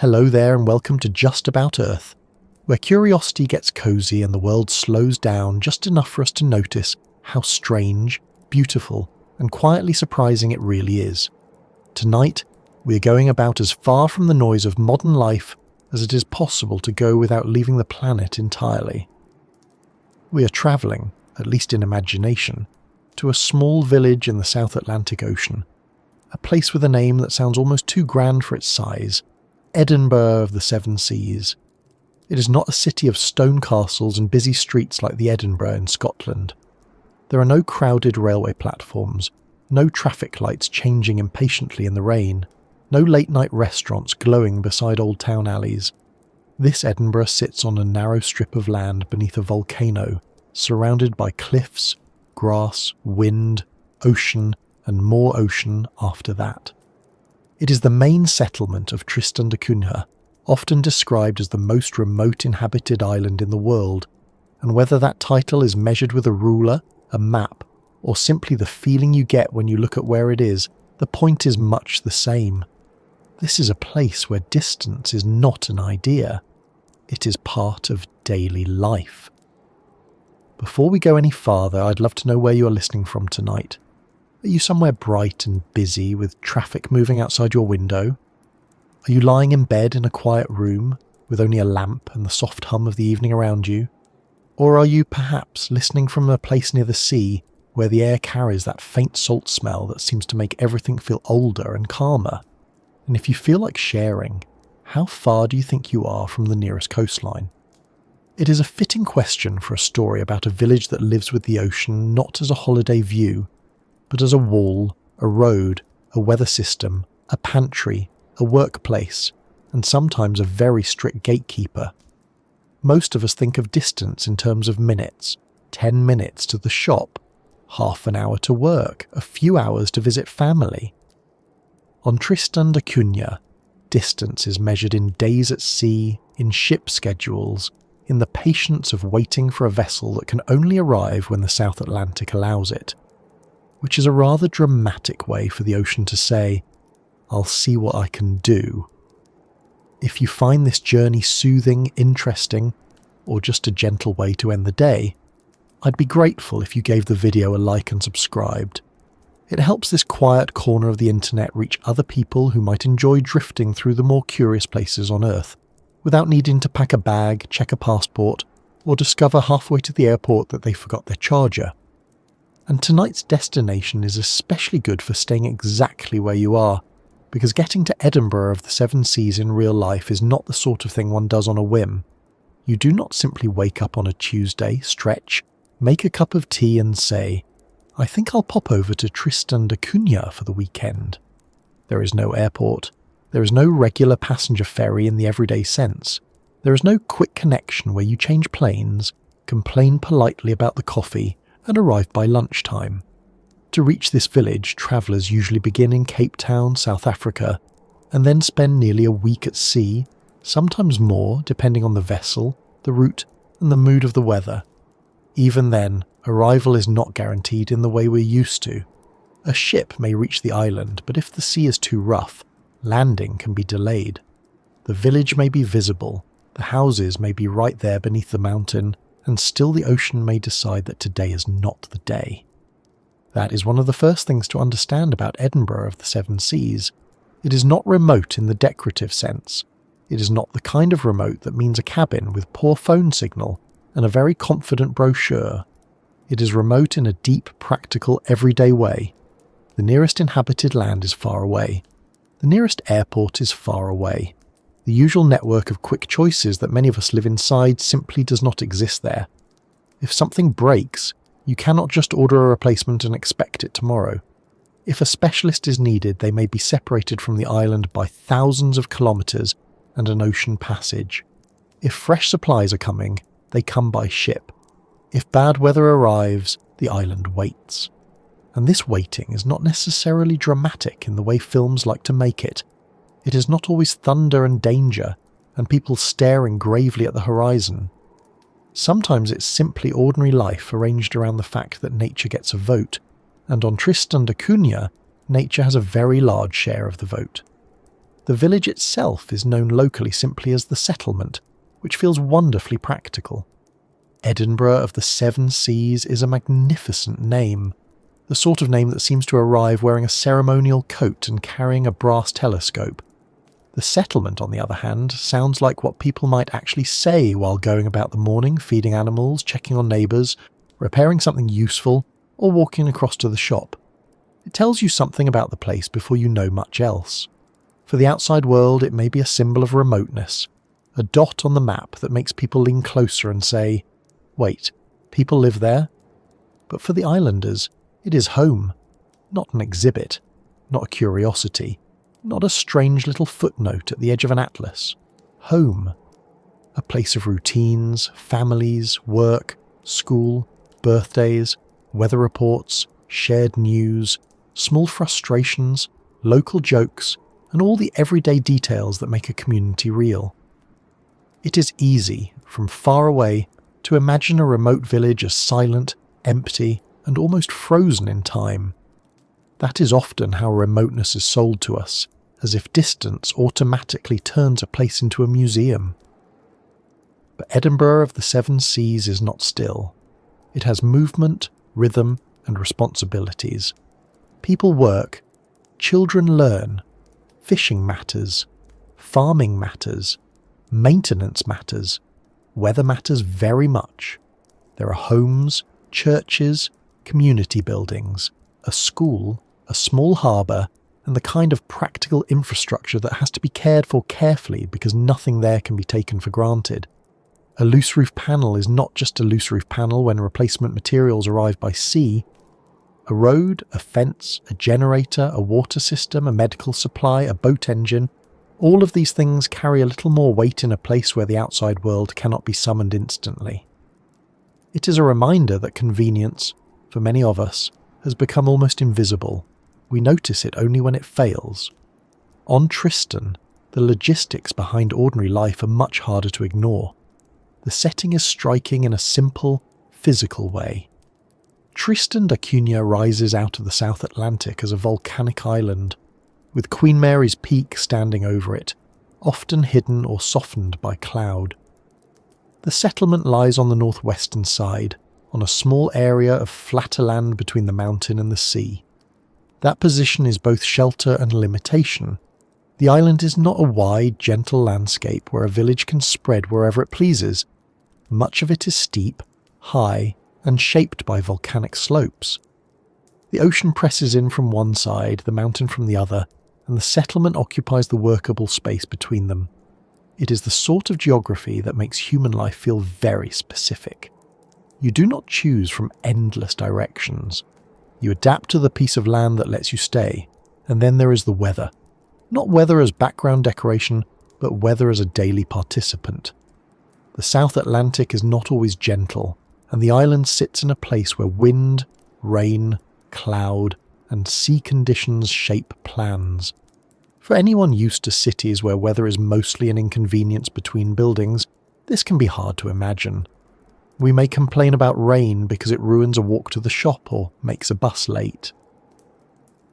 Hello there and welcome to Just About Earth, where curiosity gets cosy and the world slows down just enough for us to notice how strange, beautiful, and quietly surprising it really is. Tonight, we are going about as far from the noise of modern life as it is possible to go without leaving the planet entirely. We are travelling, at least in imagination, to a small village in the South Atlantic Ocean, a place with a name that sounds almost too grand for its size, Edinburgh of the Seven Seas. It is not a city of stone castles and busy streets like the Edinburgh in Scotland. There are no crowded railway platforms, no traffic lights changing impatiently in the rain, no late-night restaurants glowing beside old town alleys. This Edinburgh sits on a narrow strip of land beneath a volcano, surrounded by cliffs, grass, wind, ocean, and more ocean after that. It is the main settlement of Tristan da Cunha, often described as the most remote inhabited island in the world, and whether that title is measured with a ruler, a map, or simply the feeling you get when you look at where it is, the point is much the same. This is a place where distance is not an idea. It is part of daily life. Before we go any farther, I'd love to know where you are listening from tonight. Are you somewhere bright and busy with traffic moving outside your window? Are you lying in bed in a quiet room with only a lamp and the soft hum of the evening around you? Or are you perhaps listening from a place near the sea where the air carries that faint salt smell that seems to make everything feel older and calmer? And if you feel like sharing, how far do you think you are from the nearest coastline? It is a fitting question for a story about a village that lives with the ocean not as a holiday view, but as a wall, a road, a weather system, a pantry, a workplace, and sometimes a very strict gatekeeper. Most of us think of distance in terms of minutes, 10 minutes to the shop, half an hour to work, a few hours to visit family. On Tristan da Cunha, distance is measured in days at sea, in ship schedules, in the patience of waiting for a vessel that can only arrive when the South Atlantic allows it, which is a rather dramatic way for the ocean to say, "I'll see what I can do." If you find this journey soothing, interesting, or just a gentle way to end the day, I'd be grateful if you gave the video a like and subscribed. It helps this quiet corner of the internet reach other people who might enjoy drifting through the more curious places on Earth, without needing to pack a bag, check a passport, or discover halfway to the airport that they forgot their charger. And tonight's destination is especially good for staying exactly where you are, because getting to Edinburgh of the Seven Seas in real life is not the sort of thing one does on a whim. You do not simply wake up on a Tuesday, stretch, make a cup of tea and say, "I think I'll pop over to Tristan da Cunha for the weekend." There is no airport. There is no regular passenger ferry in the everyday sense. There is no quick connection where you change planes, complain politely about the coffee, and arrive by lunchtime. To reach this village, travellers usually begin in Cape Town, South Africa, and then spend nearly a week at sea, sometimes more depending on the vessel, the route, and the mood of the weather. Even then, arrival is not guaranteed in the way we're used to. A ship may reach the island, but if the sea is too rough, landing can be delayed. The village may be visible, the houses may be right there beneath the mountain, and still the ocean may decide that today is not the day. That is one of the first things to understand about Edinburgh of the Seven Seas. It is not remote in the decorative sense. It is not the kind of remote that means a cabin with poor phone signal and a very confident brochure. It is remote in a deep, practical, everyday way. The nearest inhabited land is far away. The nearest airport is far away. The usual network of quick choices that many of us live inside simply does not exist there. If something breaks, you cannot just order a replacement and expect it tomorrow. If a specialist is needed, they may be separated from the island by thousands of kilometres and an ocean passage. If fresh supplies are coming, they come by ship. If bad weather arrives, the island waits. And this waiting is not necessarily dramatic in the way films like to make it. It is not always thunder and danger, and people staring gravely at the horizon. Sometimes it's simply ordinary life arranged around the fact that nature gets a vote, and on Tristan da Cunha, nature has a very large share of the vote. The village itself is known locally simply as the settlement, which feels wonderfully practical. Edinburgh of the Seven Seas is a magnificent name, the sort of name that seems to arrive wearing a ceremonial coat and carrying a brass telescope. The settlement, on the other hand, sounds like what people might actually say while going about the morning, feeding animals, checking on neighbours, repairing something useful, or walking across to the shop. It tells you something about the place before you know much else. For the outside world, it may be a symbol of remoteness, a dot on the map that makes people lean closer and say, "Wait, people live there?" But for the islanders, it is home, not an exhibit, not a curiosity, not a strange little footnote at the edge of an atlas. Home. A place of routines, families, work, school, birthdays, weather reports, shared news, small frustrations, local jokes, and all the everyday details that make a community real. It is easy, from far away, to imagine a remote village as silent, empty, and almost frozen in time. That is often how remoteness is sold to us, as if distance automatically turns a place into a museum. But Edinburgh of the Seven Seas is not still. It has movement, rhythm, and responsibilities. People work, children learn, fishing matters, farming matters, maintenance matters, weather matters very much. There are homes, churches, community buildings, a school, a small harbour, and the kind of practical infrastructure that has to be cared for carefully because nothing there can be taken for granted. A loose roof panel is not just a loose roof panel when replacement materials arrive by sea. A road, a fence, a generator, a water system, a medical supply, a boat engine, all of these things carry a little more weight in a place where the outside world cannot be summoned instantly. It is a reminder that convenience, for many of us, has become almost invisible. We notice it only when it fails. On Tristan, the logistics behind ordinary life are much harder to ignore. The setting is striking in a simple, physical way. Tristan da Cunha rises out of the South Atlantic as a volcanic island, with Queen Mary's Peak standing over it, often hidden or softened by cloud. The settlement lies on the northwestern side, on a small area of flatter land between the mountain and the sea. That position is both shelter and limitation. The island is not a wide, gentle landscape where a village can spread wherever it pleases. Much of it is steep, high, and shaped by volcanic slopes. The ocean presses in from one side, the mountain from the other, and the settlement occupies the workable space between them. It is the sort of geography that makes human life feel very specific. You do not choose from endless directions. You adapt to the piece of land that lets you stay, and then there is the weather. Not weather as background decoration, but weather as a daily participant. The South Atlantic is not always gentle, and the island sits in a place where wind, rain, cloud, and sea conditions shape plans. For anyone used to cities where weather is mostly an inconvenience between buildings, this can be hard to imagine. We may complain about rain because it ruins a walk to the shop or makes a bus late.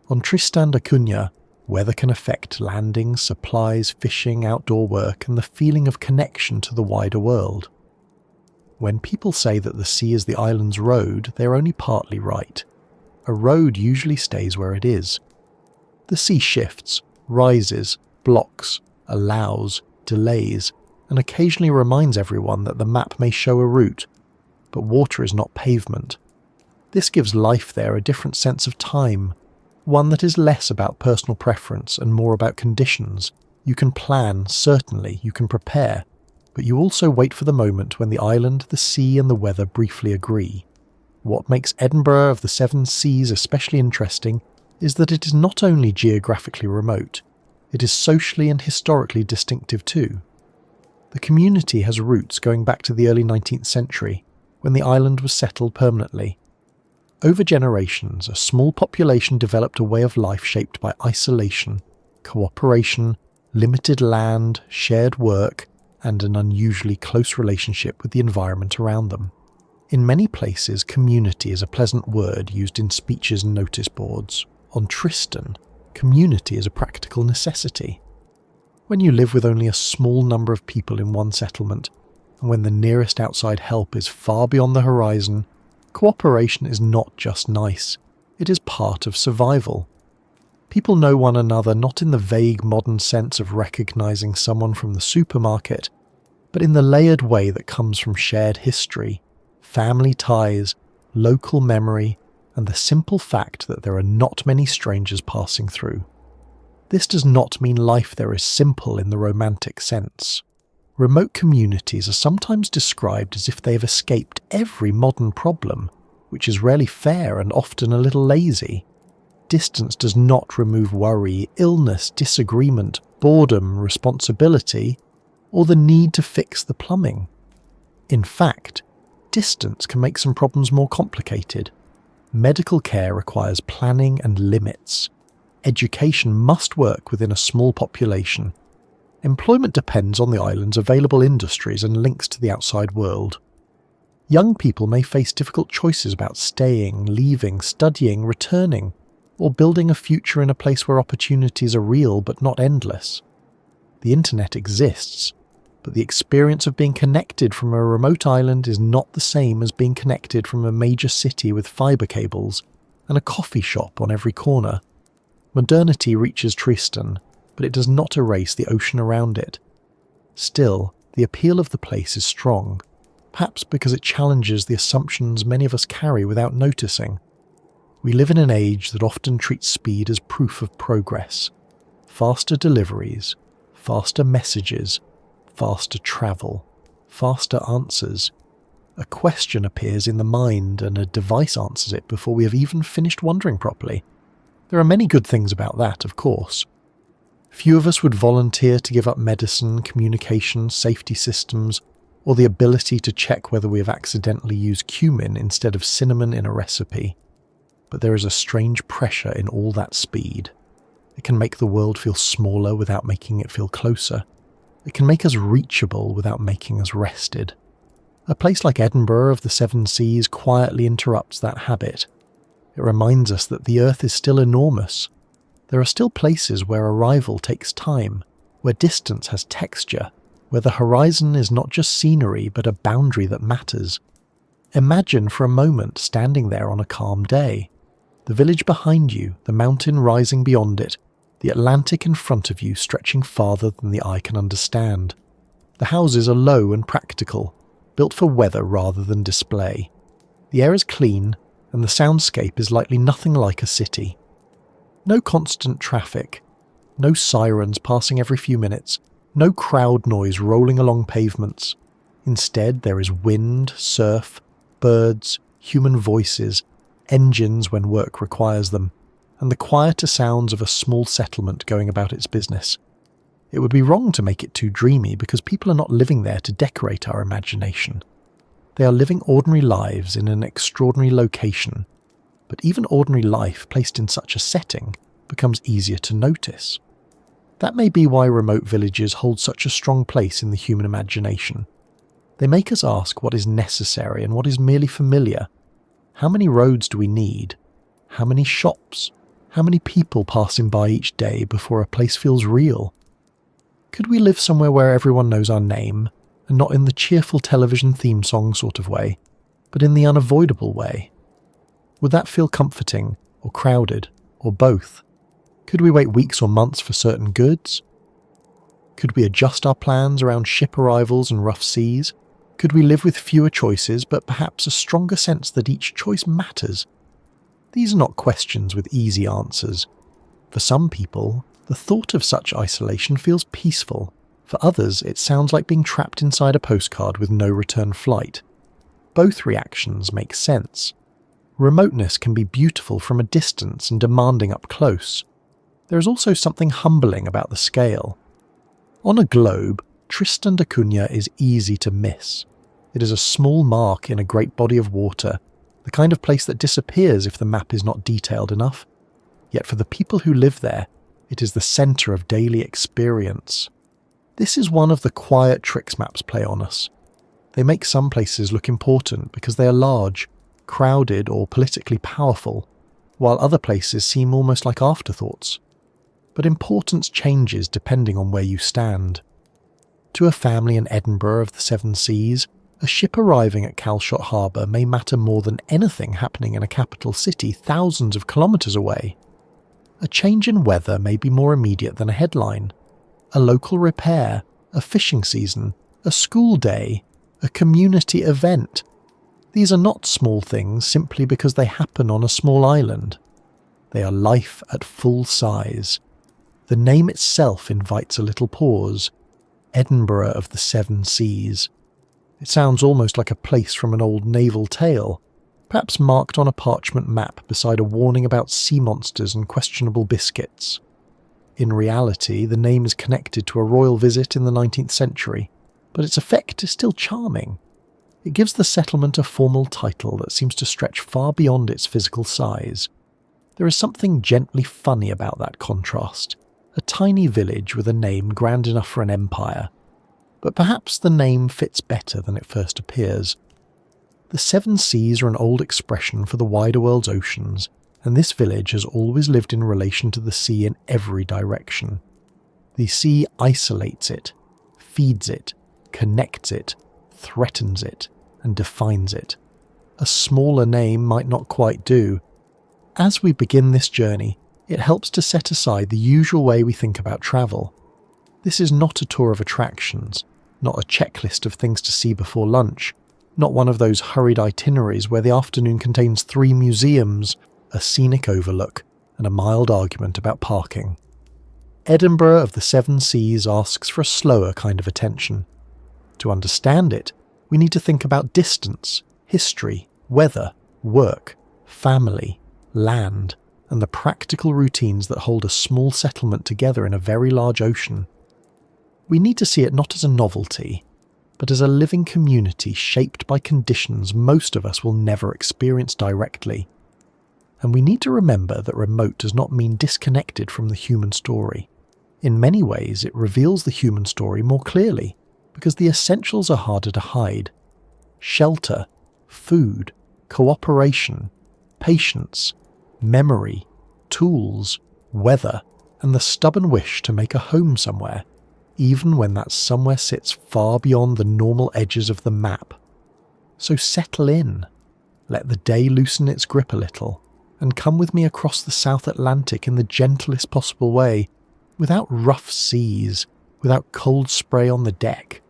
On Tristan da Cunha, weather can affect landings, supplies, fishing, outdoor work, and the feeling of connection to the wider world. When people say that the sea is the island's road, they're only partly right. A road usually stays where it is. The sea shifts, rises, blocks, allows, delays, and occasionally reminds everyone that the map may show a route, but water is not pavement. This gives life there a different sense of time, one that is less about personal preference and more about conditions. You can plan, certainly, you can prepare, but you also wait for the moment when the island, the sea, and the weather briefly agree. What makes Edinburgh of the Seven Seas especially interesting is that it is not only geographically remote, it is socially and historically distinctive too. The community has roots going back to the early 19th century, when the island was settled permanently. Over generations, a small population developed a way of life shaped by isolation, cooperation, limited land, shared work, and an unusually close relationship with the environment around them. In many places, community is a pleasant word used in speeches and notice boards. On Tristan, community is a practical necessity. When you live with only a small number of people in one settlement, and when the nearest outside help is far beyond the horizon, cooperation is not just nice, it is part of survival. People know one another not in the vague modern sense of recognizing someone from the supermarket, but in the layered way that comes from shared history, family ties, local memory, and the simple fact that there are not many strangers passing through. This does not mean life there is simple in the romantic sense. Remote communities are sometimes described as if they have escaped every modern problem, which is rarely fair and often a little lazy. Distance does not remove worry, illness, disagreement, boredom, responsibility, or the need to fix the plumbing. In fact, distance can make some problems more complicated. Medical care requires planning and limits. Education must work within a small population. Employment depends on the island's available industries and links to the outside world. Young people may face difficult choices about staying, leaving, studying, returning, or building a future in a place where opportunities are real but not endless. The internet exists, but the experience of being connected from a remote island is not the same as being connected from a major city with fibre cables and a coffee shop on every corner. Modernity reaches Tristan, but it does not erase the ocean around it. Still, the appeal of the place is strong, perhaps because it challenges the assumptions many of us carry without noticing. We live in an age that often treats speed as proof of progress. Faster deliveries, faster messages, faster travel, faster answers. A question appears in the mind and a device answers it before we have even finished wondering properly. There are many good things about that, of course. Few of us would volunteer to give up medicine, communication, safety systems, or the ability to check whether we have accidentally used cumin instead of cinnamon in a recipe. But there is a strange pressure in all that speed. It can make the world feel smaller without making it feel closer. It can make us reachable without making us rested. A place like Edinburgh of the Seven Seas quietly interrupts that habit. It reminds us that the Earth is still enormous. There are still places where arrival takes time, where distance has texture, where the horizon is not just scenery but a boundary that matters. Imagine for a moment standing there on a calm day. The village behind you, the mountain rising beyond it, the Atlantic in front of you stretching farther than the eye can understand. The houses are low and practical, built for weather rather than display. The air is clean, and the soundscape is likely nothing like a city. No constant traffic, no sirens passing every few minutes, no crowd noise rolling along pavements. Instead, there is wind, surf, birds, human voices, engines when work requires them, and the quieter sounds of a small settlement going about its business. It would be wrong to make it too dreamy because people are not living there to decorate our imagination. They are living ordinary lives in an extraordinary location, but even ordinary life placed in such a setting becomes easier to notice. That may be why remote villages hold such a strong place in the human imagination. They make us ask what is necessary and what is merely familiar. How many roads do we need? How many shops? How many people passing by each day before a place feels real? Could we live somewhere where everyone knows our name, and not in the cheerful television theme song sort of way, but in the unavoidable way? Would that feel comforting, or crowded, or both? Could we wait weeks or months for certain goods? Could we adjust our plans around ship arrivals and rough seas? Could we live with fewer choices, but perhaps a stronger sense that each choice matters? These are not questions with easy answers. For some people, the thought of such isolation feels peaceful. For others, it sounds like being trapped inside a postcard with no return flight. Both reactions make sense. Remoteness can be beautiful from a distance and demanding up close. There is also something humbling about the scale. On a globe, Tristan da Cunha is easy to miss. It is a small mark in a great body of water, the kind of place that disappears if the map is not detailed enough. Yet for the people who live there, it is the centre of daily experience. This is one of the quiet tricks maps play on us. They make some places look important because they are large, crowded or politically powerful, while other places seem almost like afterthoughts. but importance changes depending on where you stand. To a family in Edinburgh of the Seven Seas, a ship arriving at Calshot Harbour may matter more than anything happening in a capital city thousands of kilometres away. A change in weather may be more immediate than a headline. A local repair, a fishing season, a school day, a community event. These are not small things simply because they happen on a small island. They are life at full size. The name itself invites a little pause. Edinburgh of the Seven Seas. It sounds almost like a place from an old naval tale, perhaps marked on a parchment map beside a warning about sea monsters and questionable biscuits. In reality, the name is connected to a royal visit in the 19th century, but its effect is still charming. It gives the settlement a formal title that seems to stretch far beyond its physical size. There is something gently funny about that contrast. A tiny village with a name grand enough for an empire. But perhaps the name fits better than it first appears. The Seven Seas are an old expression for the wider world's oceans, and this village has always lived in relation to the sea in every direction. The sea isolates it, feeds it, connects it, threatens it, and defines it. A smaller name might not quite do. As we begin this journey, it helps to set aside the usual way we think about travel. This is not a tour of attractions, not a checklist of things to see before lunch, not one of those hurried itineraries where the afternoon contains 3 museums, a scenic overlook, and a mild argument about parking. Edinburgh of the Seven Seas asks for a slower kind of attention. To understand it, we need to think about distance, history, weather, work, family, land, and the practical routines that hold a small settlement together in a very large ocean. We need to see it not as a novelty, but as a living community shaped by conditions most of us will never experience directly. And we need to remember that remote does not mean disconnected from the human story. In many ways, it reveals the human story more clearly, because the essentials are harder to hide. Shelter, food, cooperation, patience, memory, tools, weather, and the stubborn wish to make a home somewhere, even when that somewhere sits far beyond the normal edges of the map. So settle in, let the day loosen its grip a little, and come with me across the South Atlantic in the gentlest possible way, without rough seas, without cold spray on the deck,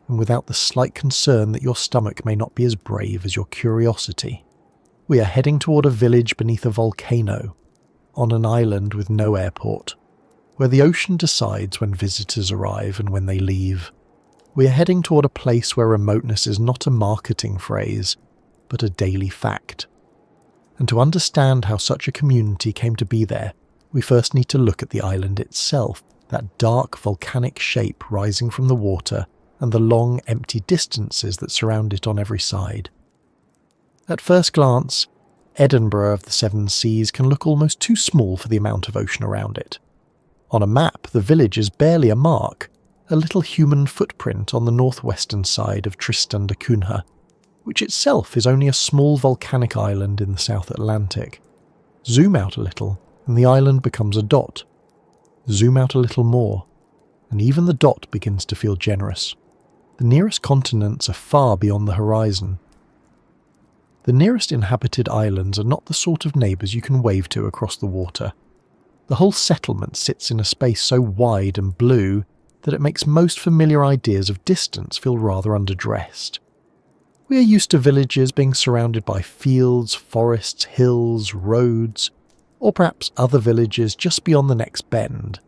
and without the slight concern that your stomach may not be as brave as your curiosity. We are heading toward a village beneath a volcano, on an island with no airport, where the ocean decides when visitors arrive and when they leave. We are heading toward a place where remoteness is not a marketing phrase, but a daily fact. And to understand how such a community came to be there, we first need to look at the island itself, that dark volcanic shape rising from the water and the long empty distances that surround it on every side. At first glance, Edinburgh of the Seven Seas can look almost too small for the amount of ocean around it. On a map, the village is barely a mark, a little human footprint on the northwestern side of Tristan da Cunha, which itself is only a small volcanic island in the South Atlantic. Zoom out a little, and the island becomes a dot. Zoom out a little more, and even the dot begins to feel generous. The nearest continents are far beyond the horizon. The nearest inhabited islands are not the sort of neighbours you can wave to across the water. The whole settlement sits in a space so wide and blue that it makes most familiar ideas of distance feel rather underdressed. We are used to villages being surrounded by fields, forests, hills, roads, or perhaps other villages just beyond the next bend.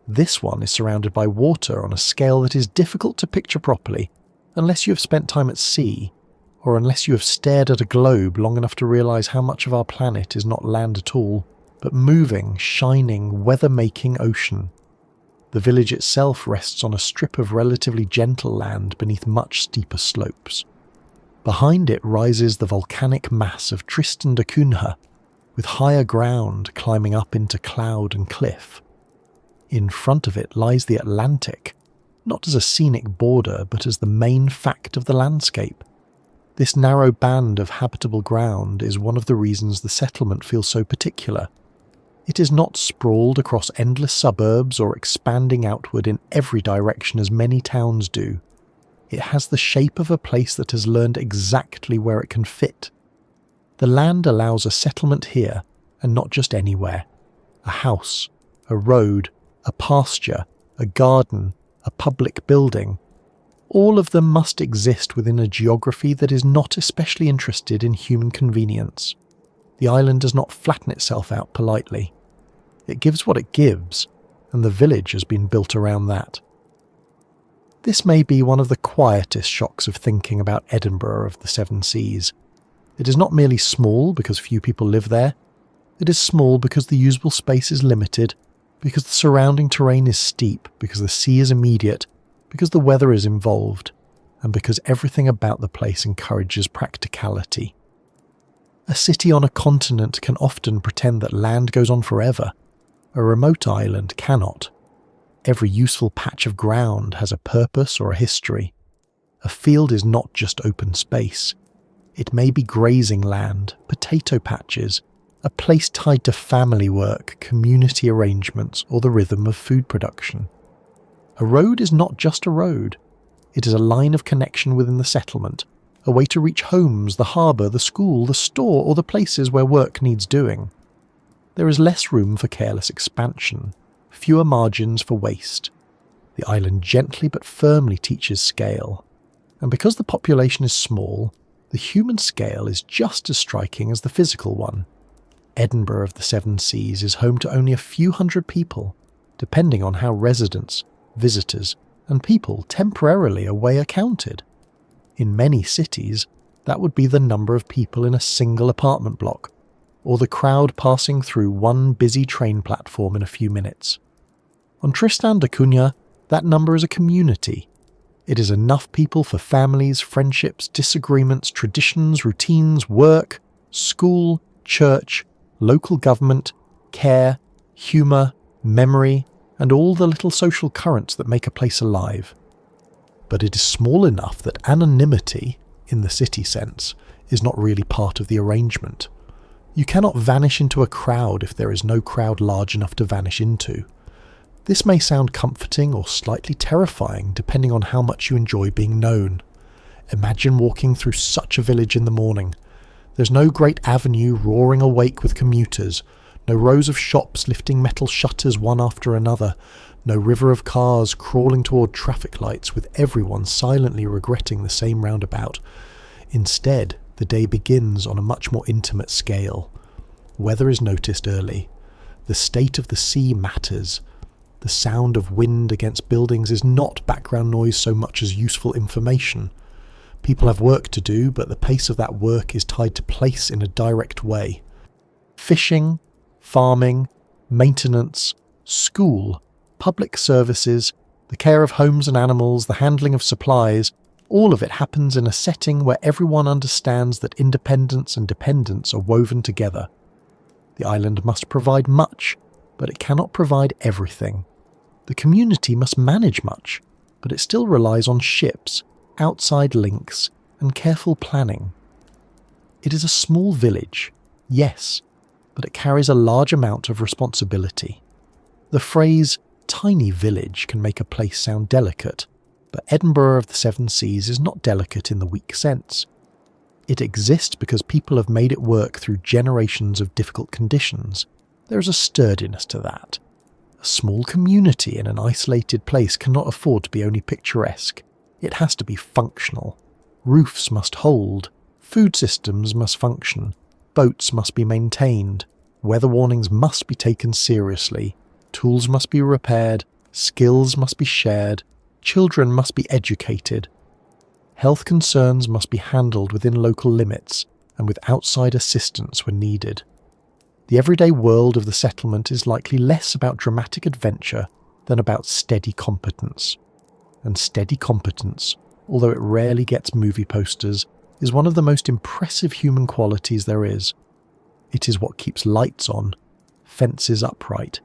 This one is surrounded by water on a scale that is difficult to picture properly unless you have spent time at sea, or unless you have stared at a globe long enough to realise how much of our planet is not land at all, but moving, shining, weather-making ocean. The village itself rests on a strip of relatively gentle land beneath much steeper slopes. Behind it rises the volcanic mass of Tristan da Cunha, with higher ground climbing up into cloud and cliff. In front of it lies the Atlantic, not as a scenic border but as the main fact of the landscape. This narrow band of habitable ground is one of the reasons the settlement feels so particular. It is not sprawled across endless suburbs or expanding outward in every direction as many towns do. It has the shape of a place that has learned exactly where it can fit. The land allows a settlement here, and not just anywhere. A house, a road, a pasture, a garden, a public building. All of them must exist within a geography that is not especially interested in human convenience. The island does not flatten itself out politely. It gives what it gives, and the village has been built around that. This may be one of the quietest shocks of thinking about Edinburgh of the Seven Seas. It is not merely small because few people live there. It is small because the usable space is limited, because the surrounding terrain is steep, because the sea is immediate, because the weather is involved, and because everything about the place encourages practicality. A city on a continent can often pretend that land goes on forever. A remote island cannot. Every useful patch of ground has a purpose or a history. A field is not just open space. It may be grazing land, potato patches, a place tied to family work, community arrangements, or the rhythm of food production. A road is not just a road. It is a line of connection within the settlement, a way to reach homes, the harbour, the school, the store, or the places where work needs doing. There is less room for careless expansion, fewer margins for waste. The island gently but firmly teaches scale. And because the population is small, the human scale is just as striking as the physical one. Edinburgh of the Seven Seas is home to only a few hundred people, depending on how residents, visitors, and people temporarily away are counted. In many cities, that would be the number of people in a single apartment block, or the crowd passing through one busy train platform in a few minutes. On Tristan da Cunha, that number is a community. It is enough people for families, friendships, disagreements, traditions, routines, work, school, church, local government, care, humour, memory, and all the little social currents that make a place alive. But it is small enough that anonymity, in the city sense, is not really part of the arrangement. You cannot vanish into a crowd if there is no crowd large enough to vanish into. This may sound comforting or slightly terrifying depending on how much you enjoy being known. Imagine walking through such a village in the morning. There's no great avenue roaring awake with commuters, no rows of shops lifting metal shutters one after another, no river of cars crawling toward traffic lights with everyone silently regretting the same roundabout. Instead, the day begins on a much more intimate scale. Weather is noticed early. The state of the sea matters. The sound of wind against buildings is not background noise so much as useful information. People have work to do, but the pace of that work is tied to place in a direct way. Fishing, farming, maintenance, school, public services, the care of homes and animals, the handling of supplies, all of it happens in a setting where everyone understands that independence and dependence are woven together. The island must provide much, but it cannot provide everything. The community must manage much, but it still relies on ships, outside links, and careful planning. It is a small village, yes, but it carries a large amount of responsibility. The phrase tiny village can make a place sound delicate, but Edinburgh of the Seven Seas is not delicate in the weak sense. It exists because people have made it work through generations of difficult conditions. There is a sturdiness to that. A small community in an isolated place cannot afford to be only picturesque. It has to be functional. Roofs must hold, food systems must function, boats must be maintained, weather warnings must be taken seriously, tools must be repaired, skills must be shared, children must be educated. Health concerns must be handled within local limits and with outside assistance when needed. The everyday world of the settlement is likely less about dramatic adventure than about steady competence. And steady competence, although it rarely gets movie posters, is one of the most impressive human qualities there is. It is what keeps lights on, fences upright,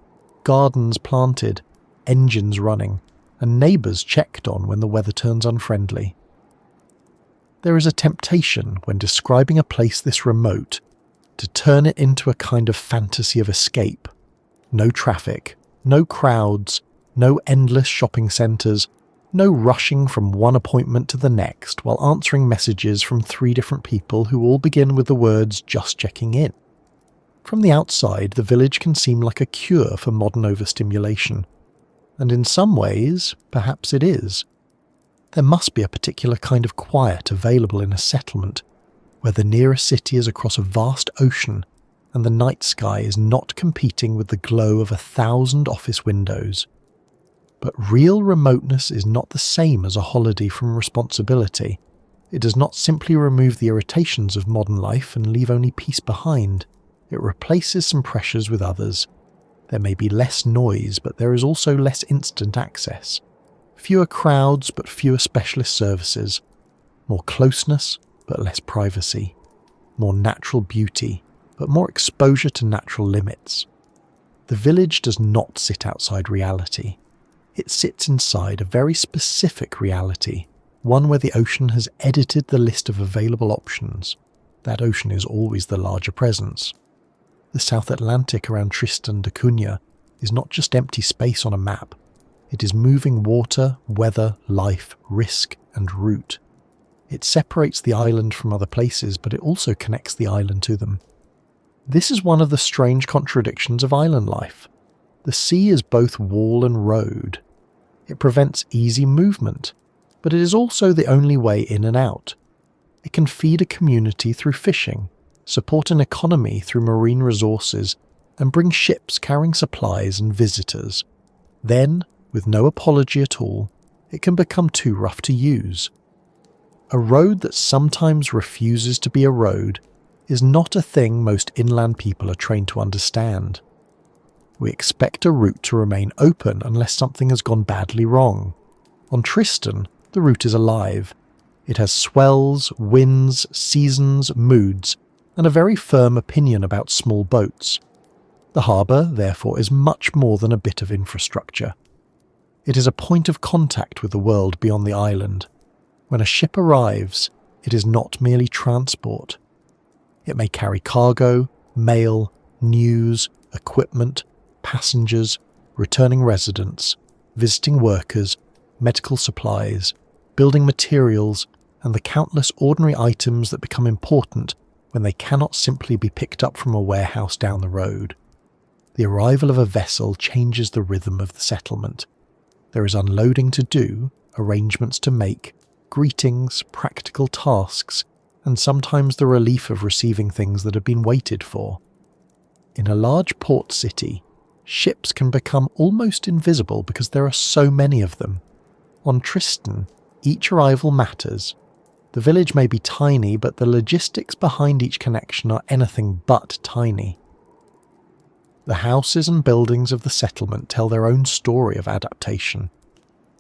gardens planted, engines running, and neighbours checked on when the weather turns unfriendly. There is a temptation when describing a place this remote to turn it into a kind of fantasy of escape, No traffic, no crowds, no endless shopping centres, no rushing from one appointment to the next while answering messages from 3 different people who all begin with the words "just checking in." From the outside, the village can seem like a cure for modern overstimulation. And in some ways, perhaps it is. There must be a particular kind of quiet available in a settlement, where the nearest city is across a vast ocean and the night sky is not competing with the glow of 1,000 office windows. But real remoteness is not the same as a holiday from responsibility. It does not simply remove the irritations of modern life and leave only peace behind. It replaces some pressures with others. There may be less noise, but there is also less instant access. Fewer crowds, but fewer specialist services. More closeness, but less privacy. More natural beauty, but more exposure to natural limits. The village does not sit outside reality. It sits inside a very specific reality, one where the ocean has edited the list of available options. That ocean is always the larger presence. The South Atlantic around Tristan da Cunha is not just empty space on a map. It is moving water, weather, life, risk, and route. It separates the island from other places, but it also connects the island to them. This is one of the strange contradictions of island life. The sea is both wall and road. It prevents easy movement, but it is also the only way in and out. It can feed a community through fishing, support an economy through marine resources, and bring ships carrying supplies and visitors. Then, with no apology at all, it can become too rough to use. A road that sometimes refuses to be a road is not a thing most inland people are trained to understand. We expect a route to remain open unless something has gone badly wrong. On Tristan, the route is alive. It has swells, winds, seasons, moods, and a very firm opinion about small boats. The harbour, therefore, is much more than a bit of infrastructure. It is a point of contact with the world beyond the island. When a ship arrives, it is not merely transport. It may carry cargo, mail, news, equipment, passengers, returning residents, visiting workers, medical supplies, building materials, and the countless ordinary items that become important when they cannot simply be picked up from a warehouse down the road. The arrival of a vessel changes the rhythm of the settlement. There is unloading to do, arrangements to make, greetings, practical tasks, and sometimes the relief of receiving things that have been waited for. In a large port city, ships can become almost invisible because there are so many of them. On Tristan, each arrival matters. The village may be tiny, but the logistics behind each connection are anything but tiny. The houses and buildings of the settlement tell their own story of adaptation.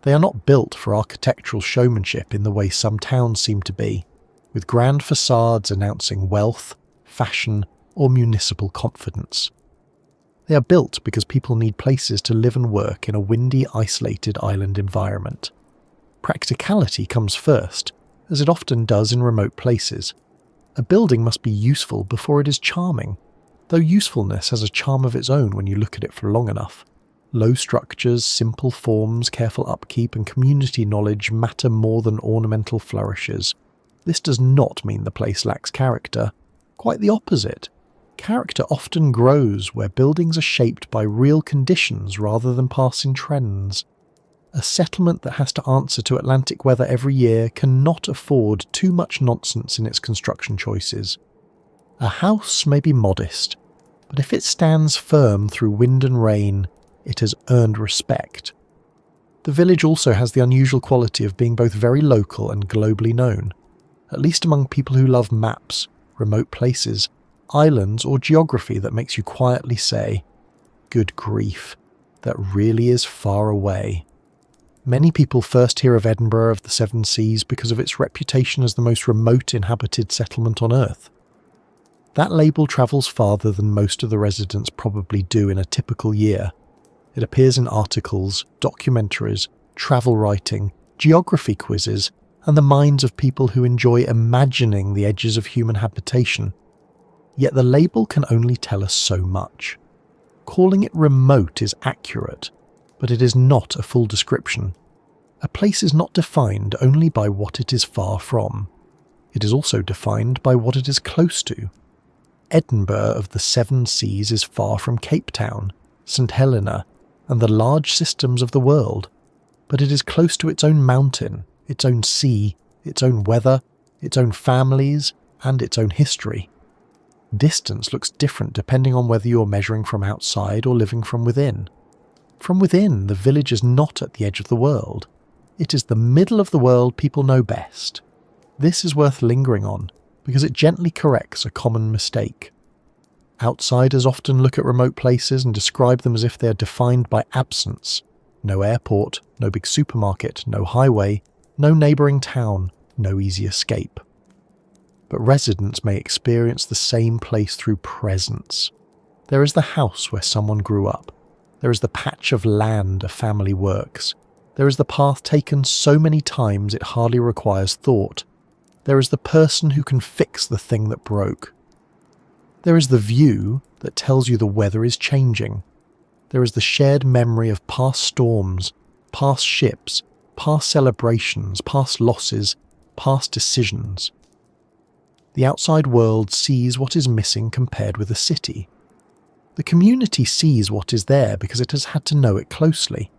They are not built for architectural showmanship in the way some towns seem to be, with grand facades announcing wealth, fashion, or municipal confidence. They are built because people need places to live and work in a windy, isolated island environment. Practicality comes first, as it often does in remote places. A building must be useful before it is charming, though usefulness has a charm of its own when you look at it for long enough. Low structures, simple forms, careful upkeep, and community knowledge matter more than ornamental flourishes. This does not mean the place lacks character. Quite the opposite. Character often grows where buildings are shaped by real conditions rather than passing trends. A settlement that has to answer to Atlantic weather every year cannot afford too much nonsense in its construction choices. A house may be modest, but if it stands firm through wind and rain, it has earned respect. The village also has the unusual quality of being both very local and globally known, at least among people who love maps, remote places, islands, or geography that makes you quietly say, "Good grief, that really is far away." Many people first hear of Edinburgh of the Seven Seas because of its reputation as the most remote inhabited settlement on Earth. That label travels farther than most of the residents probably do in a typical year. It appears in articles, documentaries, travel writing, geography quizzes, and the minds of people who enjoy imagining the edges of human habitation. Yet the label can only tell us so much. Calling it remote is accurate, but it is not a full description. A place is not defined only by what it is far from. It is also defined by what it is close to. Edinburgh of the Seven Seas is far from Cape Town, St Helena, and the large systems of the world, but it is close to its own mountain, its own sea, its own weather, its own families, and its own history. Distance looks different depending on whether you are measuring from outside or living from within. From within, the village is not at the edge of the world. It is the middle of the world people know best. This is worth lingering on, because it gently corrects a common mistake. Outsiders often look at remote places and describe them as if they are defined by absence. No airport, no big supermarket, no highway, no neighbouring town, no easy escape. But residents may experience the same place through presence. There is the house where someone grew up. There is the patch of land a family works. There is the path taken so many times it hardly requires thought. There is the person who can fix the thing that broke. There is the view that tells you the weather is changing. There is the shared memory of past storms, past ships, past celebrations, past losses, past decisions. The outside world sees what is missing compared with a city. The community sees what is there because it has had to know it closely.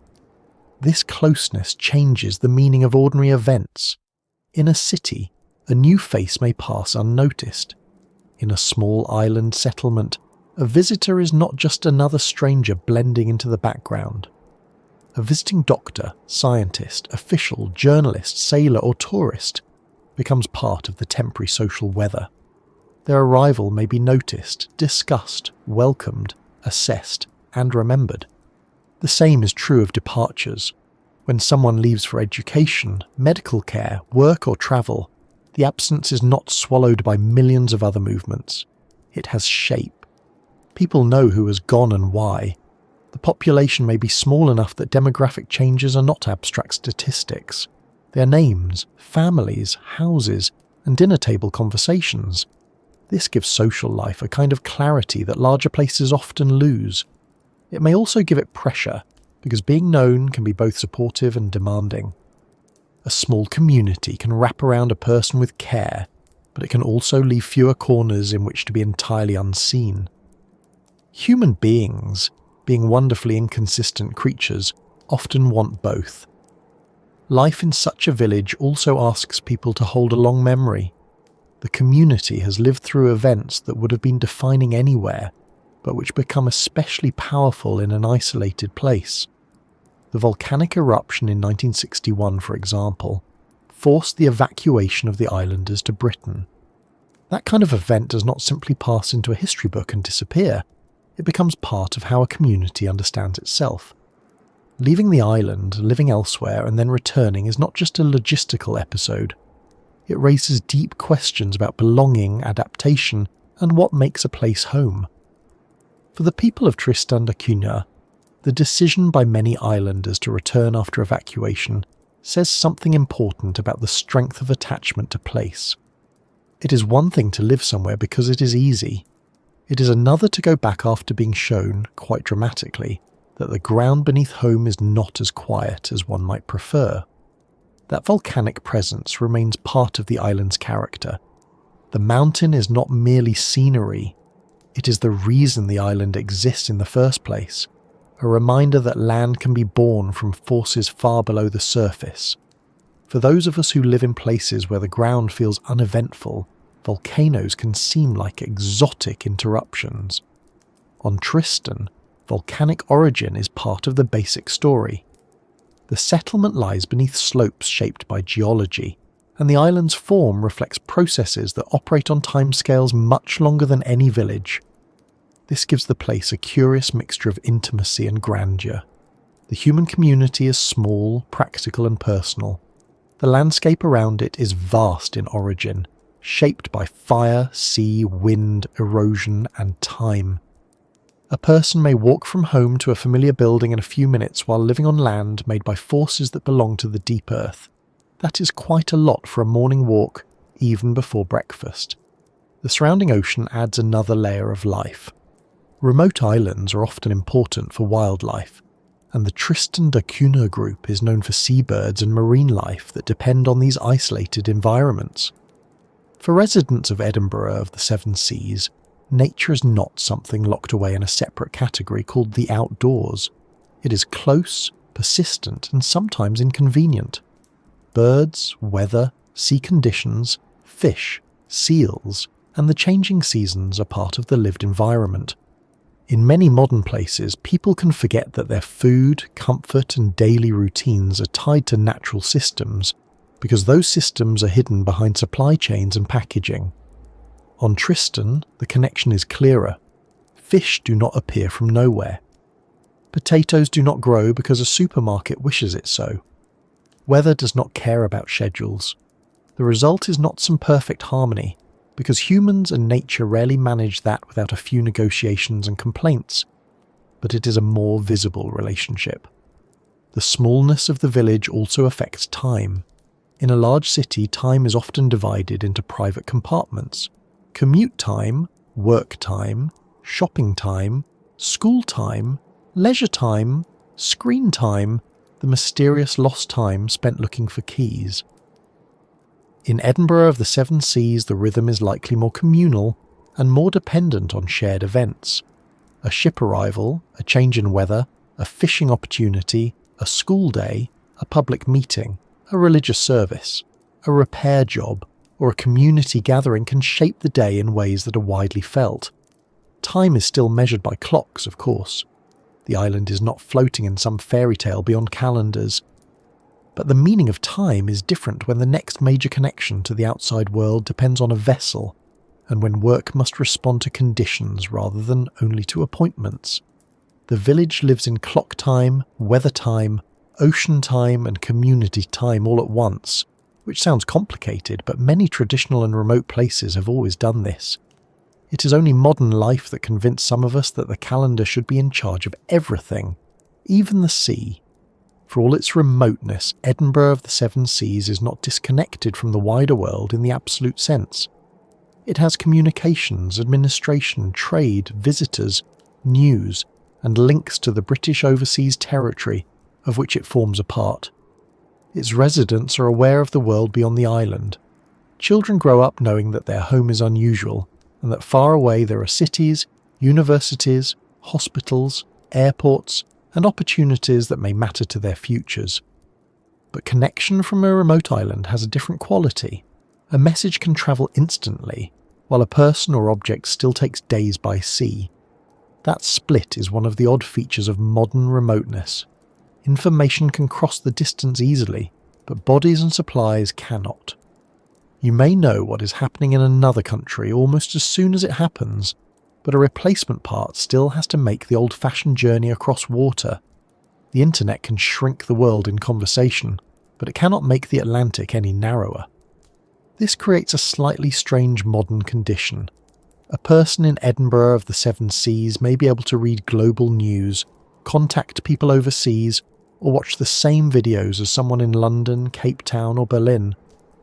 This closeness changes the meaning of ordinary events. In a city, a new face may pass unnoticed. In a small island settlement, a visitor is not just another stranger blending into the background. A visiting doctor, scientist, official, journalist, sailor or tourist becomes part of the temporary social weather. Their arrival may be noticed, discussed, welcomed, assessed, and remembered. The same is true of departures. When someone leaves for education, medical care, work or travel, the absence is not swallowed by millions of other movements. It has shape. People know who has gone and why. The population may be small enough that demographic changes are not abstract statistics. They are names, families, houses, and dinner table conversations. This gives social life a kind of clarity that larger places often lose. It may also give it pressure, because being known can be both supportive and demanding. A small community can wrap around a person with care, but it can also leave fewer corners in which to be entirely unseen. Human beings, being wonderfully inconsistent creatures, often want both. Life in such a village also asks people to hold a long memory. The community has lived through events that would have been defining anywhere, but which become especially powerful in an isolated place. The volcanic eruption in 1961, for example, forced the evacuation of the islanders to Britain. That kind of event does not simply pass into a history book and disappear. It becomes part of how a community understands itself. Leaving the island, living elsewhere, and then returning is not just a logistical episode. It raises deep questions about belonging, adaptation, and what makes a place home. For the people of Tristan da Cunha, the decision by many islanders to return after evacuation says something important about the strength of attachment to place. It is one thing to live somewhere because it is easy. It is another to go back after being shown, quite dramatically, that the ground beneath home is not as quiet as one might prefer. That volcanic presence remains part of the island's character. The mountain is not merely scenery. It is the reason the island exists in the first place, a reminder that land can be born from forces far below the surface. For those of us who live in places where the ground feels uneventful, volcanoes can seem like exotic interruptions. On Tristan, volcanic origin is part of the basic story. The settlement lies beneath slopes shaped by geology, and the island's form reflects processes that operate on timescales much longer than any village. This gives the place a curious mixture of intimacy and grandeur. The human community is small, practical and personal. The landscape around it is vast in origin, shaped by fire, sea, wind, erosion and time. A person may walk from home to a familiar building in a few minutes while living on land made by forces that belong to the deep earth. That is quite a lot for a morning walk, even before breakfast. The surrounding ocean adds another layer of life. Remote islands are often important for wildlife, and the Tristan da Cunha group is known for seabirds and marine life that depend on these isolated environments. For residents of Edinburgh of the Seven Seas, nature is not something locked away in a separate category called the outdoors. It is close, persistent, and sometimes inconvenient. Birds, weather, sea conditions, fish, seals, and the changing seasons are part of the lived environment. In many modern places, people can forget that their food, comfort, and daily routines are tied to natural systems, because those systems are hidden behind supply chains and packaging. On Tristan, the connection is clearer. Fish do not appear from nowhere. Potatoes do not grow because a supermarket wishes it so. Weather does not care about schedules. The result is not some perfect harmony, because humans and nature rarely manage that without a few negotiations and complaints, but it is a more visible relationship. The smallness of the village also affects time. In a large city, time is often divided into private compartments. Commute time, work time, shopping time, school time, leisure time, screen time, the mysterious lost time spent looking for keys. In Edinburgh of the Seven Seas, the rhythm is likely more communal and more dependent on shared events. A ship arrival, a change in weather, a fishing opportunity, a school day, a public meeting, a religious service, a repair job, or a community gathering can shape the day in ways that are widely felt. Time is still measured by clocks, of course. The island is not floating in some fairy tale beyond calendars. But the meaning of time is different when the next major connection to the outside world depends on a vessel, and when work must respond to conditions rather than only to appointments. The village lives in clock time, weather time, ocean time, and community time all at once, which sounds complicated, but many traditional and remote places have always done this. It is only modern life that convinced some of us that the calendar should be in charge of everything, even the sea. For all its remoteness, Edinburgh of the Seven Seas is not disconnected from the wider world in the absolute sense. It has communications, administration, trade, visitors, news, and links to the British overseas territory of which it forms a part. Its residents are aware of the world beyond the island. Children grow up knowing that their home is unusual, and that far away there are cities, universities, hospitals, airports, and opportunities that may matter to their futures. But connection from a remote island has a different quality. A message can travel instantly, while a person or object still takes days by sea. That split is one of the odd features of modern remoteness. Information can cross the distance easily, but bodies and supplies cannot. You may know what is happening in another country almost as soon as it happens, but a replacement part still has to make the old-fashioned journey across water. The internet can shrink the world in conversation, but it cannot make the Atlantic any narrower. This creates a slightly strange modern condition. A person in Edinburgh of the Seven Seas may be able to read global news, contact people overseas, or watch the same videos as someone in London, Cape Town, or Berlin,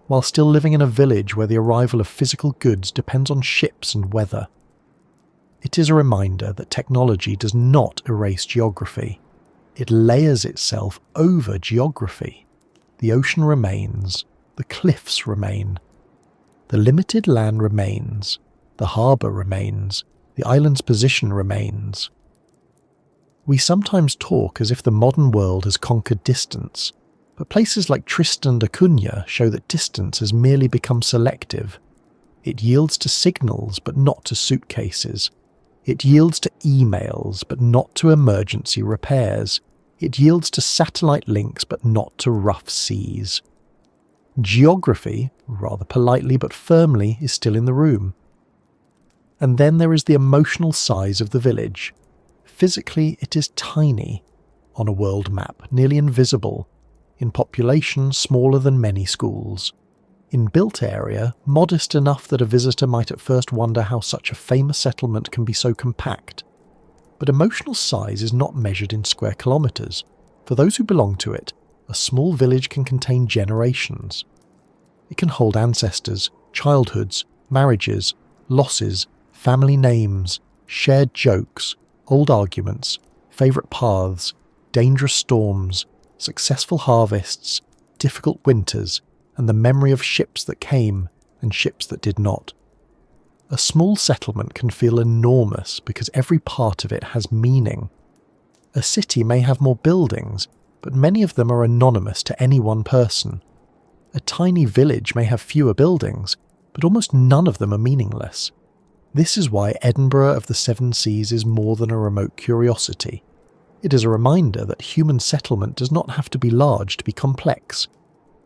while still living in a village where the arrival of physical goods depends on ships and weather. It is a reminder that technology does not erase geography. It layers itself over geography. The ocean remains, the cliffs remain. The limited land remains, the harbour remains, the island's position remains. We sometimes talk as if the modern world has conquered distance, but places like Tristan da Cunha show that distance has merely become selective. It yields to signals but not to suitcases. It yields to emails but not to emergency repairs. It yields to satellite links but not to rough seas. Geography, rather politely but firmly, is still in the room. And then there is the emotional size of the village. Physically, it is tiny. On a world map, nearly invisible. In population, smaller than many schools. In built area, modest enough that a visitor might at first wonder how such a famous settlement can be so compact. But emotional size is not measured in square kilometres. For those who belong to it, a small village can contain generations. It can hold ancestors, childhoods, marriages, losses, family names, Shared jokes, old arguments, favourite paths, dangerous storms, successful harvests, difficult winters, and the memory of ships that came and ships that did not. A small settlement can feel enormous because every part of it has meaning. A city may have more buildings, but many of them are anonymous to any one person. A tiny village may have fewer buildings, but almost none of them are meaningless. This is why Edinburgh of the Seven Seas is more than a remote curiosity. It is a reminder that human settlement does not have to be large to be complex.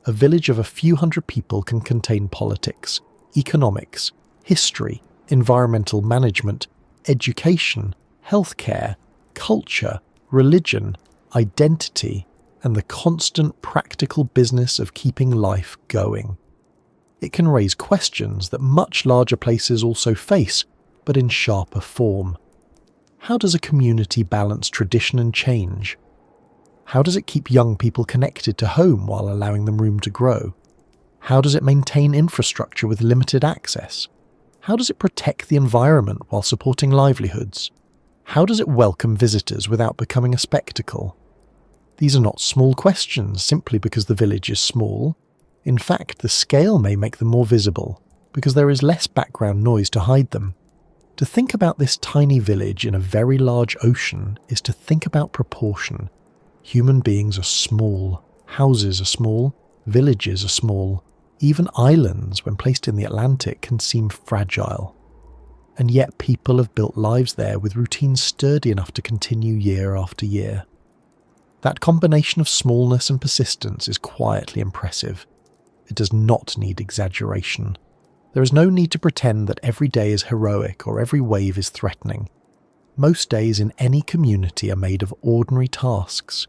A village of a few hundred people can contain politics, economics, history, environmental management, education, healthcare, culture, religion, identity, and the constant practical business of keeping life going. It can raise questions that much larger places also face, but in sharper form. How does a community balance tradition and change? How does it keep young people connected to home while allowing them room to grow? How does it maintain infrastructure with limited access? How does it protect the environment while supporting livelihoods? How does it welcome visitors without becoming a spectacle? These are not small questions simply because the village is small. In fact, the scale may make them more visible, because there is less background noise to hide them. To think about this tiny village in a very large ocean is to think about proportion. Human beings are small, houses are small, villages are small, even islands, when placed in the Atlantic, can seem fragile. And yet people have built lives there with routines sturdy enough to continue year after year. That combination of smallness and persistence is quietly impressive. It does not need exaggeration. There is no need to pretend that every day is heroic or every wave is threatening. Most days in any community are made of ordinary tasks.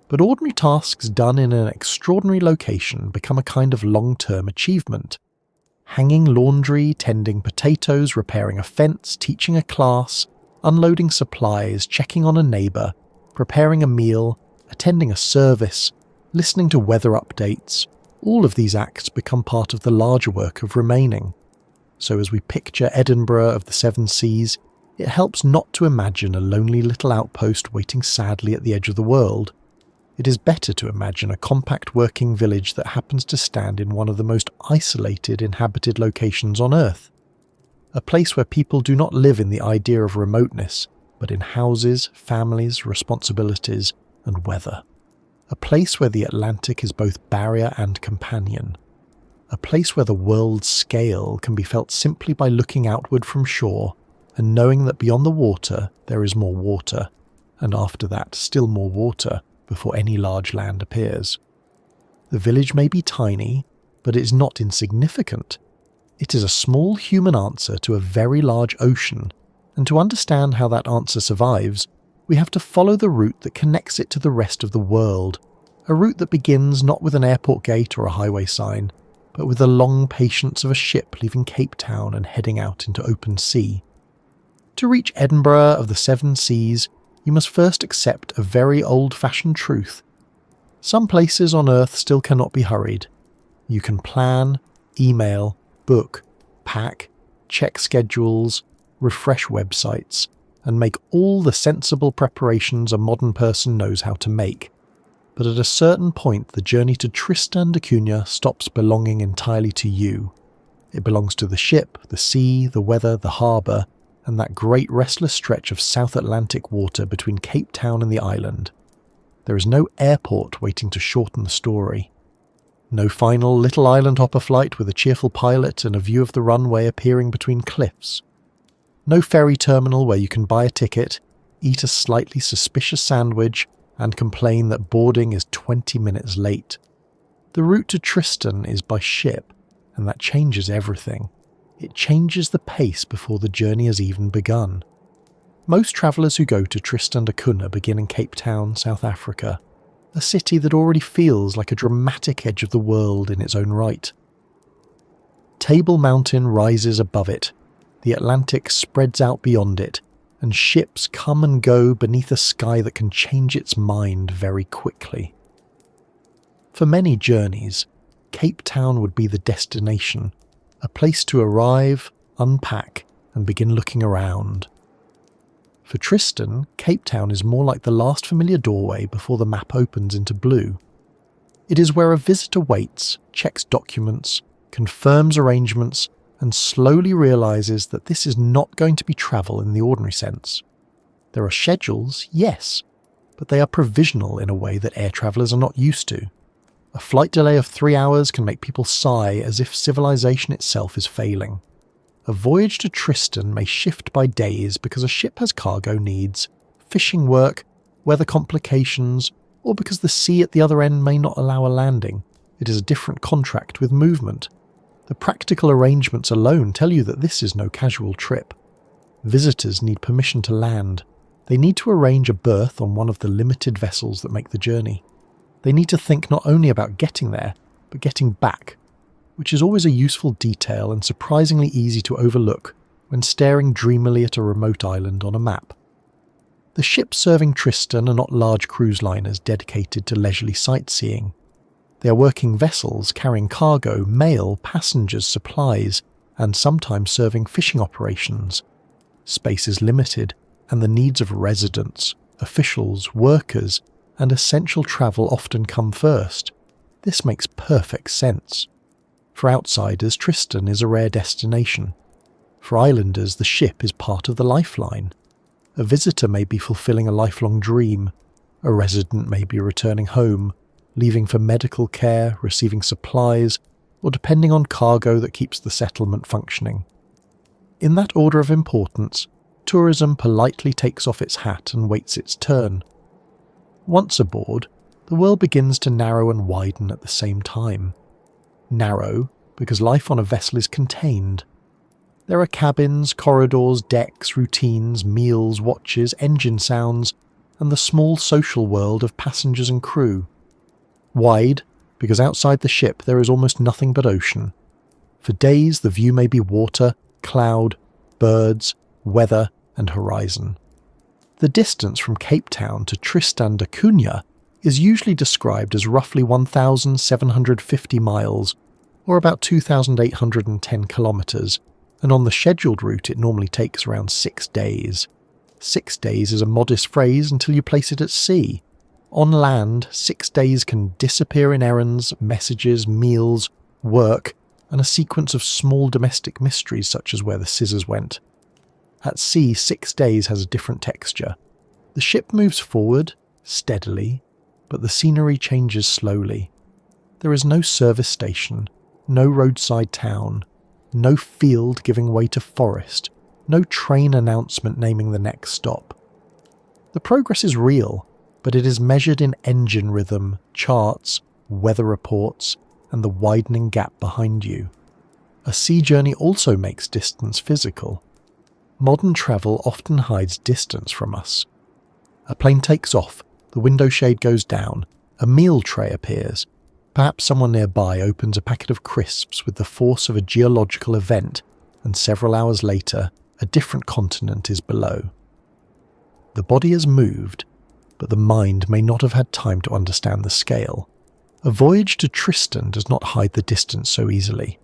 But ordinary tasks done in an extraordinary location become a kind of long-term achievement. Hanging laundry, tending potatoes, repairing a fence, teaching a class, unloading supplies, checking on a neighbour, preparing a meal, attending a service, listening to weather updates. All of these acts become part of the larger work of remaining. So as we picture Edinburgh of the Seven Seas, it helps not to imagine a lonely little outpost waiting sadly at the edge of the world. It is better to imagine a compact working village that happens to stand in one of the most isolated inhabited locations on Earth. A place where people do not live in the idea of remoteness, but in houses, families, responsibilities, and weather. A place where the Atlantic is both barrier and companion. A place where the world's scale can be felt simply by looking outward from shore and knowing that beyond the water there is more water, and after that still more water before any large land appears. The village may be tiny, but it is not insignificant. It is a small human answer to a very large ocean, and to understand how that answer survives, we have to follow the route that connects it to the rest of the world, a route that begins not with an airport gate or a highway sign, but with the long patience of a ship leaving Cape Town and heading out into open sea. To reach Edinburgh of the Seven Seas, you must first accept a very old-fashioned truth. Some places on Earth still cannot be hurried. You can plan, email, book, pack, check schedules, refresh websites, and make all the sensible preparations a modern person knows how to make. But at a certain point, the journey to Tristan da Cunha stops belonging entirely to you. It belongs to the ship, the sea, the weather, the harbour, and that great restless stretch of South Atlantic water between Cape Town and the island. There is no airport waiting to shorten the story. No final little island hopper flight with a cheerful pilot and a view of the runway appearing between cliffs. No ferry terminal where you can buy a ticket, eat a slightly suspicious sandwich, and complain that boarding is 20 minutes late. The route to Tristan is by ship, and that changes everything. It changes the pace before the journey has even begun. Most travellers who go to Tristan da Cunha begin in Cape Town, South Africa, a city that already feels like a dramatic edge of the world in its own right. Table Mountain rises above it, the Atlantic spreads out beyond it, and ships come and go beneath a sky that can change its mind very quickly. For many journeys, Cape Town would be the destination, a place to arrive, unpack, and begin looking around. For Tristan, Cape Town is more like the last familiar doorway before the map opens into blue. It is where a visitor waits, checks documents, confirms arrangements, and slowly realises that this is not going to be travel in the ordinary sense. There are schedules, yes, but they are provisional in a way that air travellers are not used to. A flight delay of 3 hours can make people sigh as if civilization itself is failing. A voyage to Tristan may shift by days because a ship has cargo needs, fishing work, weather complications, or because the sea at the other end may not allow a landing. It is a different contract with movement. The practical arrangements alone tell you that this is no casual trip. Visitors need permission to land. They need to arrange a berth on one of the limited vessels that make the journey. They need to think not only about getting there, but getting back, which is always a useful detail and surprisingly easy to overlook when staring dreamily at a remote island on a map. The ships serving Tristan are not large cruise liners dedicated to leisurely sightseeing. They are working vessels carrying cargo, mail, passengers, supplies, and sometimes serving fishing operations. Space is limited, and the needs of residents, officials, workers, and essential travel often come first. This makes perfect sense. For outsiders, Tristan is a rare destination. For islanders, the ship is part of the lifeline. A visitor may be fulfilling a lifelong dream. A resident may be returning home, leaving for medical care, receiving supplies, or depending on cargo that keeps the settlement functioning. In that order of importance, tourism politely takes off its hat and waits its turn. Once aboard, the world begins to narrow and widen at the same time. Narrow because life on a vessel is contained. There are cabins, corridors, decks, routines, meals, watches, engine sounds, and the small social world of passengers and crew. Wide because outside the ship there is almost nothing but ocean. For days the view may be water, cloud, birds, weather, and horizon. The distance from Cape Town to Tristan da Cunha is usually described as roughly 1,750 miles, or about 2,810 kilometres, and on the scheduled route it normally takes around 6 days. 6 days is a modest phrase until you place it at sea. On land, 6 days can disappear in errands, messages, meals, work, and a sequence of small domestic mysteries such as where the scissors went. At sea, 6 days has a different texture. The ship moves forward, steadily, but the scenery changes slowly. There is no service station, no roadside town, no field giving way to forest, no train announcement naming the next stop. The progress is real, but it is measured in engine rhythm, charts, weather reports, and the widening gap behind you. A sea journey also makes distance physical. Modern travel often hides distance from us. A plane takes off, the window shade goes down, a meal tray appears. Perhaps someone nearby opens a packet of crisps with the force of a geological event, and several hours later, a different continent is below. The body has moved, but the mind may not have had time to understand the scale. A voyage to Tristan does not hide the distance so easily.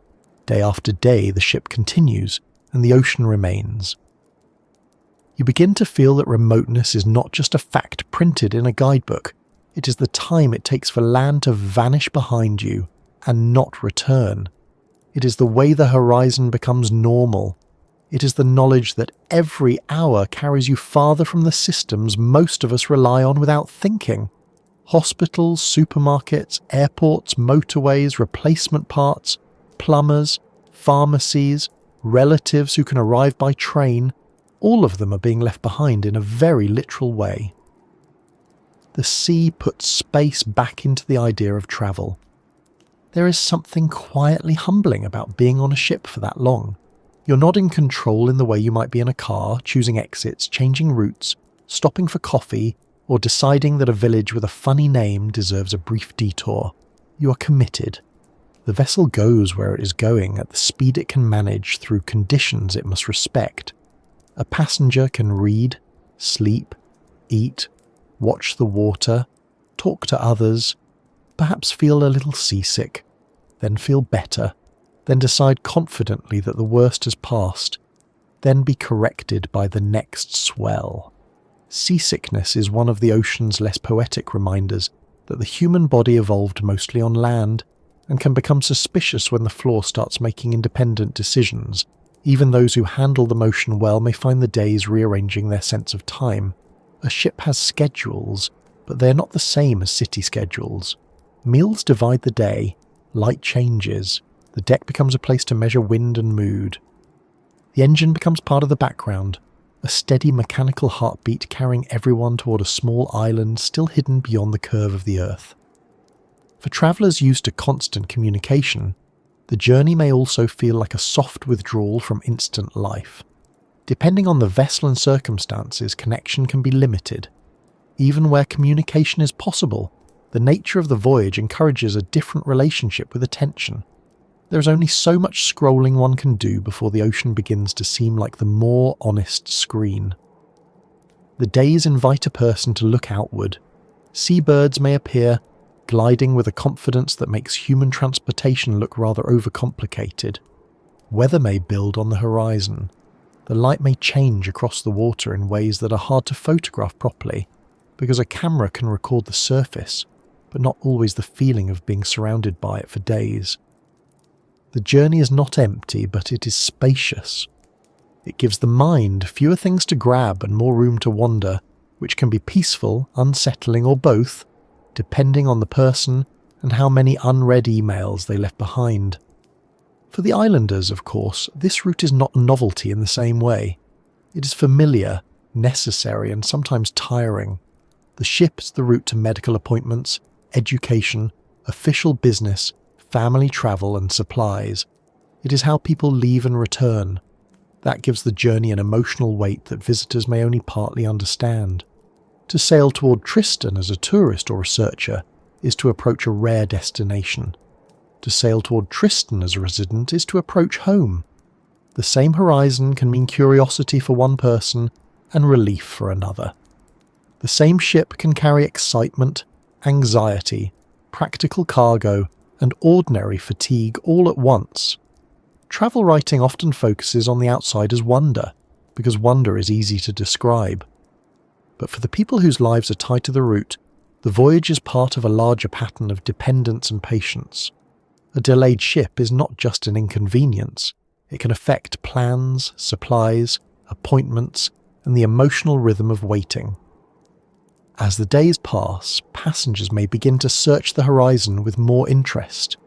Day after day, the ship continues, and the ocean remains. You begin to feel that remoteness is not just a fact printed in a guidebook. It is the time it takes for land to vanish behind you and not return. It is the way the horizon becomes normal. It is the knowledge that every hour carries you farther from the systems most of us rely on without thinking. Hospitals, supermarkets, airports, motorways, replacement parts, plumbers, pharmacies, relatives who can arrive by train, all of them are being left behind in a very literal way. The sea puts space back into the idea of travel. There is something quietly humbling about being on a ship for that long. You're not in control in the way you might be in a car, choosing exits, changing routes, stopping for coffee, or deciding that a village with a funny name deserves a brief detour. You are committed. The vessel goes where it is going at the speed it can manage through conditions it must respect. A passenger can read, sleep, eat, watch the water, talk to others, perhaps feel a little seasick, then feel better, then decide confidently that the worst has passed. then be corrected by the next swell. Seasickness is one of the ocean's less poetic reminders that the human body evolved mostly on land and can become suspicious when the floor starts making independent decisions. Even those who handle the motion well may find the days rearranging their sense of time. A ship has schedules, but they're not the same as city schedules. Meals divide the day, light changes, the deck becomes a place to measure wind and mood. The engine becomes part of the background, a steady mechanical heartbeat carrying everyone toward a small island still hidden beyond the curve of the Earth. For travellers used to constant communication, the journey may also feel like a soft withdrawal from instant life. Depending on the vessel and circumstances, connection can be limited. Even where communication is possible, the nature of the voyage encourages a different relationship with attention. There is only so much scrolling one can do before the ocean begins to seem like the more honest screen. The days invite a person to look outward. Seabirds may appear, gliding with a confidence that makes human transportation look rather overcomplicated. Weather may build on the horizon. The light may change across the water in ways that are hard to photograph properly, because a camera can record the surface, but not always the feeling of being surrounded by it for days. The journey is not empty, but it is spacious. It gives the mind fewer things to grab and more room to wander, which can be peaceful, unsettling, or both, depending on the person and how many unread emails they left behind. For the islanders, of course, this route is not a novelty in the same way. It is familiar, necessary, and sometimes tiring. The ship is the route to medical appointments, education, official business, family travel, and supplies. It is how people leave and return. That gives the journey an emotional weight that visitors may only partly understand. To sail toward Tristan as a tourist or researcher is to approach a rare destination. To sail toward Tristan as a resident is to approach home. The same horizon can mean curiosity for one person and relief for another. The same ship can carry excitement, anxiety, practical cargo, and ordinary fatigue all at once. Travel writing often focuses on the outsider's wonder, because wonder is easy to describe. But for the people whose lives are tied to the route, the voyage is part of a larger pattern of dependence and patience. A delayed ship is not just an inconvenience, it can affect plans, supplies, appointments, and the emotional rhythm of waiting. As the days pass, passengers may begin to search the horizon with more interest.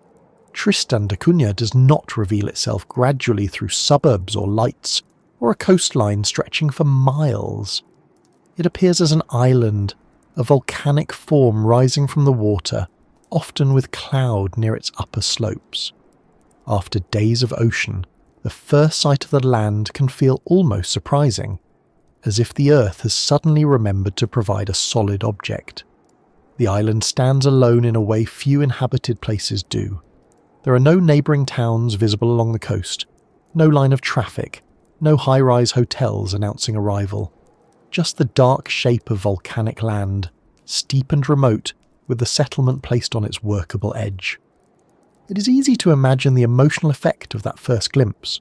Tristan da Cunha does not reveal itself gradually through suburbs or lights, or a coastline stretching for miles. It appears as an island, a volcanic form rising from the water, often with cloud near its upper slopes. After days of ocean, the first sight of the land can feel almost surprising, as if the Earth has suddenly remembered to provide a solid object. The island stands alone in a way few inhabited places do. There are no neighbouring towns visible along the coast, no line of traffic, no high-rise hotels announcing arrival. Just the dark shape of volcanic land, steep and remote, with the settlement placed on its workable edge. It is easy to imagine the emotional effect of that first glimpse.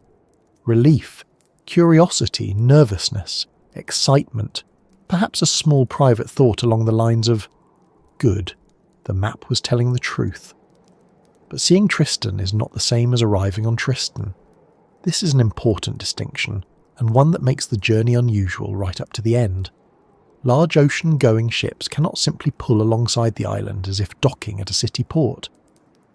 Relief, curiosity, nervousness, excitement, perhaps a small private thought along the lines of, "Good, the map was telling the truth." But seeing Tristan is not the same as arriving on Tristan. This is an important distinction, and one that makes the journey unusual right up to the end. Large ocean-going ships cannot simply pull alongside the island as if docking at a city port.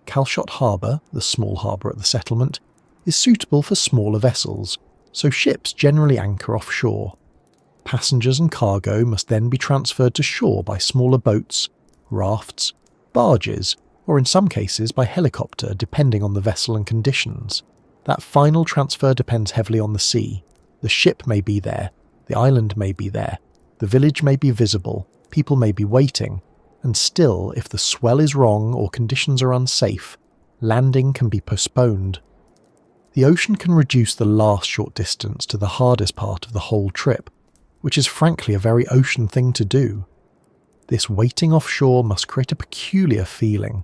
Calshot Harbour, the small harbour at the settlement, is suitable for smaller vessels, so ships generally anchor offshore. Passengers and cargo must then be transferred to shore by smaller boats, rafts, barges, or in some cases by helicopter depending on the vessel and conditions. That final transfer depends heavily on the sea. The ship may be there, the island may be there, the village may be visible, people may be waiting, and still, if the swell is wrong or conditions are unsafe, landing can be postponed. The ocean can reduce the last short distance to the hardest part of the whole trip, which is frankly a very ocean thing to do. This waiting offshore must create a peculiar feeling.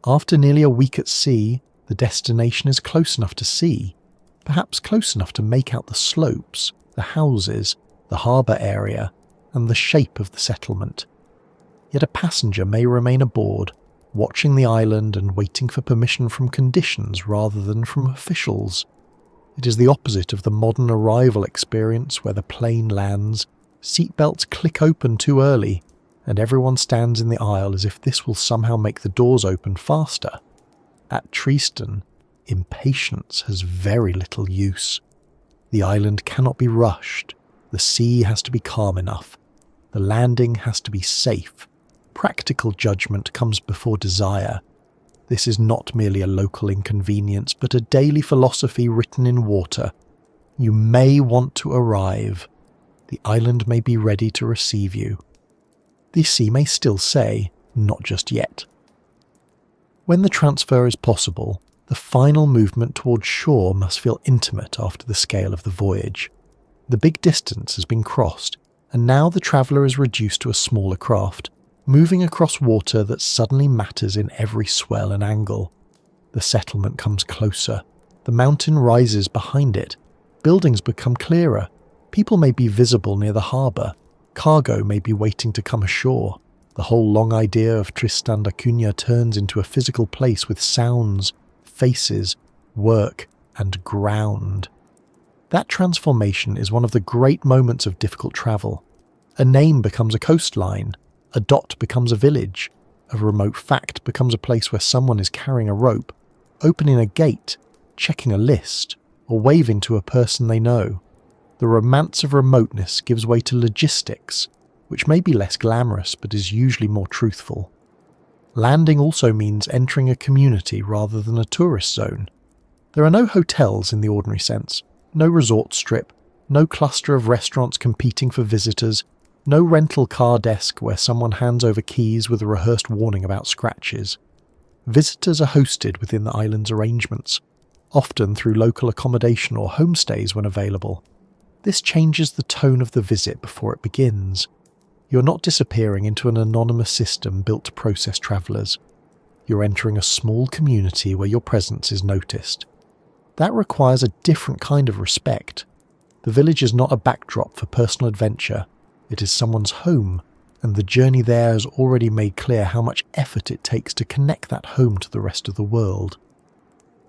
After nearly a week at sea, the destination is close enough to see. perhaps close enough to make out the slopes, the houses, the harbour area, and the shape of the settlement. Yet a passenger may remain aboard, watching the island and waiting for permission from conditions rather than from officials. It is the opposite of the modern arrival experience where the plane lands, seatbelts click open too early, and everyone stands in the aisle as if this will somehow make the doors open faster. At Tristan, impatience has very little use. The island cannot be rushed, the sea has to be calm enough, the landing has to be safe. Practical judgment comes before desire. This is not merely a local inconvenience, but a daily philosophy written in water. You may want to arrive. The island may be ready to receive you. The sea may still say, not just yet. When the transfer is possible, the final movement towards shore must feel intimate after the scale of the voyage. The big distance has been crossed, and now the traveller is reduced to a smaller craft, moving across water that suddenly matters in every swell and angle. The settlement comes closer. The mountain rises behind it. Buildings become clearer. People may be visible near the harbour. Cargo may be waiting to come ashore. The whole long idea of Tristan da Cunha turns into a physical place with sounds, faces, work, and ground. That transformation is one of the great moments of difficult travel. A name becomes a coastline. A dot becomes a village. A remote fact becomes a place where someone is carrying a rope, opening a gate, checking a list, or waving to a person they know. The romance of remoteness gives way to logistics, which may be less glamorous but is usually more truthful. Landing also means entering a community rather than a tourist zone. There are no hotels in the ordinary sense, no resort strip, no cluster of restaurants competing for visitors, no rental car desk where someone hands over keys with a rehearsed warning about scratches. Visitors are hosted within the island's arrangements, often through local accommodation or homestays when available. This changes the tone of the visit before it begins. You're not disappearing into an anonymous system built to process travellers. You're entering a small community where your presence is noticed. That requires a different kind of respect. The village is not a backdrop for personal adventure. It is someone's home, and the journey there has already made clear how much effort it takes to connect that home to the rest of the world.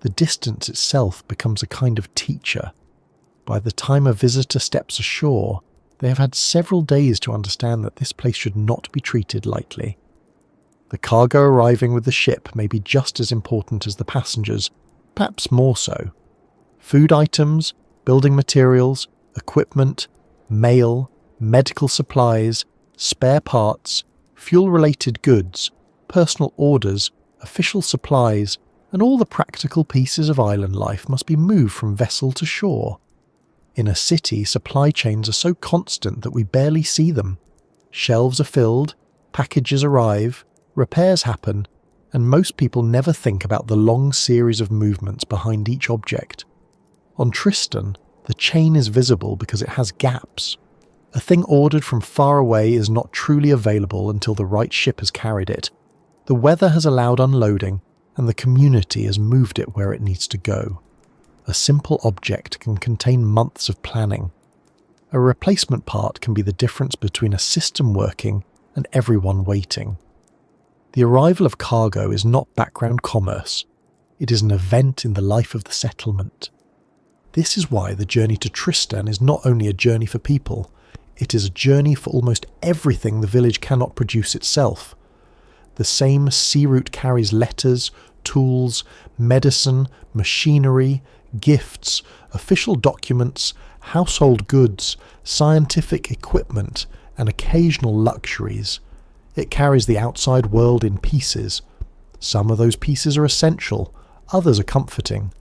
The distance itself becomes a kind of teacher. By the time a visitor steps ashore, they have had several days to understand that this place should not be treated lightly. The cargo arriving with the ship may be just as important as the passengers, perhaps more so. Food items, building materials, equipment, mail, medical supplies, spare parts, fuel-related goods, personal orders, official supplies, and all the practical pieces of island life must be moved from vessel to shore. In a city, supply chains are so constant that we barely see them. Shelves are filled, packages arrive, repairs happen, and most people never think about the long series of movements behind each object. On Tristan, the chain is visible because it has gaps. A thing ordered from far away is not truly available until the right ship has carried it. The weather has allowed unloading, and the community has moved it where it needs to go. A simple object can contain months of planning. A replacement part can be the difference between a system working and everyone waiting. The arrival of cargo is not background commerce. It is an event in the life of the settlement. This is why the journey to Tristan is not only a journey for people, it is a journey for almost everything the village cannot produce itself. The same sea route carries letters, tools, medicine, machinery, gifts, official documents, household goods, scientific equipment, and occasional luxuries. It carries the outside world in pieces. Some of those pieces are essential, others are comforting.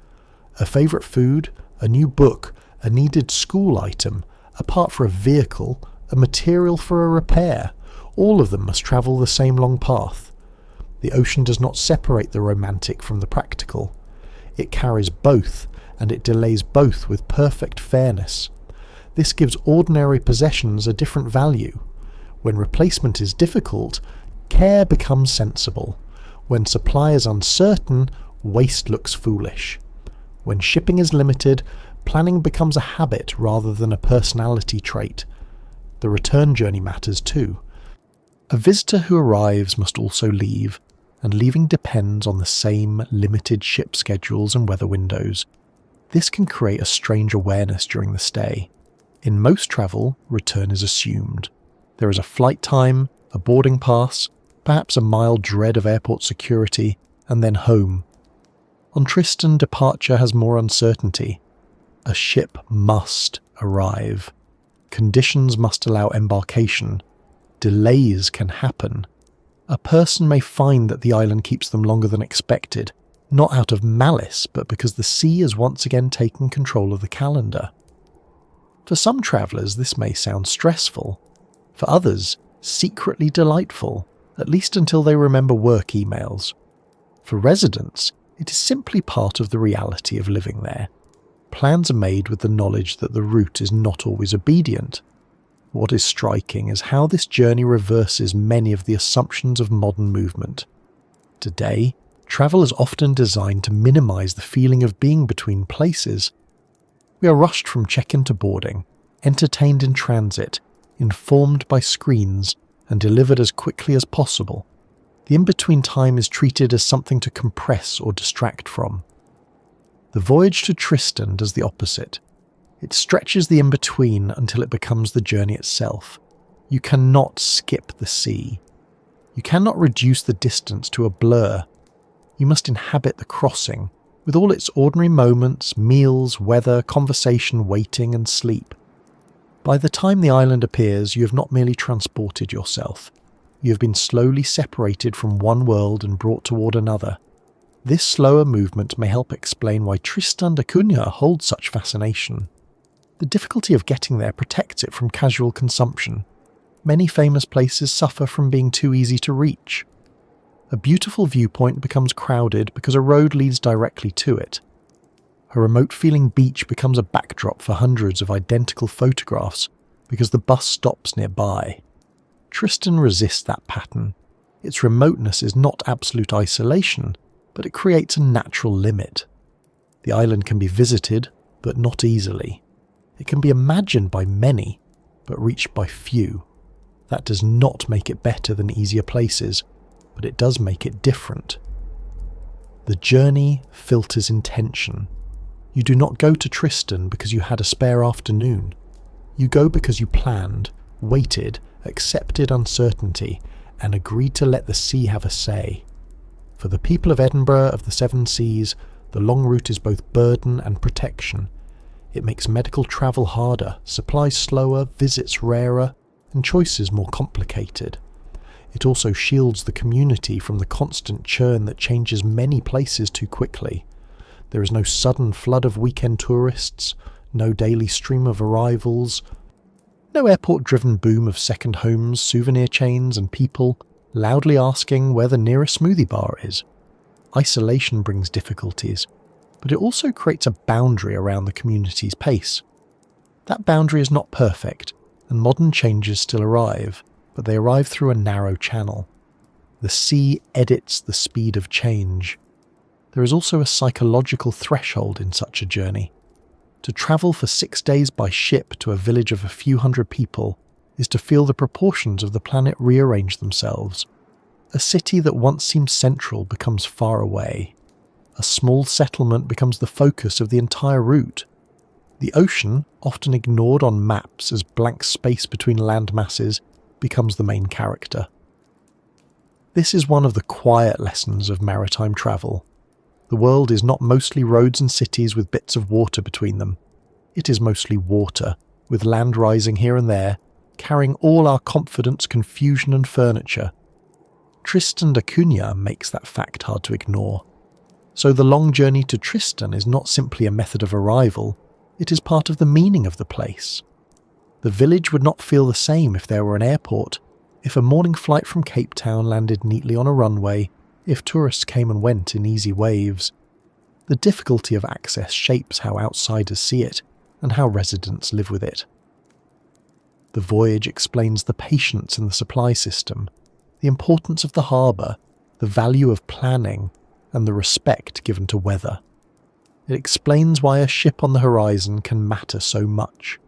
A favourite food, a new book, a needed school item, a part for a vehicle, a material for a repair, all of them must travel the same long path. The ocean does not separate the romantic from the practical. It carries both, and it delays both with perfect fairness. This gives ordinary possessions a different value. When replacement is difficult, care becomes sensible. When supply is uncertain, waste looks foolish. When shipping is limited, planning becomes a habit rather than a personality trait. The return journey matters too. A visitor who arrives must also leave, and leaving depends on the same limited ship schedules and weather windows. This can create a strange awareness during the stay. In most travel, return is assumed. There is a flight time, a boarding pass, perhaps a mild dread of airport security, and then home. On Tristan, departure has more uncertainty. A ship must arrive. Conditions must allow embarkation. Delays can happen. A person may find that the island keeps them longer than expected, not out of malice, but because the sea has once again taken control of the calendar. For some travellers, this may sound stressful. For others, secretly delightful, at least until they remember work emails. For residents, it is simply part of the reality of living there. Plans are made with the knowledge that the route is not always obedient. What is striking is how this journey reverses many of the assumptions of modern movement. Today, travel is often designed to minimise the feeling of being between places. We are rushed from check-in to boarding, entertained in transit, informed by screens, and delivered as quickly as possible. The in-between time is treated as something to compress or distract from. The voyage to Tristan does the opposite. It stretches the in-between until it becomes the journey itself. You cannot skip the sea. You cannot reduce the distance to a blur. You must inhabit the crossing, with all its ordinary moments, meals, weather, conversation, waiting and sleep. By the time the island appears, you have not merely transported yourself. You have been slowly separated from one world and brought toward another. This slower movement may help explain why Tristan da Cunha holds such fascination. The difficulty of getting there protects it from casual consumption. Many famous places suffer from being too easy to reach. A beautiful viewpoint becomes crowded because a road leads directly to it. A remote-feeling beach becomes a backdrop for hundreds of identical photographs because the bus stops nearby. Tristan resists that pattern. Its remoteness is not absolute isolation, but it creates a natural limit. The island can be visited, but not easily. It can be imagined by many, but reached by few. That does not make it better than easier places, but it does make it different. The journey filters intention. You do not go to Tristan because you had a spare afternoon. You go because you planned, waited, accepted uncertainty, and agreed to let the sea have a say. For the people of Edinburgh of the Seven Seas, the long route is both burden and protection. It makes medical travel harder, supplies slower, visits rarer, and choices more complicated. It also shields the community from the constant churn that changes many places too quickly. There is no sudden flood of weekend tourists, no daily stream of arrivals, no airport-driven boom of second homes, souvenir chains, and people loudly asking where the nearest smoothie bar is. Isolation brings difficulties, but it also creates a boundary around the community's pace. That boundary is not perfect, and modern changes still arrive, but they arrive through a narrow channel. The sea edits the speed of change. There is also a psychological threshold in such a journey. To travel for 6 days by ship to a village of a few hundred people is to feel the proportions of the planet rearrange themselves. A city that once seemed central becomes far away. A small settlement becomes the focus of the entire route. The ocean, often ignored on maps as blank space between land masses, becomes the main character. This is one of the quiet lessons of maritime travel. The world is not mostly roads and cities with bits of water between them. It is mostly water, with land rising here and there, carrying all our confidence, confusion and furniture. Tristan da Cunha makes that fact hard to ignore. So the long journey to Tristan is not simply a method of arrival, it is part of the meaning of the place. The village would not feel the same if there were an airport, if a morning flight from Cape Town landed neatly on a runway, if tourists came and went in easy waves. The difficulty of access shapes how outsiders see it and how residents live with it. The voyage explains the patience in the supply system, the importance of the harbour, the value of planning, and the respect given to weather. It explains why a ship on the horizon can matter so much.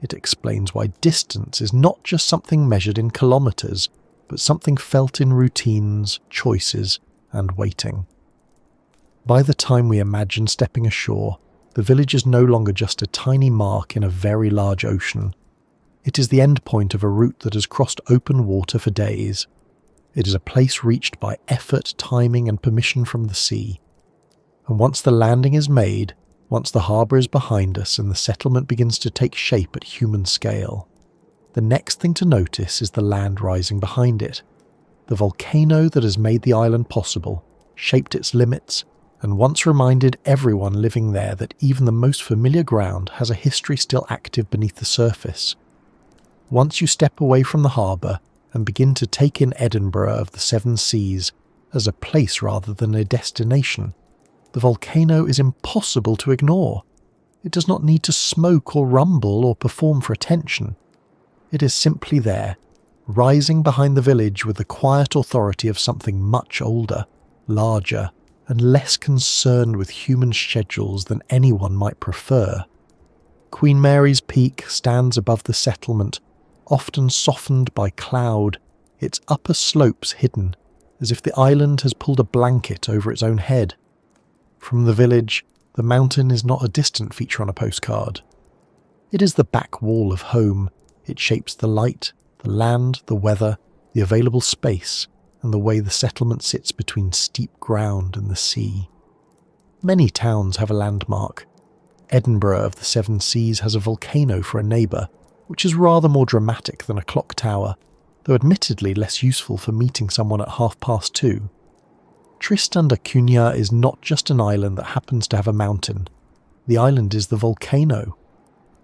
It explains why distance is not just something measured in kilometres, but something felt in routines, choices, and waiting. By the time we imagine stepping ashore, the village is no longer just a tiny mark in a very large ocean. It is the end point of a route that has crossed open water for days. It is a place reached by effort, timing, and permission from the sea. And once the landing is made, once the harbour is behind us and the settlement begins to take shape at human scale, the next thing to notice is the land rising behind it. The volcano that has made the island possible, shaped its limits, and once reminded everyone living there that even the most familiar ground has a history still active beneath the surface. Once you step away from the harbour and begin to take in Edinburgh of the Seven Seas as a place rather than a destination, the volcano is impossible to ignore. It does not need to smoke or rumble or perform for attention. It is simply there, rising behind the village with the quiet authority of something much older, larger, and less concerned with human schedules than anyone might prefer. Queen Mary's Peak stands above the settlement, often softened by cloud, its upper slopes hidden, as if the island has pulled a blanket over its own head. From the village, the mountain is not a distant feature on a postcard. It is the back wall of home. It shapes the light, the land, the weather, the available space, and the way the settlement sits between steep ground and the sea. Many towns have a landmark. Edinburgh of the Seven Seas has a volcano for a neighbour, which is rather more dramatic than a clock tower, though admittedly less useful for meeting someone at 2:30. Tristan da Cunha is not just an island that happens to have a mountain. The island is the volcano.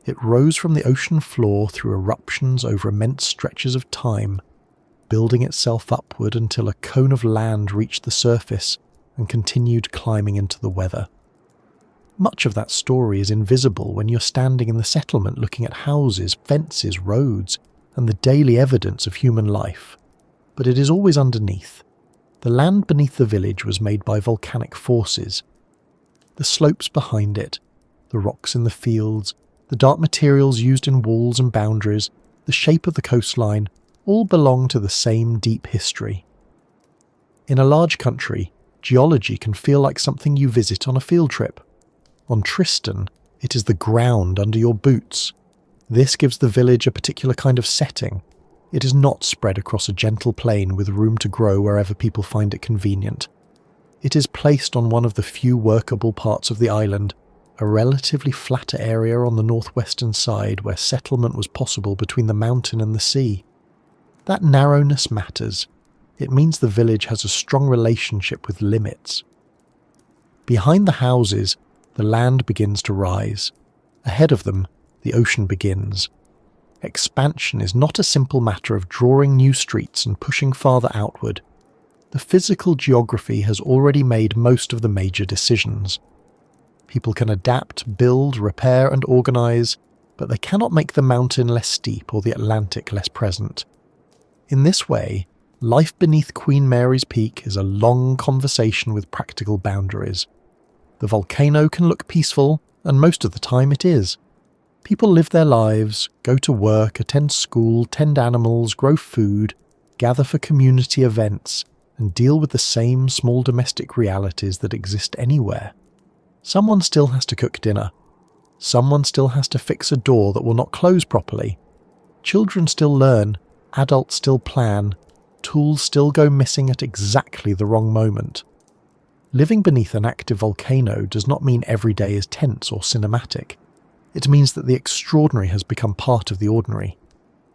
It rose from the ocean floor through eruptions over immense stretches of time, building itself upward until a cone of land reached the surface and continued climbing into the weather. Much of that story is invisible when you're standing in the settlement looking at houses, fences, roads, and the daily evidence of human life, but it is always underneath. The land beneath the village was made by volcanic forces. The slopes behind it, the rocks in the fields, the dark materials used in walls and boundaries, the shape of the coastline, all belong to the same deep history. In a large country, geology can feel like something you visit on a field trip. On Tristan, it is the ground under your boots. This gives the village a particular kind of setting. It is not spread across a gentle plain with room to grow wherever people find it convenient. It is placed on one of the few workable parts of the island, a relatively flatter area on the northwestern side where settlement was possible between the mountain and the sea. That narrowness matters. It means the village has a strong relationship with limits. Behind the houses, the land begins to rise. Ahead of them, the ocean begins. Expansion is not a simple matter of drawing new streets and pushing farther outward. The physical geography has already made most of the major decisions. People can adapt, build, repair and organise, but they cannot make the mountain less steep or the Atlantic less present. In this way, life beneath Queen Mary's Peak is a long conversation with practical boundaries. The volcano can look peaceful, and most of the time it is. People live their lives, go to work, attend school, tend animals, grow food, gather for community events, and deal with the same small domestic realities that exist anywhere. Someone still has to cook dinner. Someone still has to fix a door that will not close properly. Children still learn, adults still plan, tools still go missing at exactly the wrong moment. Living beneath an active volcano does not mean every day is tense or cinematic. It means that the extraordinary has become part of the ordinary.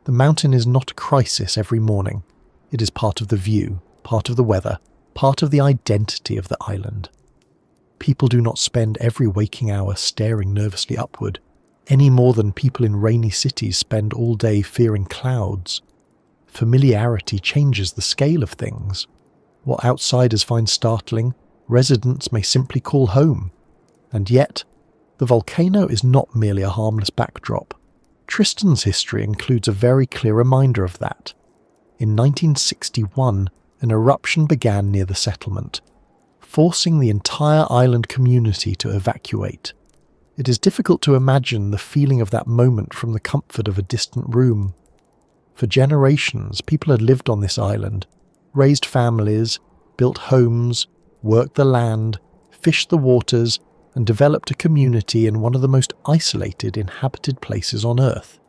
The mountain is not a crisis every morning. It is part of the view, part of the weather, part of the identity of the island. People do not spend every waking hour staring nervously upward, any more than people in rainy cities spend all day fearing clouds. Familiarity changes the scale of things. What outsiders find startling, residents may simply call home. And yet, the volcano is not merely a harmless backdrop. Tristan's history includes a very clear reminder of that. In 1961, an eruption began near the settlement. forcing the entire island community to evacuate. It is difficult to imagine the feeling of that moment from the comfort of a distant room. For generations, people had lived on this island, raised families, built homes, worked the land, fished the waters, and developed a community in one of the most isolated inhabited places on Earth.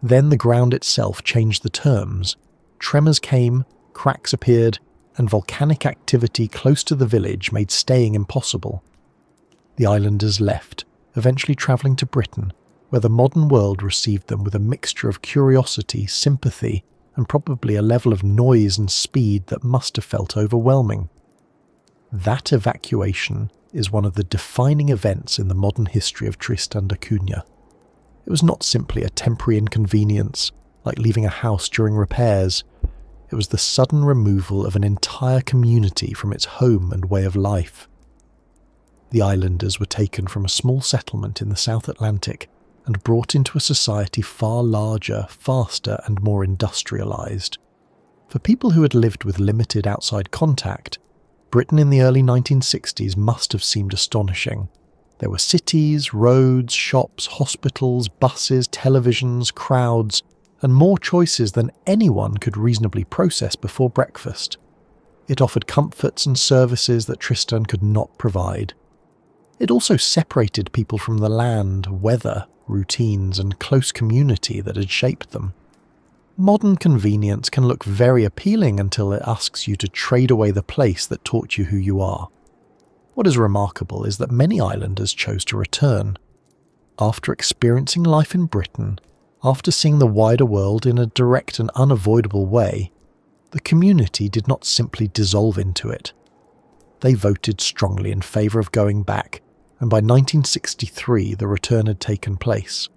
Then the ground itself changed the terms. Tremors came, cracks appeared, and volcanic activity close to the village made staying impossible. The islanders left, eventually travelling to Britain, where the modern world received them with a mixture of curiosity, sympathy, and probably a level of noise and speed that must have felt overwhelming. That evacuation is one of the defining events in the modern history of Tristan da Cunha. It was not simply a temporary inconvenience, like leaving a house during repairs. It was the sudden removal of an entire community from its home and way of life. The islanders were taken from a small settlement in the South Atlantic and brought into a society far larger, faster, and more industrialised. For people who had lived with limited outside contact, Britain in the early 1960s must have seemed astonishing. There were cities, roads, shops, hospitals, buses, televisions, crowds, and more choices than anyone could reasonably process before breakfast. It offered comforts and services that Tristan could not provide. It also separated people from the land, weather, routines, and close community that had shaped them. Modern convenience can look very appealing until it asks you to trade away the place that taught you who you are. What is remarkable is that many islanders chose to return. After experiencing life in Britain, after seeing the wider world in a direct and unavoidable way, the community did not simply dissolve into it. They voted strongly in favour of going back, and by 1963 the return had taken place.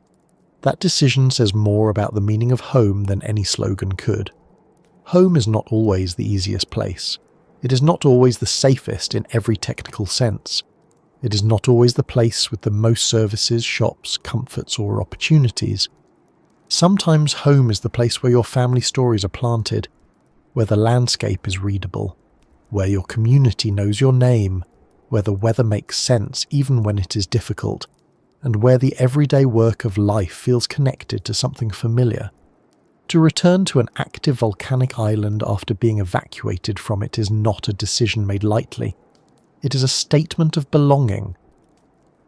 That decision says more about the meaning of home than any slogan could. Home is not always the easiest place. It is not always the safest in every technical sense. It is not always the place with the most services, shops, comforts, or opportunities. Sometimes home is the place where your family stories are planted, where the landscape is readable, where your community knows your name, where the weather makes sense even when it is difficult, and where the everyday work of life feels connected to something familiar. To return to an active volcanic island after being evacuated from it is not a decision made lightly. It is a statement of belonging.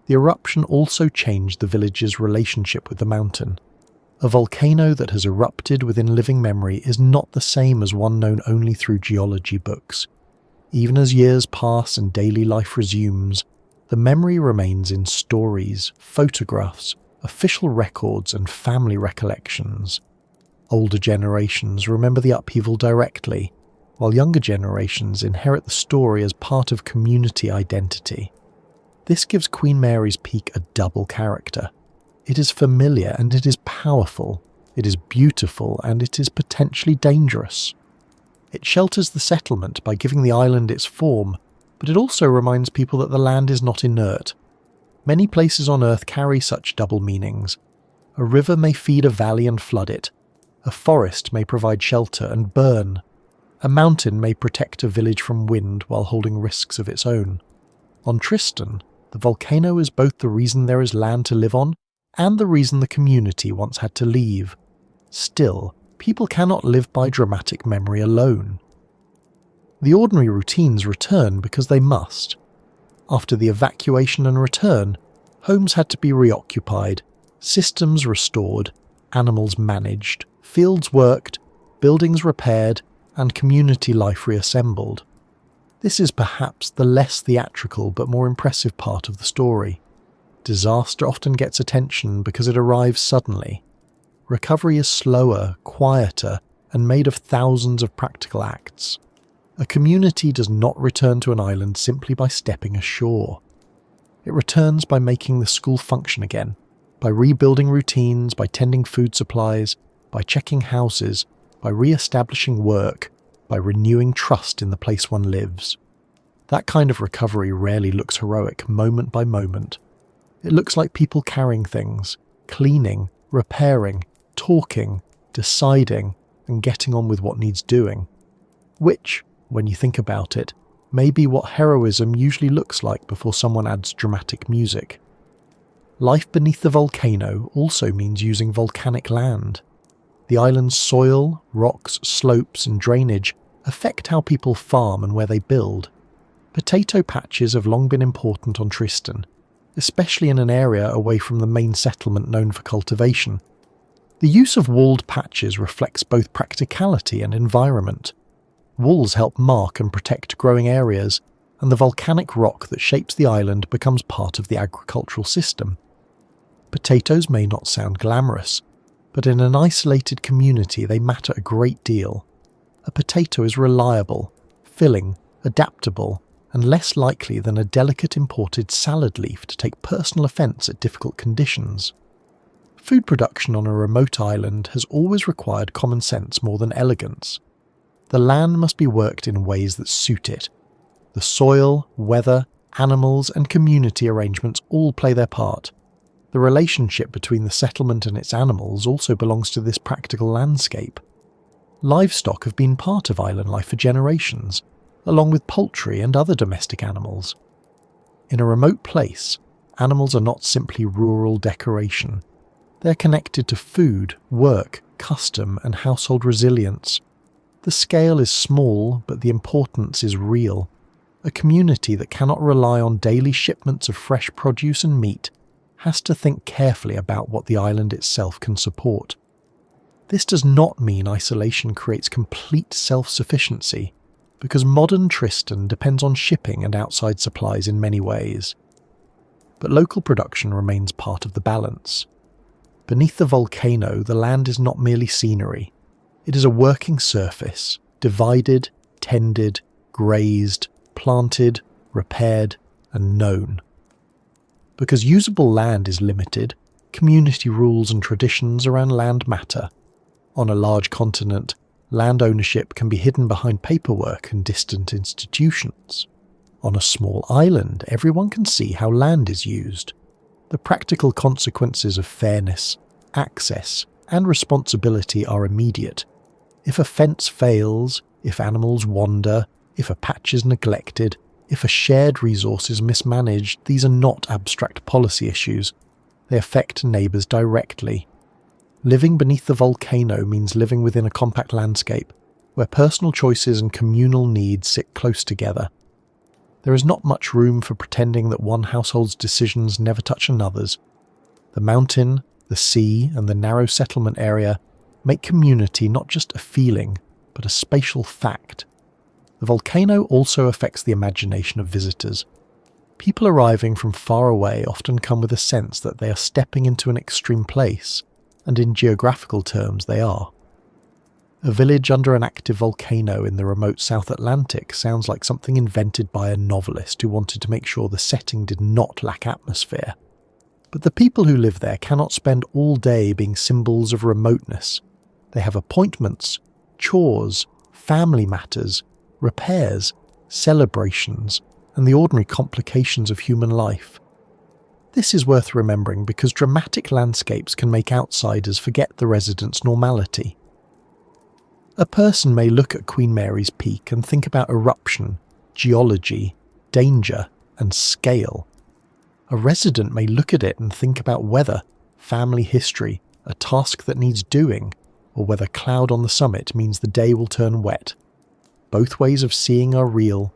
The eruption also changed the village's relationship with the mountain. A volcano that has erupted within living memory is not the same as one known only through geology books. Even as years pass and daily life resumes, the memory remains in stories, photographs, official records, and family recollections. Older generations remember the upheaval directly, while younger generations inherit the story as part of community identity. This gives Queen Mary's Peak a double character. It is familiar and it is powerful. It is beautiful and it is potentially dangerous. It shelters the settlement by giving the island its form, but it also reminds people that the land is not inert. Many places on Earth carry such double meanings. A river may feed a valley and flood it. A forest may provide shelter and burn. A mountain may protect a village from wind while holding risks of its own. On Tristan, the volcano is both the reason there is land to live on and the reason the community once had to leave. Still, people cannot live by dramatic memory alone. The ordinary routines return because they must. After the evacuation and return, homes had to be reoccupied, systems restored, animals managed, fields worked, buildings repaired, and community life reassembled. This is perhaps the less theatrical but more impressive part of the story. Disaster often gets attention because it arrives suddenly. Recovery is slower, quieter, and made of thousands of practical acts. A community does not return to an island simply by stepping ashore. It returns by making the school function again, by rebuilding routines, by tending food supplies, by checking houses, by re-establishing work, by renewing trust in the place one lives. That kind of recovery rarely looks heroic moment by moment. It looks like people carrying things, cleaning, repairing, talking, deciding, and getting on with what needs doing. Which, when you think about it, may be what heroism usually looks like before someone adds dramatic music. Life beneath the volcano also means using volcanic land. The island's soil, rocks, slopes and drainage affect how people farm and where they build. Potato patches have long been important on Tristan, especially in an area away from the main settlement known for cultivation. The use of walled patches reflects both practicality and environment. Walls help mark and protect growing areas, and the volcanic rock that shapes the island becomes part of the agricultural system. Potatoes may not sound glamorous, but in an isolated community they matter a great deal. A potato is reliable, filling, adaptable, and less likely than a delicate imported salad leaf to take personal offence at difficult conditions. Food production on a remote island has always required common sense more than elegance. The land must be worked in ways that suit it. The soil, weather, animals, and community arrangements all play their part. The relationship between the settlement and its animals also belongs to this practical landscape. Livestock have been part of island life for generations, along with poultry and other domestic animals. In a remote place, animals are not simply rural decoration. They're connected to food, work, custom, and household resilience. The scale is small, but the importance is real. A community that cannot rely on daily shipments of fresh produce and meat has to think carefully about what the island itself can support. This does not mean isolation creates complete self-sufficiency, because modern Tristan depends on shipping and outside supplies in many ways. But local production remains part of the balance. Beneath the volcano, the land is not merely scenery. It is a working surface, divided, tended, grazed, planted, repaired, and known. Because usable land is limited, community rules and traditions around land matter. On a large continent, land ownership can be hidden behind paperwork and distant institutions. On a small island, everyone can see how land is used. The practical consequences of fairness, access, and responsibility are immediate. If a fence fails, if animals wander, if a patch is neglected, if a shared resource is mismanaged, these are not abstract policy issues. They affect neighbours directly. Living beneath the volcano means living within a compact landscape, where personal choices and communal needs sit close together. There is not much room for pretending that one household's decisions never touch another's. The mountain, the sea, and the narrow settlement area make community not just a feeling, but a spatial fact. The volcano also affects the imagination of visitors. People arriving from far away often come with a sense that they are stepping into an extreme place, and in geographical terms they are. A village under an active volcano in the remote South Atlantic sounds like something invented by a novelist who wanted to make sure the setting did not lack atmosphere. But the people who live there cannot spend all day being symbols of remoteness. They have appointments, chores, family matters, repairs, celebrations, and the ordinary complications of human life. This is worth remembering because dramatic landscapes can make outsiders forget the residents' normality. A person may look at Queen Mary's Peak and think about eruption, geology, danger, and scale. A resident may look at it and think about weather, family history, a task that needs doing, or whether cloud on the summit means the day will turn wet. Both ways of seeing are real,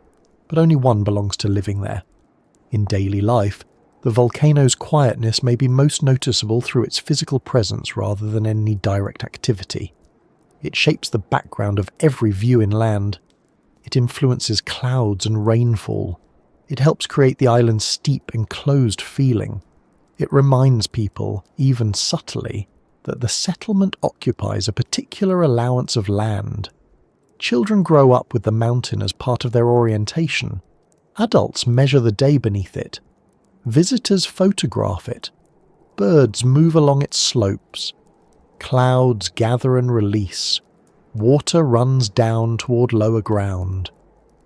but only one belongs to living there. In daily life, the volcano's quietness may be most noticeable through its physical presence rather than any direct activity. It shapes the background of every view inland. It influences clouds and rainfall. It helps create the island's steep, enclosed feeling. It reminds people, even subtly, that the settlement occupies a particular allowance of land. Children grow up with the mountain as part of their orientation. Adults measure the day beneath it. Visitors photograph it. Birds move along its slopes. Clouds gather and release. Water runs down toward lower ground.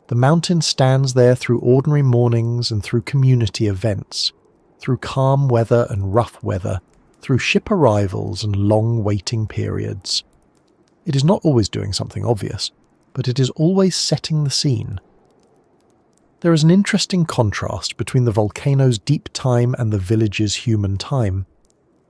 The mountain stands there through ordinary mornings and through community events, through calm weather and rough weather, through ship arrivals and long waiting periods. It is not always doing something obvious, but it is always setting the scene. There is an interesting contrast between the volcano's deep time and the village's human time.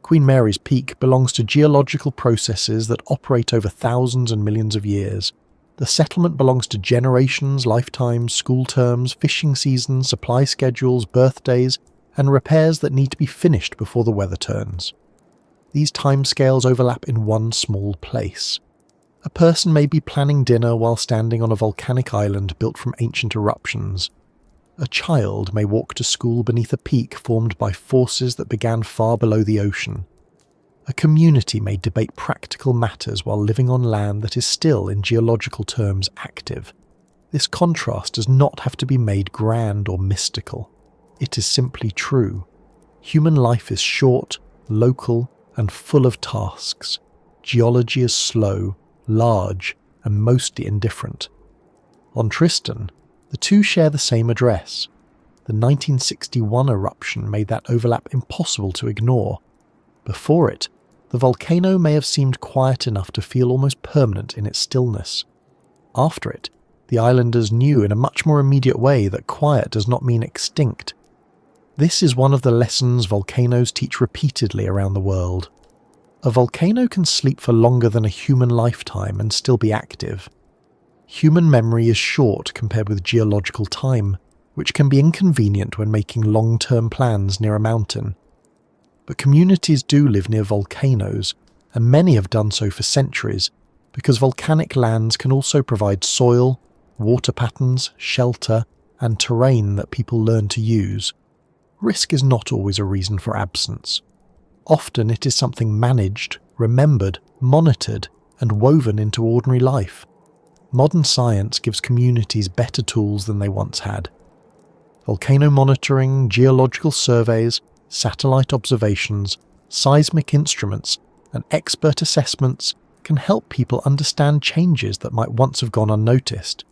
Queen Mary's Peak belongs to geological processes that operate over thousands and millions of years. The settlement belongs to generations, lifetimes, school terms, fishing seasons, supply schedules, birthdays, and repairs that need to be finished before the weather turns. These timescales overlap in one small place. A person may be planning dinner while standing on a volcanic island built from ancient eruptions. A child may walk to school beneath a peak formed by forces that began far below the ocean. A community may debate practical matters while living on land that is still, in geological terms, active. This contrast does not have to be made grand or mystical. It is simply true. Human life is short, local, and full of tasks. Geology is slow, large, and mostly indifferent. On Tristan, the two share the same address. The 1961 eruption made that overlap impossible to ignore. Before it, the volcano may have seemed quiet enough to feel almost permanent in its stillness. After it, the islanders knew in a much more immediate way that quiet does not mean extinct. This is one of the lessons volcanoes teach repeatedly around the world. A volcano can sleep for longer than a human lifetime and still be active. Human memory is short compared with geological time, which can be inconvenient when making long-term plans near a mountain. But communities do live near volcanoes, and many have done so for centuries, because volcanic lands can also provide soil, water patterns, shelter, and terrain that people learn to use. Risk is not always a reason for absence. Often it is something managed, remembered, monitored, and woven into ordinary life. Modern science gives communities better tools than they once had. Volcano monitoring, geological surveys, satellite observations, seismic instruments, and expert assessments can help people understand changes that might once have gone unnoticed.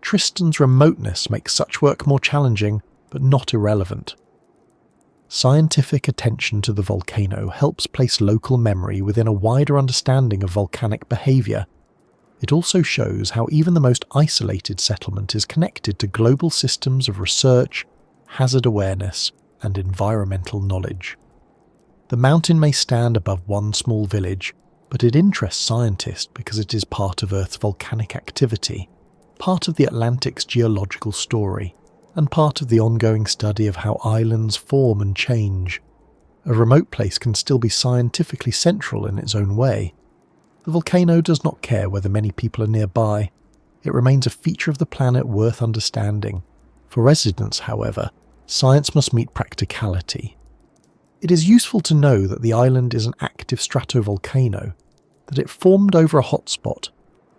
Tristan's remoteness makes such work more challenging, but not irrelevant. Scientific attention to the volcano helps place local memory within a wider understanding of volcanic behaviour. It also shows how even the most isolated settlement is connected to global systems of research, hazard awareness, and environmental knowledge. The mountain may stand above one small village, but it interests scientists because it is part of Earth's volcanic activity, part of the Atlantic's geological story, and part of the ongoing study of how islands form and change. A remote place can still be scientifically central in its own way. The volcano does not care whether many people are nearby. It remains a feature of the planet worth understanding. For residents, however, science must meet practicality. It is useful to know that the island is an active stratovolcano, that it formed over a hotspot,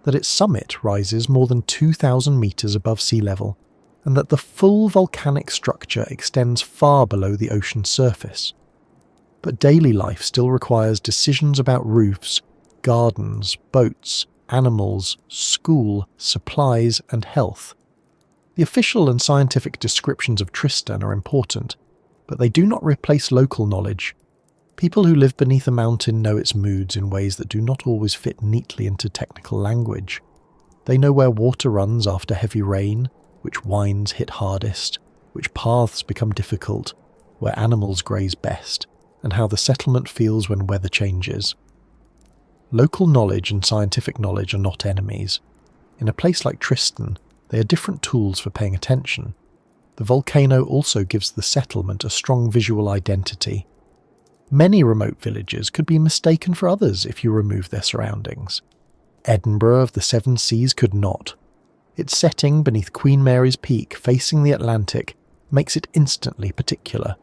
that its summit rises more than 2,000 metres above sea level, and that the full volcanic structure extends far below the ocean surface. But daily life still requires decisions about roofs, gardens, boats, animals, school, supplies, and health. The official and scientific descriptions of Tristan are important, but they do not replace local knowledge. People who live beneath a mountain know its moods in ways that do not always fit neatly into technical language. They know where water runs after heavy rain, which winds hit hardest, which paths become difficult, where animals graze best, and how the settlement feels when weather changes. Local knowledge and scientific knowledge are not enemies. In a place like Tristan, they are different tools for paying attention. The volcano also gives the settlement a strong visual identity. Many remote villages could be mistaken for others if you remove their surroundings. Edinburgh of the Seven Seas could not. Its setting beneath Queen Mary's Peak facing the Atlantic makes it instantly particular.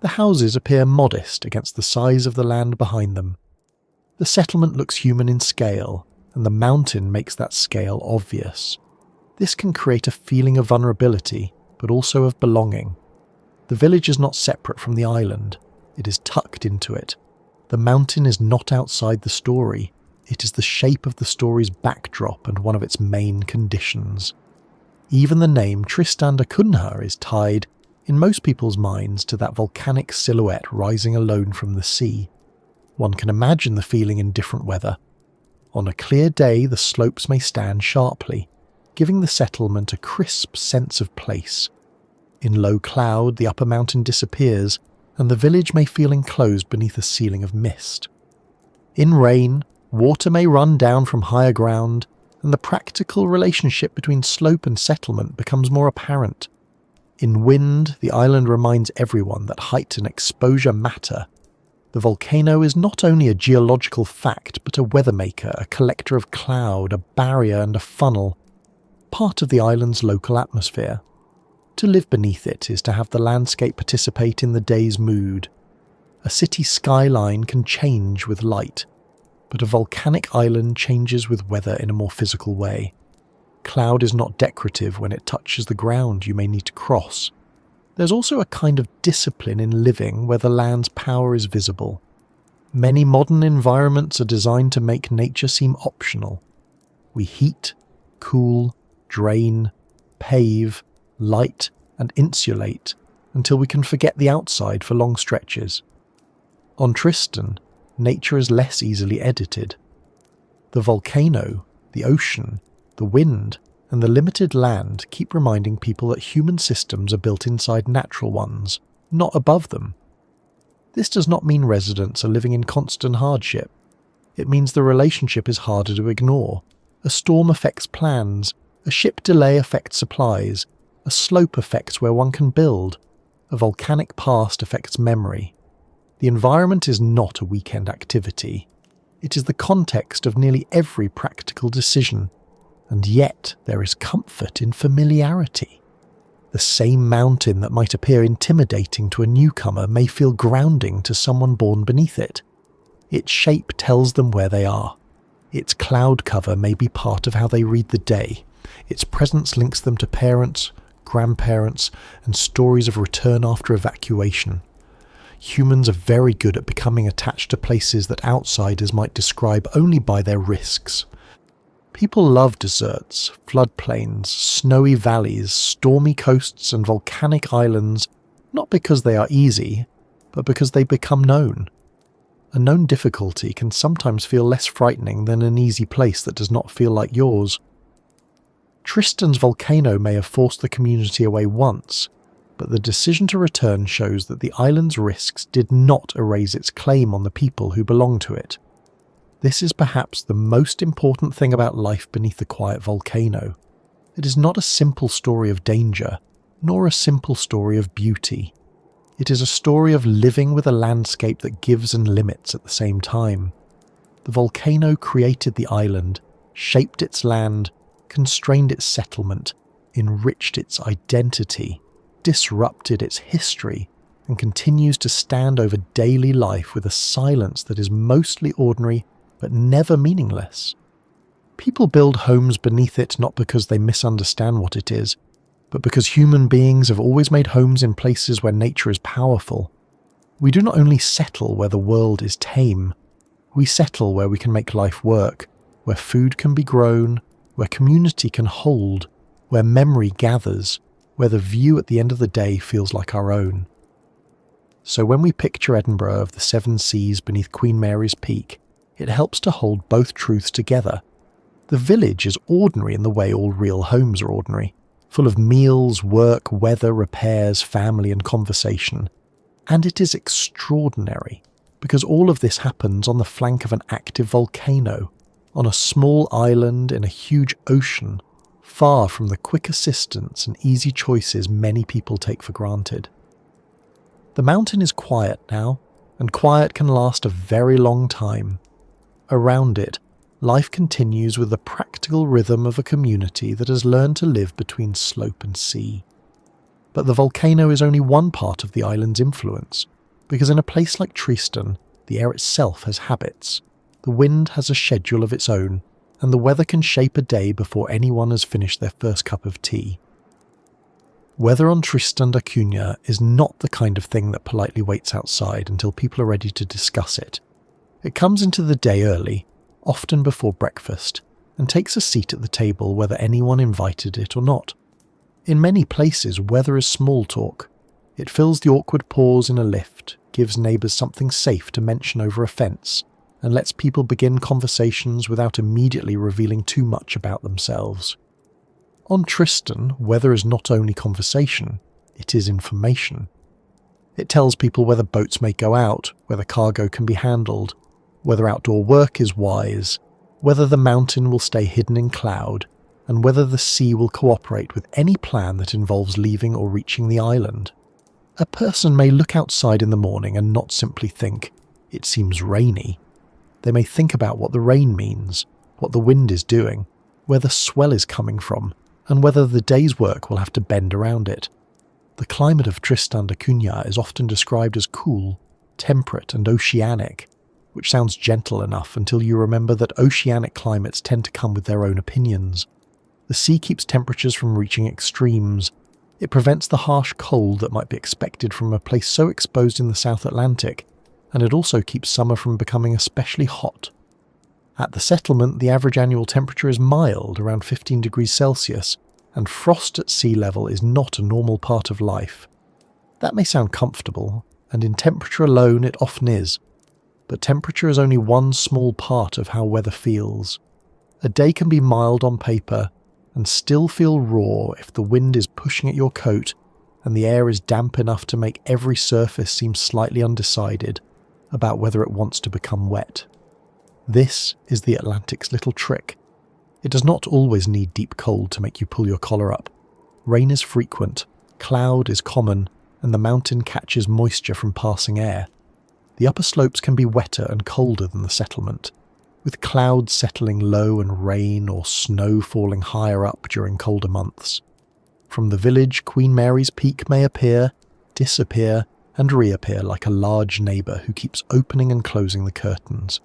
The houses appear modest against the size of the land behind them. The settlement looks human in scale, and the mountain makes that scale obvious. This can create a feeling of vulnerability, but also of belonging. The village is not separate from the island, it is tucked into it. The mountain is not outside the story, it is the shape of the story's backdrop and one of its main conditions. Even the name Tristan da Cunha is tied, in most people's minds, to that volcanic silhouette rising alone from the sea. One can imagine the feeling in different weather. On a clear day, the slopes may stand sharply. giving the settlement a crisp sense of place. In low cloud, the upper mountain disappears, and the village may feel enclosed beneath a ceiling of mist. In rain, water may run down from higher ground, and the practical relationship between slope and settlement becomes more apparent. In wind, the island reminds everyone that height and exposure matter. The volcano is not only a geological fact, but a weathermaker, a collector of cloud, a barrier and a funnel, part of the island's local atmosphere. To live beneath it is to have the landscape participate in the day's mood. A city skyline can change with light, but a volcanic island changes with weather in a more physical way. Cloud is not decorative when it touches the ground you may need to cross. There's also a kind of discipline in living where the land's power is visible. Many modern environments are designed to make nature seem optional. We heat, cool, drain, pave, light, and insulate until we can forget the outside for long stretches. On Tristan, nature is less easily edited. The volcano, the ocean, the wind, and the limited land keep reminding people that human systems are built inside natural ones, not above them. This does not mean residents are living in constant hardship. It means the relationship is harder to ignore. A storm affects plans, a ship delay affects supplies, a slope affects where one can build, a volcanic past affects memory. The environment is not a weekend activity. It is the context of nearly every practical decision. And yet there is comfort in familiarity. The same mountain that might appear intimidating to a newcomer may feel grounding to someone born beneath it. Its shape tells them where they are. Its cloud cover may be part of how they read the day. Its presence links them to parents, grandparents, and stories of return after evacuation. Humans are very good at becoming attached to places that outsiders might describe only by their risks. People love deserts, floodplains, snowy valleys, stormy coasts and volcanic islands, not because they are easy, but because they become known. A known difficulty can sometimes feel less frightening than an easy place that does not feel like yours. Tristan's volcano may have forced the community away once, but the decision to return shows that the island's risks did not erase its claim on the people who belong to it. This is perhaps the most important thing about life beneath the quiet volcano. It is not a simple story of danger, nor a simple story of beauty. It is a story of living with a landscape that gives and limits at the same time. The volcano created the island, shaped its land, constrained its settlement, enriched its identity, disrupted its history, and continues to stand over daily life with a silence that is mostly ordinary but never meaningless. People build homes beneath it not because they misunderstand what it is, but because human beings have always made homes in places where nature is powerful. We do not only settle where the world is tame, we settle where we can make life work, where food can be grown, where community can hold, where memory gathers, where the view at the end of the day feels like our own. So when we picture Edinburgh of the seven seas beneath Queen Mary's Peak, it helps to hold both truths together. The village is ordinary in the way all real homes are ordinary, full of meals, work, weather, repairs, family and conversation. And it is extraordinary, because all of this happens on the flank of an active volcano, on a small island in a huge ocean, far from the quick assistance and easy choices many people take for granted. The mountain is quiet now, and quiet can last a very long time. Around it, life continues with the practical rhythm of a community that has learned to live between slope and sea. But the volcano is only one part of the island's influence, because in a place like Tristan, the air itself has habits, the wind has a schedule of its own, and the weather can shape a day before anyone has finished their first cup of tea. Weather on Tristan da Cunha is not the kind of thing that politely waits outside until people are ready to discuss it. It comes into the day early, often before breakfast, and takes a seat at the table whether anyone invited it or not. In many places, weather is small talk. It fills the awkward pause in a lift, gives neighbours something safe to mention over a fence, and lets people begin conversations without immediately revealing too much about themselves. On Tristan, weather is not only conversation, it is information. It tells people whether boats may go out, whether cargo can be handled, whether outdoor work is wise, whether the mountain will stay hidden in cloud, and whether the sea will cooperate with any plan that involves leaving or reaching the island. A person may look outside in the morning and not simply think, "It seems rainy." They may think about what the rain means, what the wind is doing, where the swell is coming from, and whether the day's work will have to bend around it. The climate of Tristan da Cunha is often described as cool, temperate and oceanic, which sounds gentle enough until you remember that oceanic climates tend to come with their own opinions. The sea keeps temperatures from reaching extremes. It prevents the harsh cold that might be expected from a place so exposed in the South Atlantic, and it also keeps summer from becoming especially hot. At the settlement, the average annual temperature is mild, around 15 degrees Celsius, and frost at sea level is not a normal part of life. That may sound comfortable, and in temperature alone it often is, but temperature is only one small part of how weather feels. A day can be mild on paper and still feel raw if the wind is pushing at your coat and the air is damp enough to make every surface seem slightly undecided about whether it wants to become wet. This is the Atlantic's little trick. It does not always need deep cold to make you pull your collar up. Rain is frequent, cloud is common, and the mountain catches moisture from passing air. The upper slopes can be wetter and colder than the settlement, with clouds settling low and rain or snow falling higher up during colder months. From the village, Queen Mary's Peak may appear, disappear, and reappear like a large neighbour who keeps opening and closing the curtains.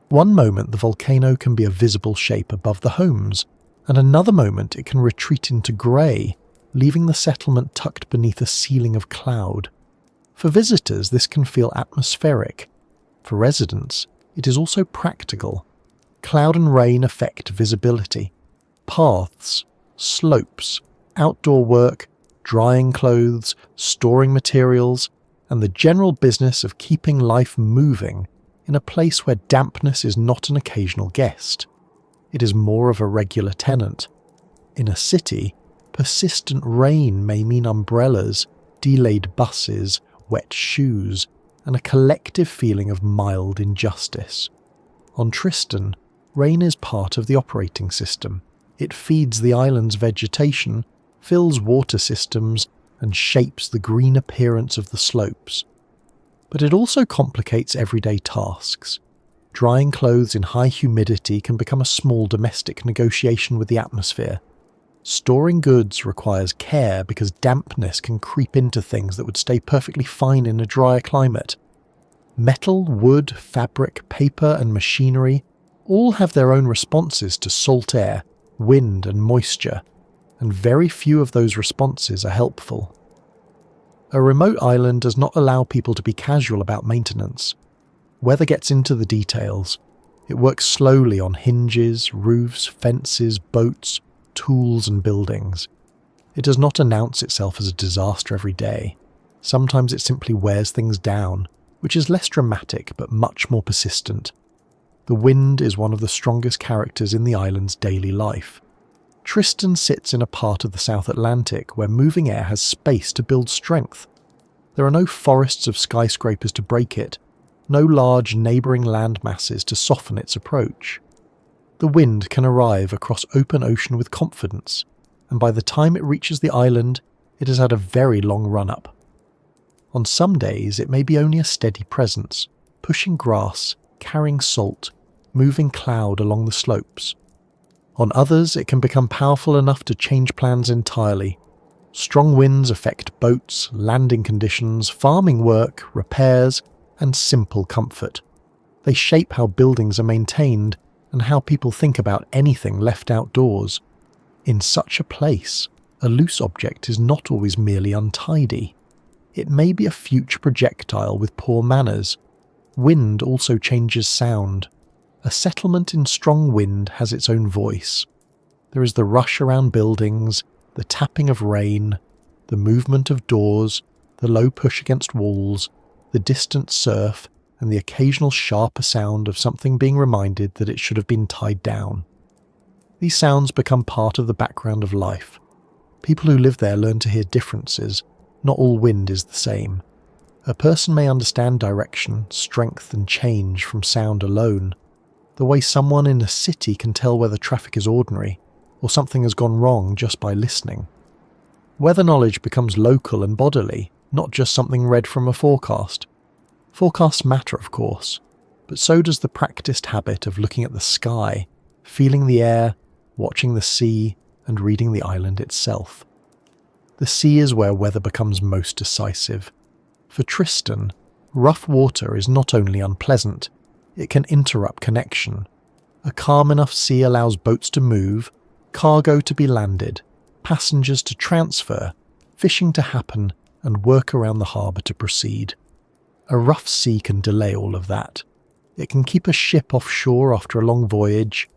One moment the volcano can be a visible shape above the homes, and another moment it can retreat into grey, leaving the settlement tucked beneath a ceiling of cloud. For visitors, this can feel atmospheric. For residents, it is also practical. Cloud and rain affect visibility. Paths, slopes, outdoor work, drying clothes, storing materials, and the general business of keeping life moving in a place where dampness is not an occasional guest. It is more of a regular tenant. In a city, persistent rain may mean umbrellas, delayed buses, wet shoes, and a collective feeling of mild injustice. On Tristan, rain is part of the operating system. It feeds the island's vegetation, fills water systems, and shapes the green appearance of the slopes. But it also complicates everyday tasks. Drying clothes in high humidity can become a small domestic negotiation with the atmosphere. Storing goods requires care because dampness can creep into things that would stay perfectly fine in a drier climate. Metal, wood, fabric, paper, and machinery all have their own responses to salt air, wind, and moisture, and very few of those responses are helpful. A remote island does not allow people to be casual about maintenance. Weather gets into the details. It works slowly on hinges, roofs, fences, boats, tools and buildings. It does not announce itself as a disaster every day. Sometimes it simply wears things down, which is less dramatic but much more persistent. The wind is one of the strongest characters in the island's daily life. Tristan sits in a part of the South Atlantic where moving air has space to build strength. There are no forests of skyscrapers to break it, no large neighbouring land masses to soften its approach. The wind can arrive across open ocean with confidence, and by the time it reaches the island, it has had a very long run-up. On some days it may be only a steady presence, pushing grass, carrying salt, moving cloud along the slopes. On others, it can become powerful enough to change plans entirely. Strong winds affect boats, landing conditions, farming work, repairs, and simple comfort. They shape how buildings are maintained and how people think about anything left outdoors. In such a place, a loose object is not always merely untidy. It may be a future projectile with poor manners. Wind also changes sound. A settlement in strong wind has its own voice. There is the rush around buildings, the tapping of rain, the movement of doors, the low push against walls, the distant surf, and the occasional sharper sound of something being reminded that it should have been tied down. These sounds become part of the background of life. People who live there learn to hear differences. Not all wind is the same. A person may understand direction, strength and change from sound alone, the way someone in a city can tell whether traffic is ordinary or something has gone wrong just by listening. Weather knowledge becomes local and bodily, not just something read from a forecast. Forecasts matter, of course, but so does the practiced habit of looking at the sky, feeling the air, watching the sea, and reading the island itself. The sea is where weather becomes most decisive. For Tristan, rough water is not only unpleasant, it can interrupt connection. A calm enough sea allows boats to move, cargo to be landed, passengers to transfer, fishing to happen, and work around the harbour to proceed. A rough sea can delay all of that. It can keep a ship offshore after a long voyage.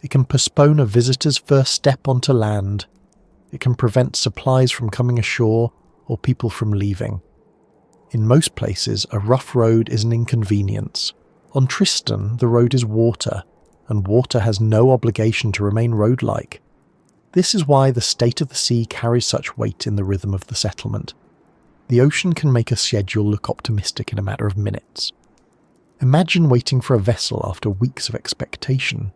It can postpone a visitor's first step onto land. It can prevent supplies from coming ashore or people from leaving. In most places, a rough road is an inconvenience. On Tristan, the road is water, and water has no obligation to remain road-like. This is why the state of the sea carries such weight in the rhythm of the settlement. The ocean can make a schedule look optimistic in a matter of minutes. Imagine waiting for a vessel after weeks of expectation.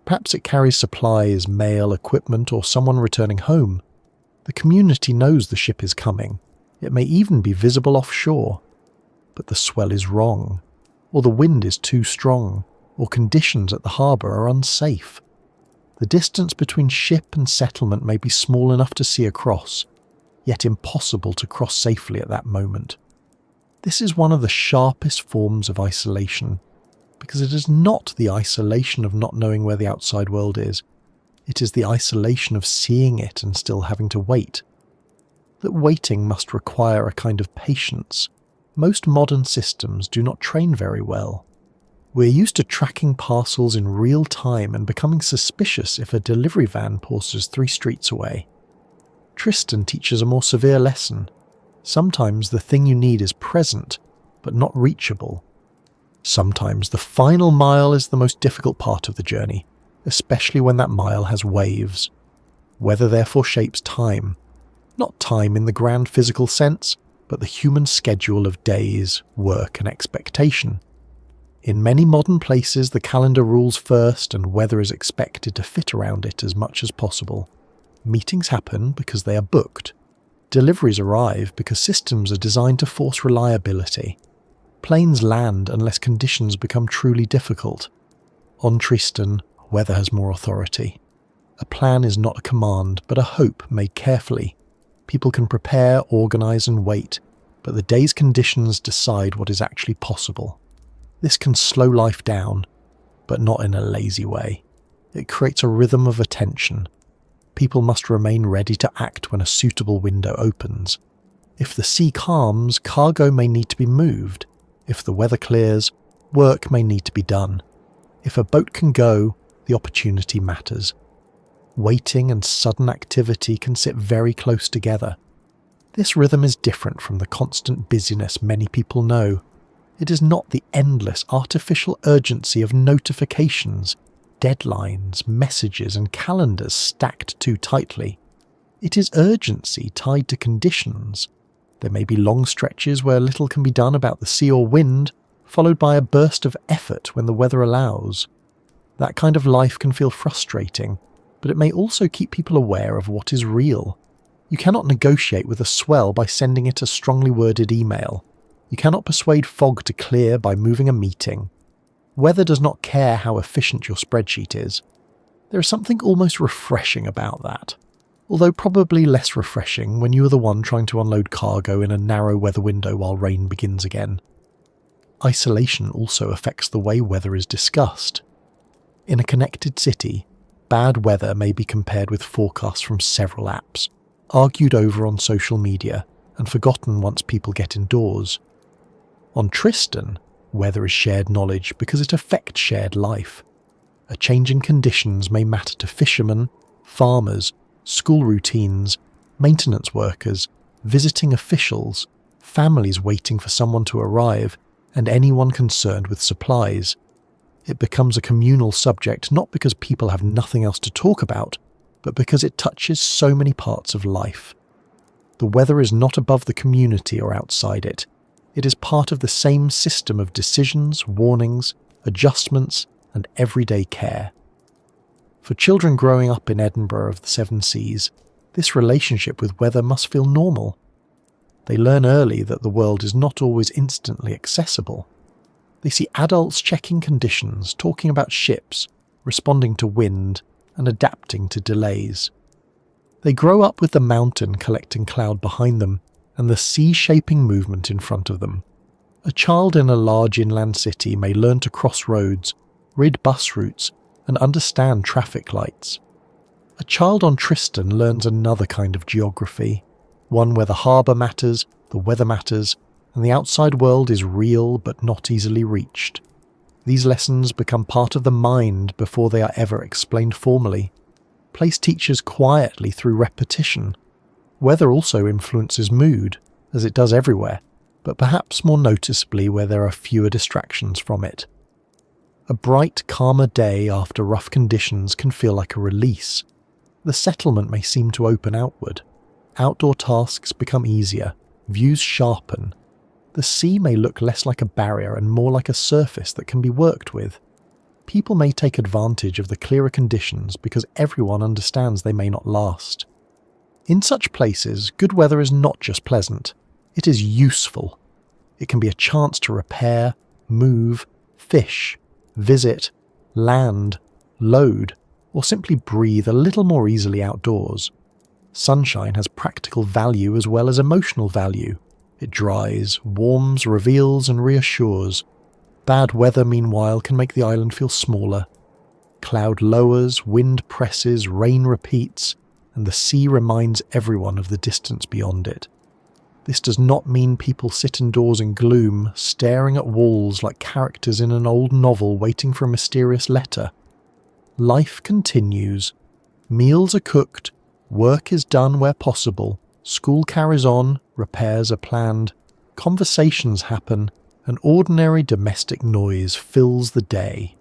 Perhaps it carries supplies, mail, equipment, or someone returning home. The community knows the ship is coming. It may even be visible offshore. But the swell is wrong, or the wind is too strong, or conditions at the harbour are unsafe. The distance between ship and settlement may be small enough to see across, yet impossible to cross safely at that moment. This is one of the sharpest forms of isolation, because it is not the isolation of not knowing where the outside world is. It is the isolation of seeing it and still having to wait. That waiting must require a kind of patience. Most modern systems do not train very well. We're used to tracking parcels in real time and becoming suspicious if a delivery van pauses 3 streets away. Tristan teaches a more severe lesson. Sometimes the thing you need is present, but not reachable. Sometimes the final mile is the most difficult part of the journey, especially when that mile has waves. Weather therefore shapes time. Not time in the grand physical sense, but the human schedule of days, work and expectation. In many modern places, the calendar rules first and weather is expected to fit around it as much as possible. Meetings happen because they are booked. Deliveries arrive because systems are designed to force reliability. Planes land unless conditions become truly difficult. On Tristan, weather has more authority. A plan is not a command, but a hope made carefully. People can prepare, organise and wait, but the day's conditions decide what is actually possible. This can slow life down, but not in a lazy way. It creates a rhythm of attention. People must remain ready to act when a suitable window opens. If the sea calms, cargo may need to be moved. If the weather clears, work may need to be done. If a boat can go, the opportunity matters. Waiting and sudden activity can sit very close together. This rhythm is different from the constant busyness many people know. It is not the endless artificial urgency of notifications, deadlines, messages and calendars stacked too tightly. It is urgency tied to conditions. There may be long stretches where little can be done about the sea or wind, followed by a burst of effort when the weather allows. That kind of life can feel frustrating, but it may also keep people aware of what is real. You cannot negotiate with a swell by sending it a strongly worded email. You cannot persuade fog to clear by moving a meeting. Weather does not care how efficient your spreadsheet is. There is something almost refreshing about that, although probably less refreshing when you are the one trying to unload cargo in a narrow weather window while rain begins again. Isolation also affects the way weather is discussed. In a connected city, bad weather may be compared with forecasts from several apps, argued over on social media, and forgotten once people get indoors. On Tristan, weather is shared knowledge because it affects shared life. A change in conditions may matter to fishermen, farmers, school routines, maintenance workers, visiting officials, families waiting for someone to arrive, and anyone concerned with supplies. It becomes a communal subject not because people have nothing else to talk about, but because it touches so many parts of life. The weather is not above the community or outside it. It is part of the same system of decisions, warnings, adjustments, and everyday care. For children growing up in Edinburgh of the Seven Seas, this relationship with weather must feel normal. They learn early that the world is not always instantly accessible. They see adults checking conditions, talking about ships, responding to wind, and adapting to delays. They grow up with the mountain collecting cloud behind them and the sea shaping movement in front of them. A child in a large inland city may learn to cross roads, read bus routes, and understand traffic lights. A child on Tristan learns another kind of geography, one where the harbour matters, the weather matters, and the outside world is real but not easily reached. These lessons become part of the mind before they are ever explained formally. Place teachers quietly through repetition. Weather also influences mood, as it does everywhere, but perhaps more noticeably where there are fewer distractions from it. A bright, calmer day after rough conditions can feel like a release. The settlement may seem to open outward. Outdoor tasks become easier, views sharpen. The sea may look less like a barrier and more like a surface that can be worked with. People may take advantage of the clearer conditions because everyone understands they may not last. In such places, good weather is not just pleasant, it is useful. It can be a chance to repair, move, fish, visit, land, load, or simply breathe a little more easily outdoors. Sunshine has practical value as well as emotional value. It dries, warms, reveals, and reassures. Bad weather, meanwhile, can make the island feel smaller. Cloud lowers, wind presses, rain repeats, and the sea reminds everyone of the distance beyond it. This does not mean people sit indoors in gloom, staring at walls like characters in an old novel waiting for a mysterious letter. Life continues. Meals are cooked, work is done where possible, school carries on, repairs are planned, conversations happen, and ordinary domestic noise fills the day.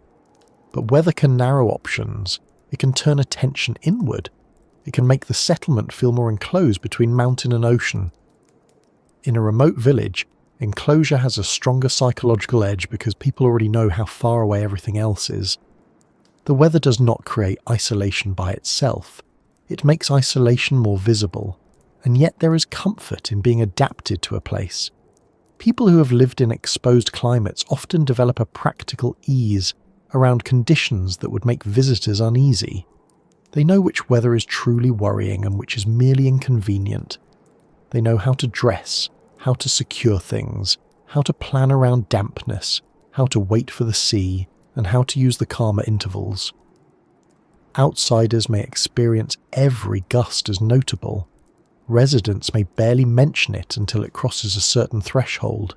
But weather can narrow options. It can turn attention inward. It can make the settlement feel more enclosed between mountain and ocean. In a remote village, enclosure has a stronger psychological edge because people already know how far away everything else is. The weather does not create isolation by itself. It makes isolation more visible, and yet there is comfort in being adapted to a place. People who have lived in exposed climates often develop a practical ease around conditions that would make visitors uneasy. They know which weather is truly worrying and which is merely inconvenient. They know how to dress, how to secure things, how to plan around dampness, how to wait for the sea, and how to use the calmer intervals. Outsiders may experience every gust as notable. Residents may barely mention it until it crosses a certain threshold.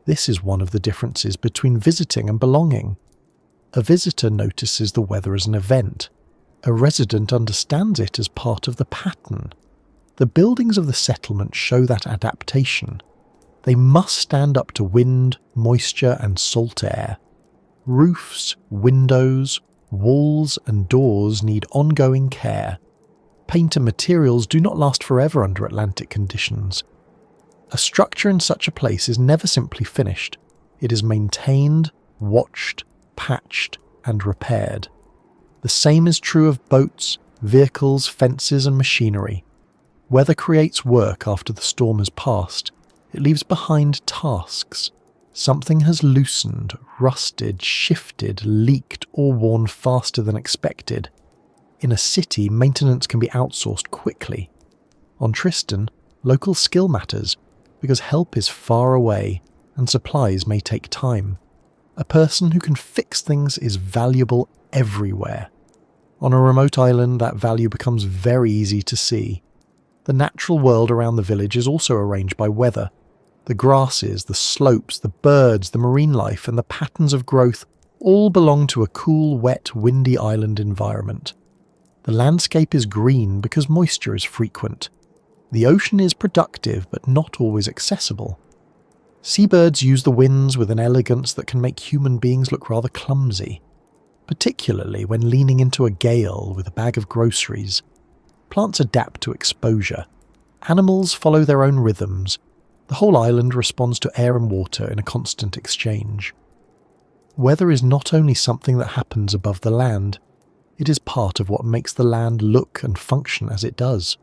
This is one of the differences between visiting and belonging. A visitor notices the weather as an event. A resident understands it as part of the pattern. The buildings of the settlement show that adaptation. They must stand up to wind, moisture, and salt air. Roofs, windows, walls, and doors need ongoing care. Paint and materials do not last forever under Atlantic conditions. A structure in such a place is never simply finished. It is maintained, watched, patched, and repaired. The same is true of boats, vehicles, fences, and machinery. Weather creates work after the storm has passed. It leaves behind tasks. Something has loosened, rusted, shifted, leaked, or worn faster than expected. In a city, maintenance can be outsourced quickly. On Tristan, local skill matters, because help is far away and supplies may take time. A person who can fix things is valuable everywhere. On a remote island, that value becomes very easy to see. The natural world around the village is also arranged by weather. The grasses, the slopes, the birds, the marine life, and the patterns of growth all belong to a cool, wet, windy island environment. The landscape is green because moisture is frequent. The ocean is productive but not always accessible. Seabirds use the winds with an elegance that can make human beings look rather clumsy, particularly when leaning into a gale with a bag of groceries. Plants adapt to exposure. Animals follow their own rhythms. The whole island responds to air and water in a constant exchange. Weather is not only something that happens above the land, it is part of what makes the land look and function as it does.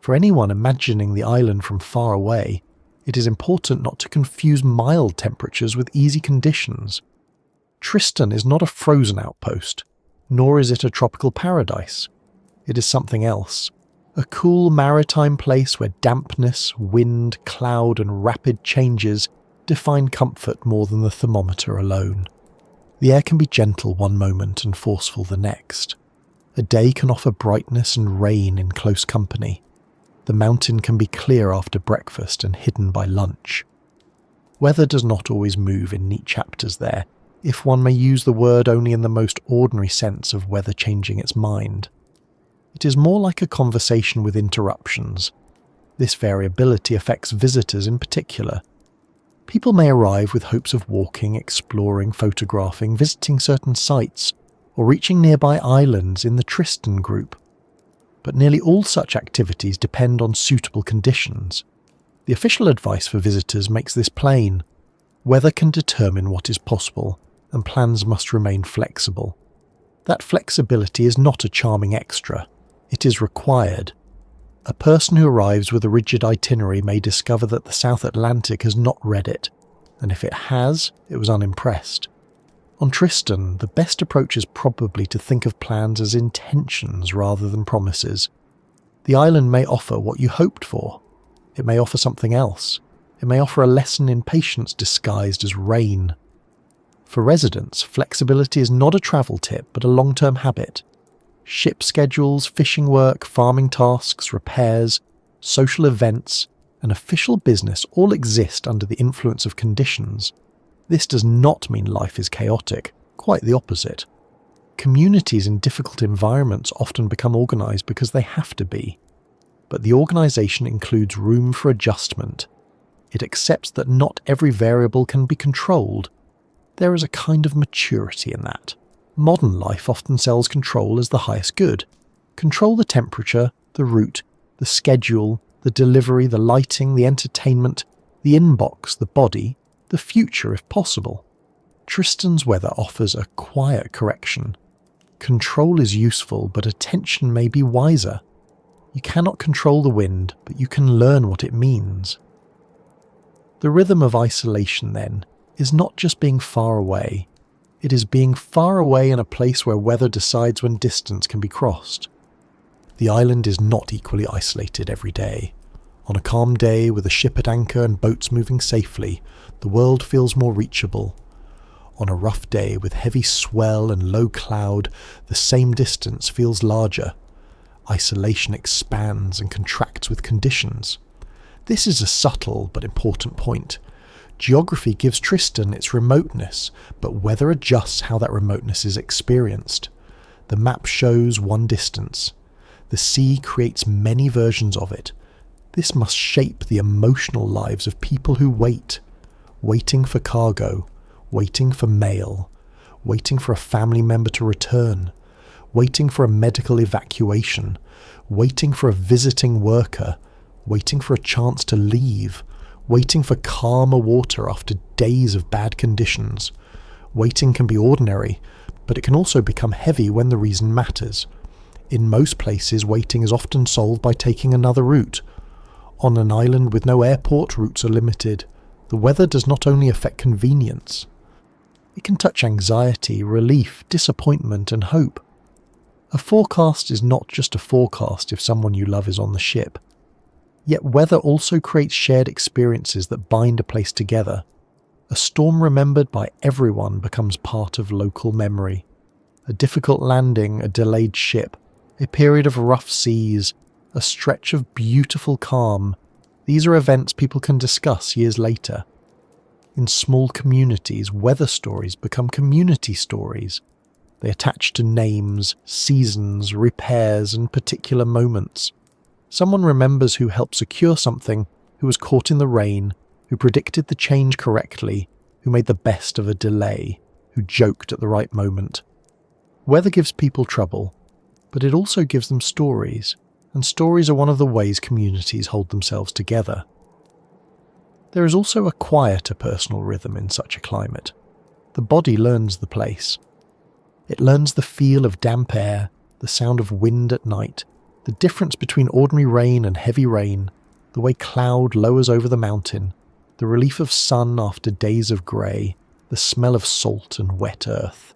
For anyone imagining the island from far away, it is important not to confuse mild temperatures with easy conditions. Tristan is not a frozen outpost, nor is it a tropical paradise. It is something else. A cool maritime place where dampness, wind, cloud and rapid changes define comfort more than the thermometer alone. The air can be gentle one moment and forceful the next. A day can offer brightness and rain in close company. The mountain can be clear after breakfast and hidden by lunch. Weather does not always move in neat chapters there, if one may use the word only in the most ordinary sense of weather changing its mind. It is more like a conversation with interruptions. This variability affects visitors in particular. People may arrive with hopes of walking, exploring, photographing, visiting certain sites, or reaching nearby islands in the Tristan group. But nearly all such activities depend on suitable conditions. The official advice for visitors makes this plain. Weather can determine what is possible, and plans must remain flexible. That flexibility is not a charming extra. It is required. A person who arrives with a rigid itinerary may discover that the South Atlantic has not read it, and if it has, it was unimpressed. On Tristan, the best approach is probably to think of plans as intentions rather than promises. The island may offer what you hoped for. It may offer something else. It may offer a lesson in patience disguised as rain. For residents, flexibility is not a travel tip but a long-term habit. Ship schedules, fishing work, farming tasks, repairs, social events, and official business all exist under the influence of conditions. This does not mean life is chaotic, quite the opposite. Communities in difficult environments often become organised because they have to be. But the organisation includes room for adjustment. It accepts that not every variable can be controlled. There is a kind of maturity in that. Modern life often sells control as the highest good. Control the temperature, the route, the schedule, the delivery, the lighting, the entertainment, the inbox, the body, the future if possible. Tristan's weather offers a quiet correction. Control is useful, but attention may be wiser. You cannot control the wind, but you can learn what it means. The rhythm of isolation, then, is not just being far away. It is being far away in a place where weather decides when distance can be crossed. The island is not equally isolated every day. On a calm day with a ship at anchor and boats moving safely, the world feels more reachable. On a rough day with heavy swell and low cloud, the same distance feels larger. Isolation expands and contracts with conditions. This is a subtle but important point. Geography gives Tristan its remoteness, but weather adjusts how that remoteness is experienced. The map shows one distance. The sea creates many versions of it. This must shape the emotional lives of people who wait. Waiting for cargo, waiting for mail, waiting for a family member to return, waiting for a medical evacuation, waiting for a visiting worker, waiting for a chance to leave, waiting for calmer water after days of bad conditions. Waiting can be ordinary, but it can also become heavy when the reason matters. In most places, waiting is often solved by taking another route. On an island with no airport, routes are limited. The weather does not only affect convenience. It can touch anxiety, relief, disappointment and hope. A forecast is not just a forecast if someone you love is on the ship. Yet weather also creates shared experiences that bind a place together. A storm remembered by everyone becomes part of local memory. A difficult landing, a delayed ship, a period of rough seas, a stretch of beautiful calm. These are events people can discuss years later. In small communities, weather stories become community stories. They attach to names, seasons, repairs, and particular moments. Someone remembers who helped secure something, who was caught in the rain, who predicted the change correctly, who made the best of a delay, who joked at the right moment. Weather gives people trouble, but it also gives them stories, and stories are one of the ways communities hold themselves together. There is also a quieter personal rhythm in such a climate. The body learns the place. It learns the feel of damp air, the sound of wind at night, the difference between ordinary rain and heavy rain, the way cloud lowers over the mountain, the relief of sun after days of grey, the smell of salt and wet earth.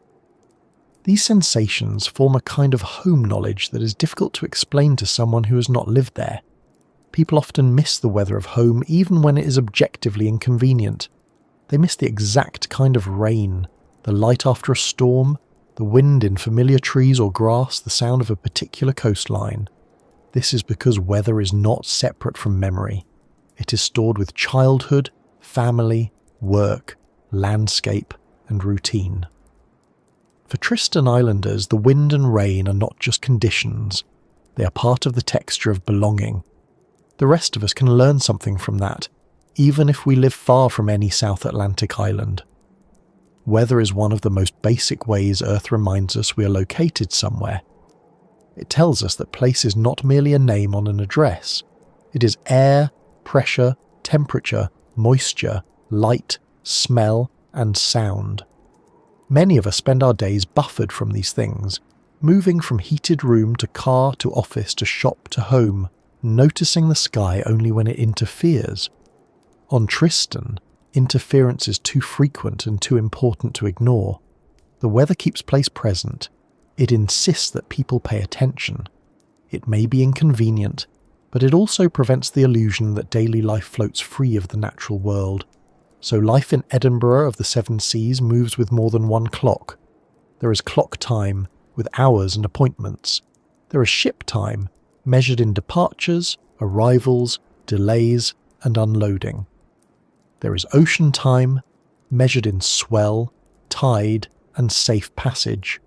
These sensations form a kind of home knowledge that is difficult to explain to someone who has not lived there. People often miss the weather of home even when it is objectively inconvenient. They miss the exact kind of rain, the light after a storm, the wind in familiar trees or grass, the sound of a particular coastline. This is because weather is not separate from memory. It is stored with childhood, family, work, landscape, and routine. For Tristan Islanders, the wind and rain are not just conditions. They are part of the texture of belonging. The rest of us can learn something from that, even if we live far from any South Atlantic island. Weather is one of the most basic ways Earth reminds us we are located somewhere. It tells us that place is not merely a name on an address. It is air, pressure, temperature, moisture, light, smell, and sound. Many of us spend our days buffered from these things, moving from heated room to car to office to shop to home, noticing the sky only when it interferes. On Tristan, interference is too frequent and too important to ignore. The weather keeps place present. It insists that people pay attention. It may be inconvenient, but it also prevents the illusion that daily life floats free of the natural world. So life in Edinburgh of the Seven Seas moves with more than one clock. There is clock time, with hours and appointments. There is ship time, measured in departures, arrivals, delays, and unloading. There is ocean time, measured in swell, tide, and safe passage.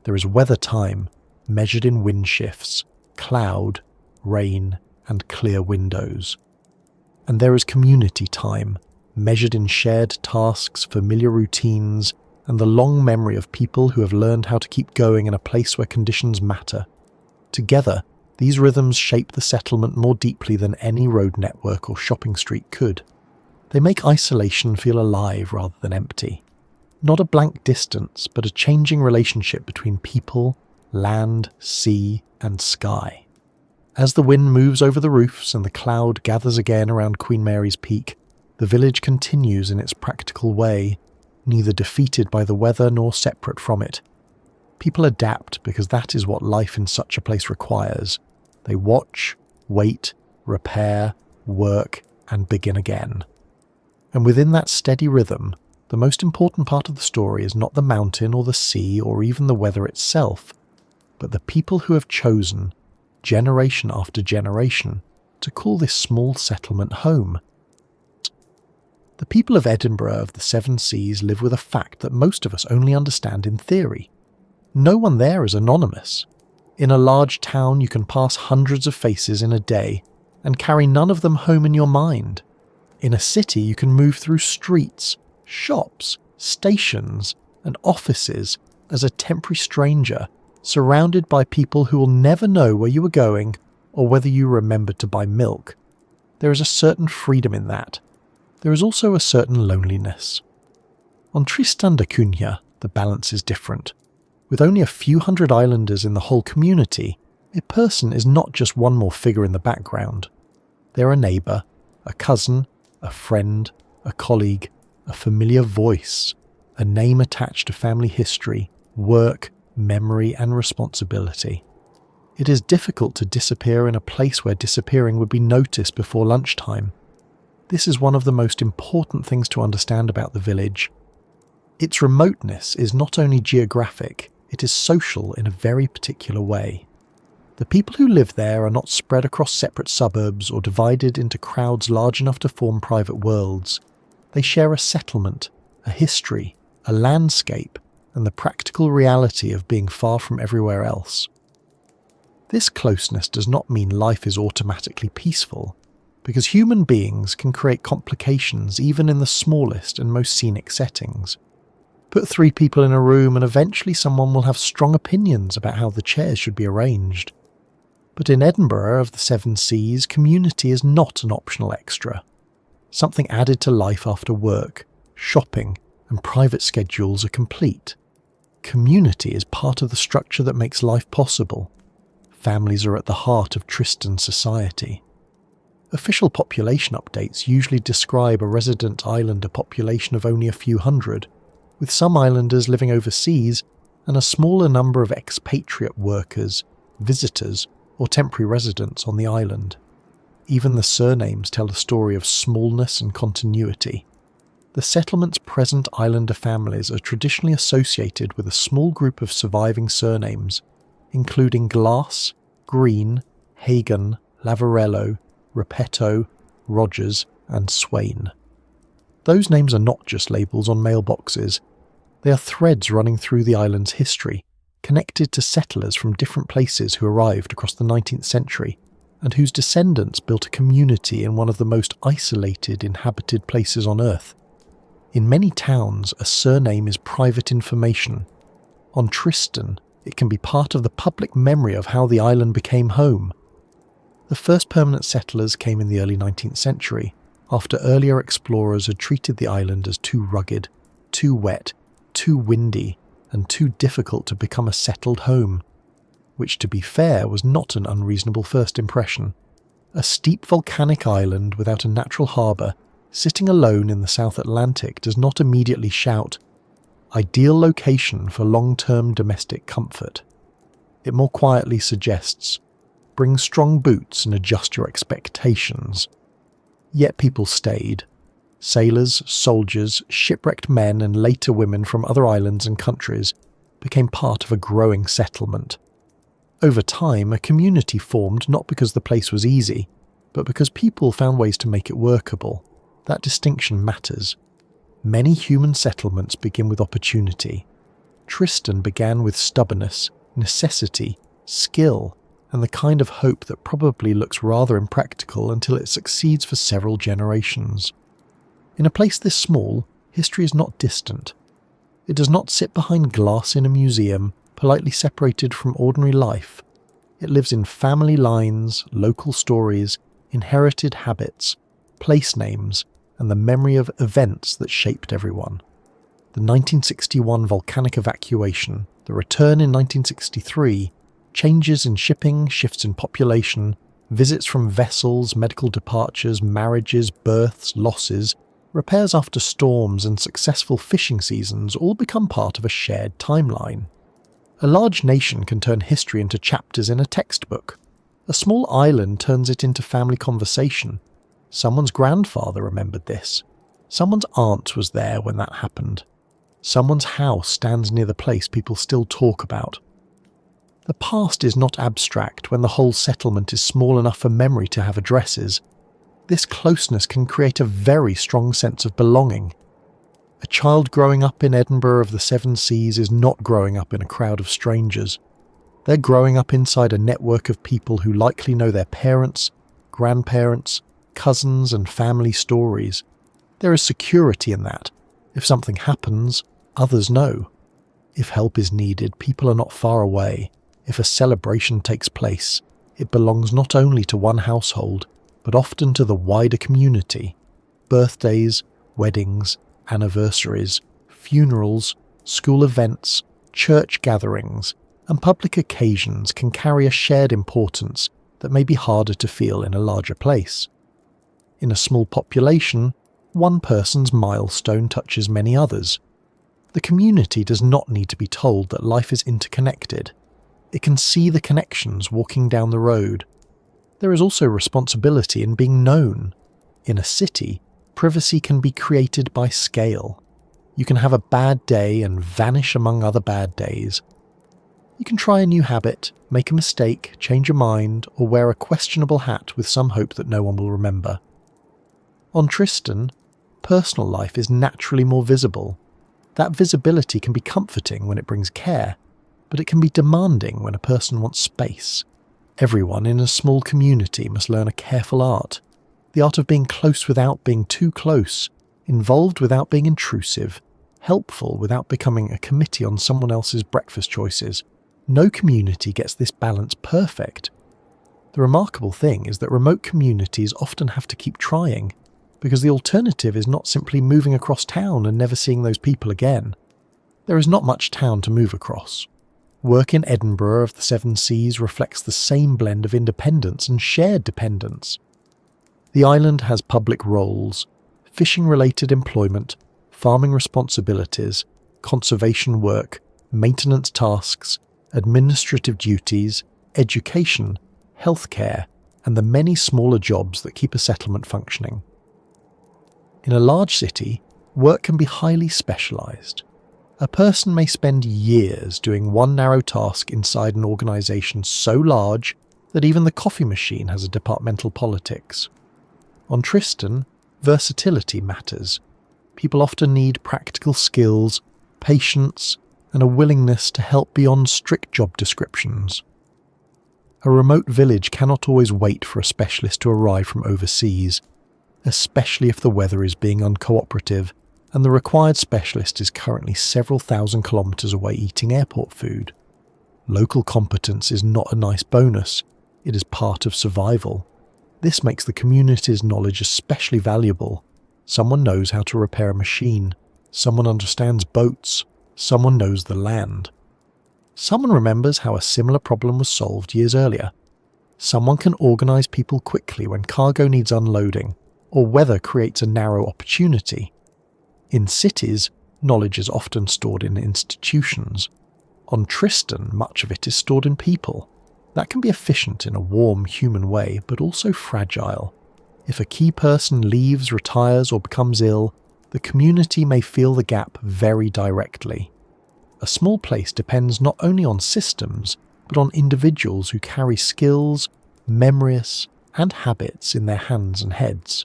There is weather time, measured in wind shifts, cloud, rain, and clear windows. And there is community time, measured in shared tasks, familiar routines, and the long memory of people who have learned how to keep going in a place where conditions matter. Together, these rhythms shape the settlement more deeply than any road network or shopping street could. They make isolation feel alive rather than empty. Not a blank distance, but a changing relationship between people, land, sea, and sky. As the wind moves over the roofs and the cloud gathers again around Queen Mary's Peak, the village continues in its practical way, neither defeated by the weather nor separate from it. People adapt because that is what life in such a place requires. They watch, wait, repair, work, and begin again. And within that steady rhythm, the most important part of the story is not the mountain or the sea or even the weather itself, but the people who have chosen, generation after generation, to call this small settlement home. The people of Edinburgh of the Seven Seas live with a fact that most of us only understand in theory. No one there is anonymous. In a large town you can pass hundreds of faces in a day and carry none of them home in your mind. In a city you can move through streets, shops, stations, and offices as a temporary stranger, surrounded by people who will never know where you are going or whether you remembered to buy milk. There is a certain freedom in that. There is also a certain loneliness. On Tristan da Cunha, the balance is different. With only a few hundred islanders in the whole community, a person is not just one more figure in the background. They're a neighbour, a cousin, a friend, a colleague, a familiar voice, a name attached to family history, work, memory, and responsibility. It is difficult to disappear in a place where disappearing would be noticed before lunchtime. This is one of the most important things to understand about the village. Its remoteness is not only geographic, it is social in a very particular way. The people who live there are not spread across separate suburbs or divided into crowds large enough to form private worlds. They share a settlement, a history, a landscape, and the practical reality of being far from everywhere else. This closeness does not mean life is automatically peaceful, because human beings can create complications even in the smallest and most scenic settings. Put 3 people in a room and eventually someone will have strong opinions about how the chairs should be arranged. But in Edinburgh of the 7 Seas, community is not an optional extra. Something added to life after work, shopping, and private schedules are complete. Community is part of the structure that makes life possible. Families are at the heart of Tristan society. Official population updates usually describe a resident islander population of only a few hundred, with some islanders living overseas and a smaller number of expatriate workers, visitors, or temporary residents on the island. Even the surnames tell a story of smallness and continuity. The settlement's present islander families are traditionally associated with a small group of surviving surnames, including Glass, Green, Hagan, Lavarello, Repetto, Rogers, and Swain. Those names are not just labels on mailboxes. They are threads running through the island's history, connected to settlers from different places who arrived across the 19th century, and whose descendants built a community in one of the most isolated inhabited places on Earth. In many towns, a surname is private information. On Tristan, it can be part of the public memory of how the island became home. The first permanent settlers came in the early 19th century, after earlier explorers had treated the island as too rugged, too wet, too windy, and too difficult to become a settled home, which, to be fair, was not an unreasonable first impression. A steep volcanic island without a natural harbour, sitting alone in the South Atlantic, does not immediately shout, "Ideal location for long-term domestic comfort." It more quietly suggests, "Bring strong boots and adjust your expectations." Yet people stayed. Sailors, soldiers, shipwrecked men and later women from other islands and countries became part of a growing settlement. Over time, a community formed not because the place was easy, but because people found ways to make it workable. That distinction matters. Many human settlements begin with opportunity. Tristan began with stubbornness, necessity, skill, and the kind of hope that probably looks rather impractical until it succeeds for several generations. In a place this small, history is not distant. It does not sit behind glass in a museum, politely separated from ordinary life. It lives in family lines, local stories, inherited habits, place names, and the memory of events that shaped everyone. The 1961 volcanic evacuation, the return in 1963, changes in shipping, shifts in population, visits from vessels, medical departures, marriages, births, losses, repairs after storms and successful fishing seasons all become part of a shared timeline. A large nation can turn history into chapters in a textbook. A small island turns it into family conversation. Someone's grandfather remembered this. Someone's aunt was there when that happened. Someone's house stands near the place people still talk about. The past is not abstract when the whole settlement is small enough for memory to have addresses. This closeness can create a very strong sense of belonging. A child growing up in Edinburgh of the 7 Seas is not growing up in a crowd of strangers. They're growing up inside a network of people who likely know their parents, grandparents, cousins and family stories. There is security in that. If something happens, others know. If help is needed, people are not far away. If a celebration takes place, it belongs not only to one household, but often to the wider community. Birthdays, weddings, anniversaries, funerals, school events, church gatherings, and public occasions can carry a shared importance that may be harder to feel in a larger place. In a small population, one person's milestone touches many others. The community does not need to be told that life is interconnected. It can see the connections walking down the road. There is also responsibility in being known. In a city, privacy can be created by scale. You can have a bad day and vanish among other bad days. You can try a new habit, make a mistake, change your mind, or wear a questionable hat with some hope that no one will remember. On Tristan, personal life is naturally more visible. That visibility can be comforting when it brings care, but it can be demanding when a person wants space. Everyone in a small community must learn a careful art. The art of being close without being too close, involved without being intrusive, helpful without becoming a committee on someone else's breakfast choices. No community gets this balance perfect. The remarkable thing is that remote communities often have to keep trying, because the alternative is not simply moving across town and never seeing those people again. There is not much town to move across. Work in Edinburgh of the Seven Seas reflects the same blend of independence and shared dependence. The island has public roles, fishing-related employment, farming responsibilities, conservation work, maintenance tasks, administrative duties, education, healthcare, and the many smaller jobs that keep a settlement functioning. In a large city, work can be highly specialised. A person may spend years doing one narrow task inside an organisation so large that even the coffee machine has a departmental politics. On Tristan, versatility matters. People often need practical skills, patience, and a willingness to help beyond strict job descriptions. A remote village cannot always wait for a specialist to arrive from overseas, especially if the weather is being uncooperative and the required specialist is currently several thousand kilometres away eating airport food. Local competence is not a nice bonus, it is part of survival. This makes the community's knowledge especially valuable. Someone knows how to repair a machine, someone understands boats, someone knows the land. Someone remembers how a similar problem was solved years earlier. Someone can organise people quickly when cargo needs unloading, or weather creates a narrow opportunity. In cities, knowledge is often stored in institutions. On Tristan, much of it is stored in people. That can be efficient in a warm, human way, but also fragile. If a key person leaves, retires, or becomes ill, the community may feel the gap very directly. A small place depends not only on systems, but on individuals who carry skills, memories, and habits in their hands and heads.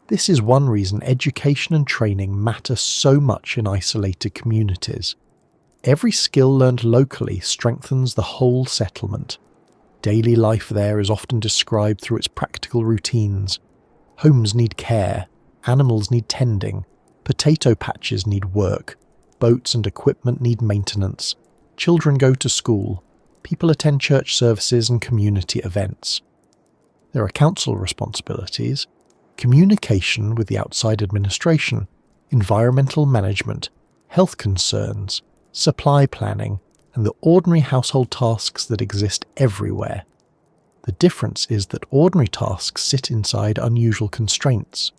This is one reason education and training matter so much in isolated communities. Every skill learned locally strengthens the whole settlement. Daily life there is often described through its practical routines. Homes need care, animals need tending, potato patches need work, boats and equipment need maintenance, children go to school, people attend church services and community events. There are council responsibilities, communication with the outside administration, environmental management, health concerns, supply planning, and the ordinary household tasks that exist everywhere. The difference is that ordinary tasks sit inside unusual constraints.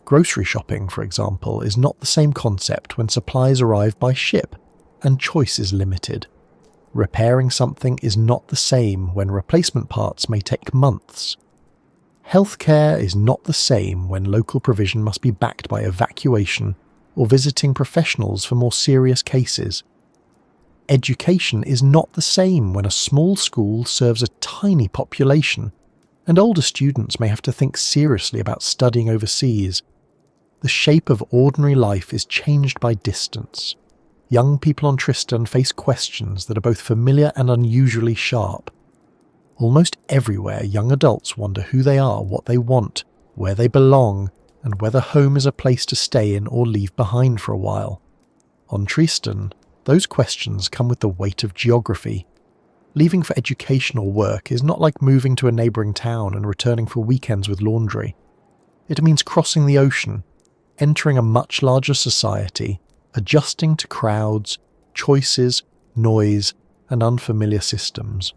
Grocery shopping, for example, is not the same concept when supplies arrive by ship and choice is limited. Repairing something is not the same when replacement parts may take months. Healthcare is not the same when local provision must be backed by evacuation or visiting professionals for more serious cases. Education is not the same when a small school serves a tiny population, and older students may have to think seriously about studying overseas. The shape of ordinary life is changed by distance. Young people on Tristan face questions that are both familiar and unusually sharp. Almost everywhere, young adults wonder who they are, what they want, where they belong, and whether home is a place to stay in or leave behind for a while. On Tristan, those questions come with the weight of geography. Leaving for education or work is not like moving to a neighbouring town and returning for weekends with laundry. It means crossing the ocean, entering a much larger society, adjusting to crowds, choices, noise, and unfamiliar systems.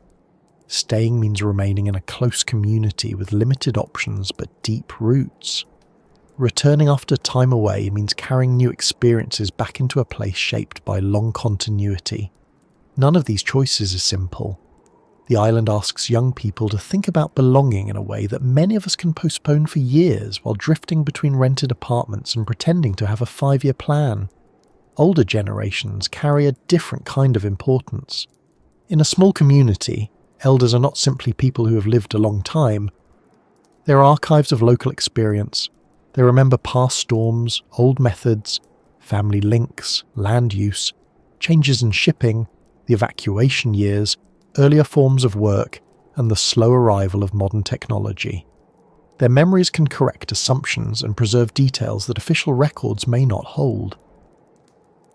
Staying means remaining in a close community with limited options but deep roots. Returning after time away means carrying new experiences back into a place shaped by long continuity. None of these choices is simple. The island asks young people to think about belonging in a way that many of us can postpone for years while drifting between rented apartments and pretending to have a 5-year plan. Older generations carry a different kind of importance. In a small community, elders are not simply people who have lived a long time. They're archives of local experience. They remember past storms, old methods, family links, land use, changes in shipping, the evacuation years, earlier forms of work, and the slow arrival of modern technology. Their memories can correct assumptions and preserve details that official records may not hold.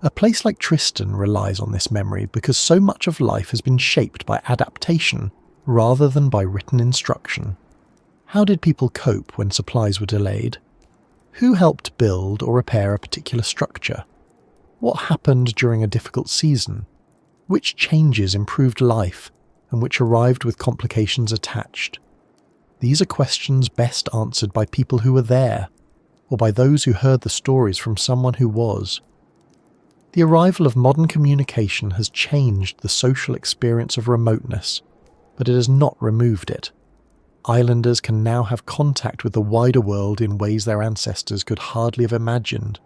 A place like Tristan relies on this memory because so much of life has been shaped by adaptation rather than by written instruction. How did people cope when supplies were delayed? Who helped build or repair a particular structure? What happened during a difficult season? Which changes improved life and which arrived with complications attached? These are questions best answered by people who were there, or by those who heard the stories from someone who was. The arrival of modern communication has changed the social experience of remoteness, but it has not removed it. Islanders can now have contact with the wider world in ways their ancestors could hardly have imagined.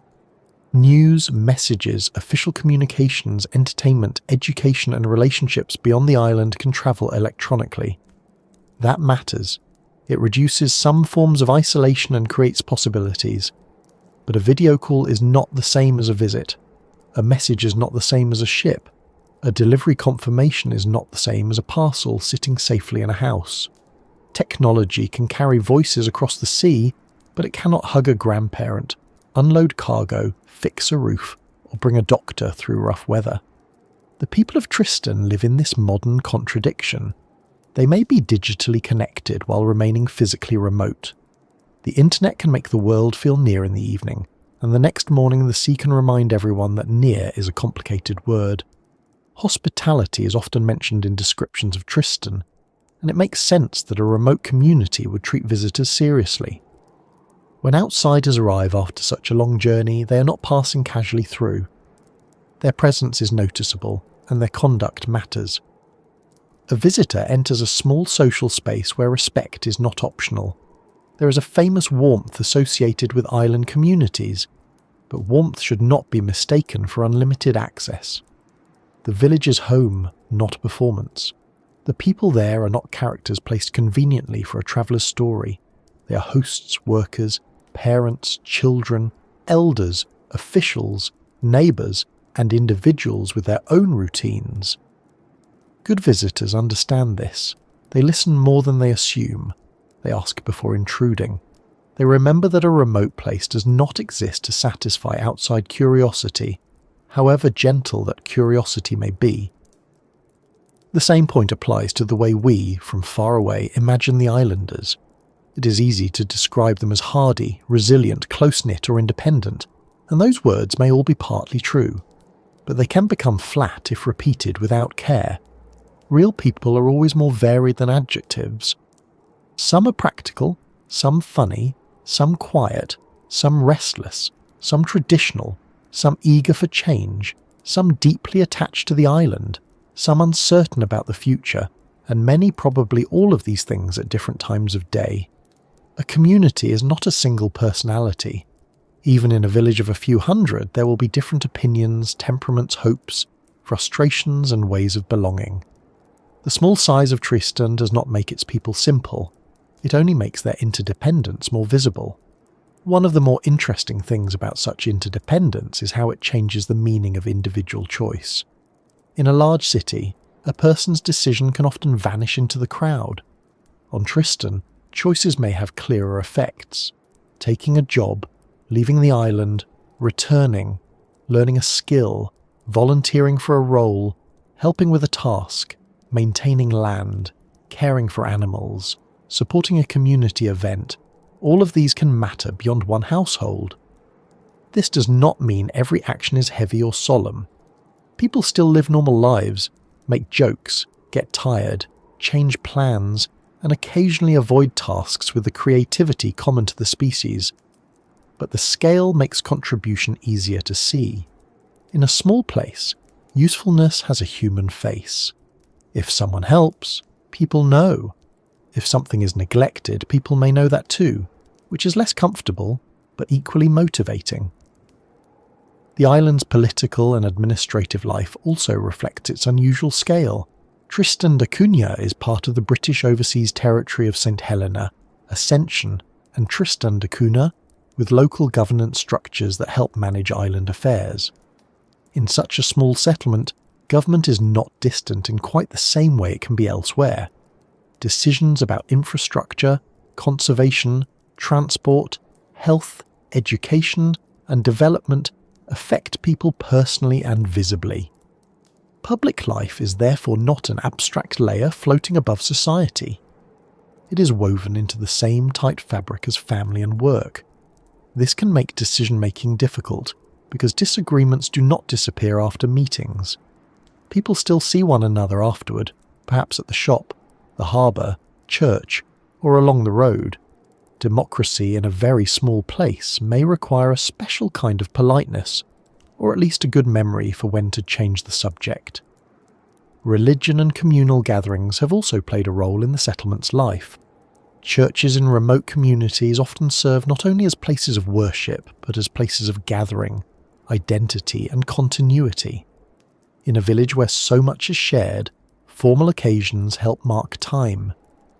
News, messages, official communications, entertainment, education and relationships beyond the island can travel electronically. That matters. It reduces some forms of isolation and creates possibilities. But a video call is not the same as a visit. A message is not the same as a ship. A delivery confirmation is not the same as a parcel sitting safely in a house. Technology can carry voices across the sea, but it cannot hug a grandparent, unload cargo, fix a roof, or bring a doctor through rough weather. The people of Tristan live in this modern contradiction. They may be digitally connected while remaining physically remote. The internet can make the world feel near in the evening, and the next morning the sea can remind everyone that near is a complicated word. Hospitality is often mentioned in descriptions of Tristan, and it makes sense that a remote community would treat visitors seriously. When outsiders arrive after such a long journey, they are not passing casually through. Their presence is noticeable, and their conduct matters. A visitor enters a small social space where respect is not optional. There is a famous warmth associated with island communities, but warmth should not be mistaken for unlimited access. The village is home, not performance. The people there are not characters placed conveniently for a traveller's story. They are hosts, workers, parents, children, elders, officials, neighbours, and individuals with their own routines. Good visitors understand this. They listen more than they assume. They ask before intruding. They remember that a remote place does not exist to satisfy outside curiosity, however gentle that curiosity may be. The same point applies to the way we, from far away, imagine the islanders. It is easy to describe them as hardy, resilient, close-knit or independent, and those words may all be partly true. But they can become flat if repeated without care. Real people are always more varied than adjectives. Some are practical, some funny, some quiet, some restless, some traditional, some eager for change, some deeply attached to the island, some uncertain about the future, and many probably all of these things at different times of day. A community is not a single personality. Even in a village of a few hundred, there will be different opinions, temperaments, hopes, frustrations, and ways of belonging. The small size of Tristan does not make its people simple. It only makes their interdependence more visible. One of the more interesting things about such interdependence is how it changes the meaning of individual choice. In a large city, a person's decision can often vanish into the crowd. On Tristan, choices may have clearer effects. Taking a job, leaving the island, returning, learning a skill, volunteering for a role, helping with a task, maintaining land, caring for animals, supporting a community event, all of these can matter beyond one household. This does not mean every action is heavy or solemn. People still live normal lives, make jokes, get tired, change plans, and occasionally avoid tasks with the creativity common to the species. But the scale makes contribution easier to see. In a small place, usefulness has a human face. If someone helps, people know. If something is neglected, people may know that too, which is less comfortable, but equally motivating. The island's political and administrative life also reflects its unusual scale. Tristan da Cunha is part of the British Overseas Territory of St Helena, Ascension, and Tristan da Cunha, with local governance structures that help manage island affairs. In such a small settlement, government is not distant in quite the same way it can be elsewhere. Decisions about infrastructure, conservation, transport, health, education, and development affect people personally and visibly. Public life is therefore not an abstract layer floating above society. It is woven into the same tight fabric as family and work. This can make decision-making difficult because disagreements do not disappear after meetings. People still see one another afterward, perhaps at the shop, the harbour, church, or along the road. Democracy in a very small place may require a special kind of politeness, or at least a good memory for when to change the subject. Religion and communal gatherings have also played a role in the settlement's life. Churches in remote communities often serve not only as places of worship, but as places of gathering, identity, and continuity. In a village where so much is shared, formal occasions help mark time.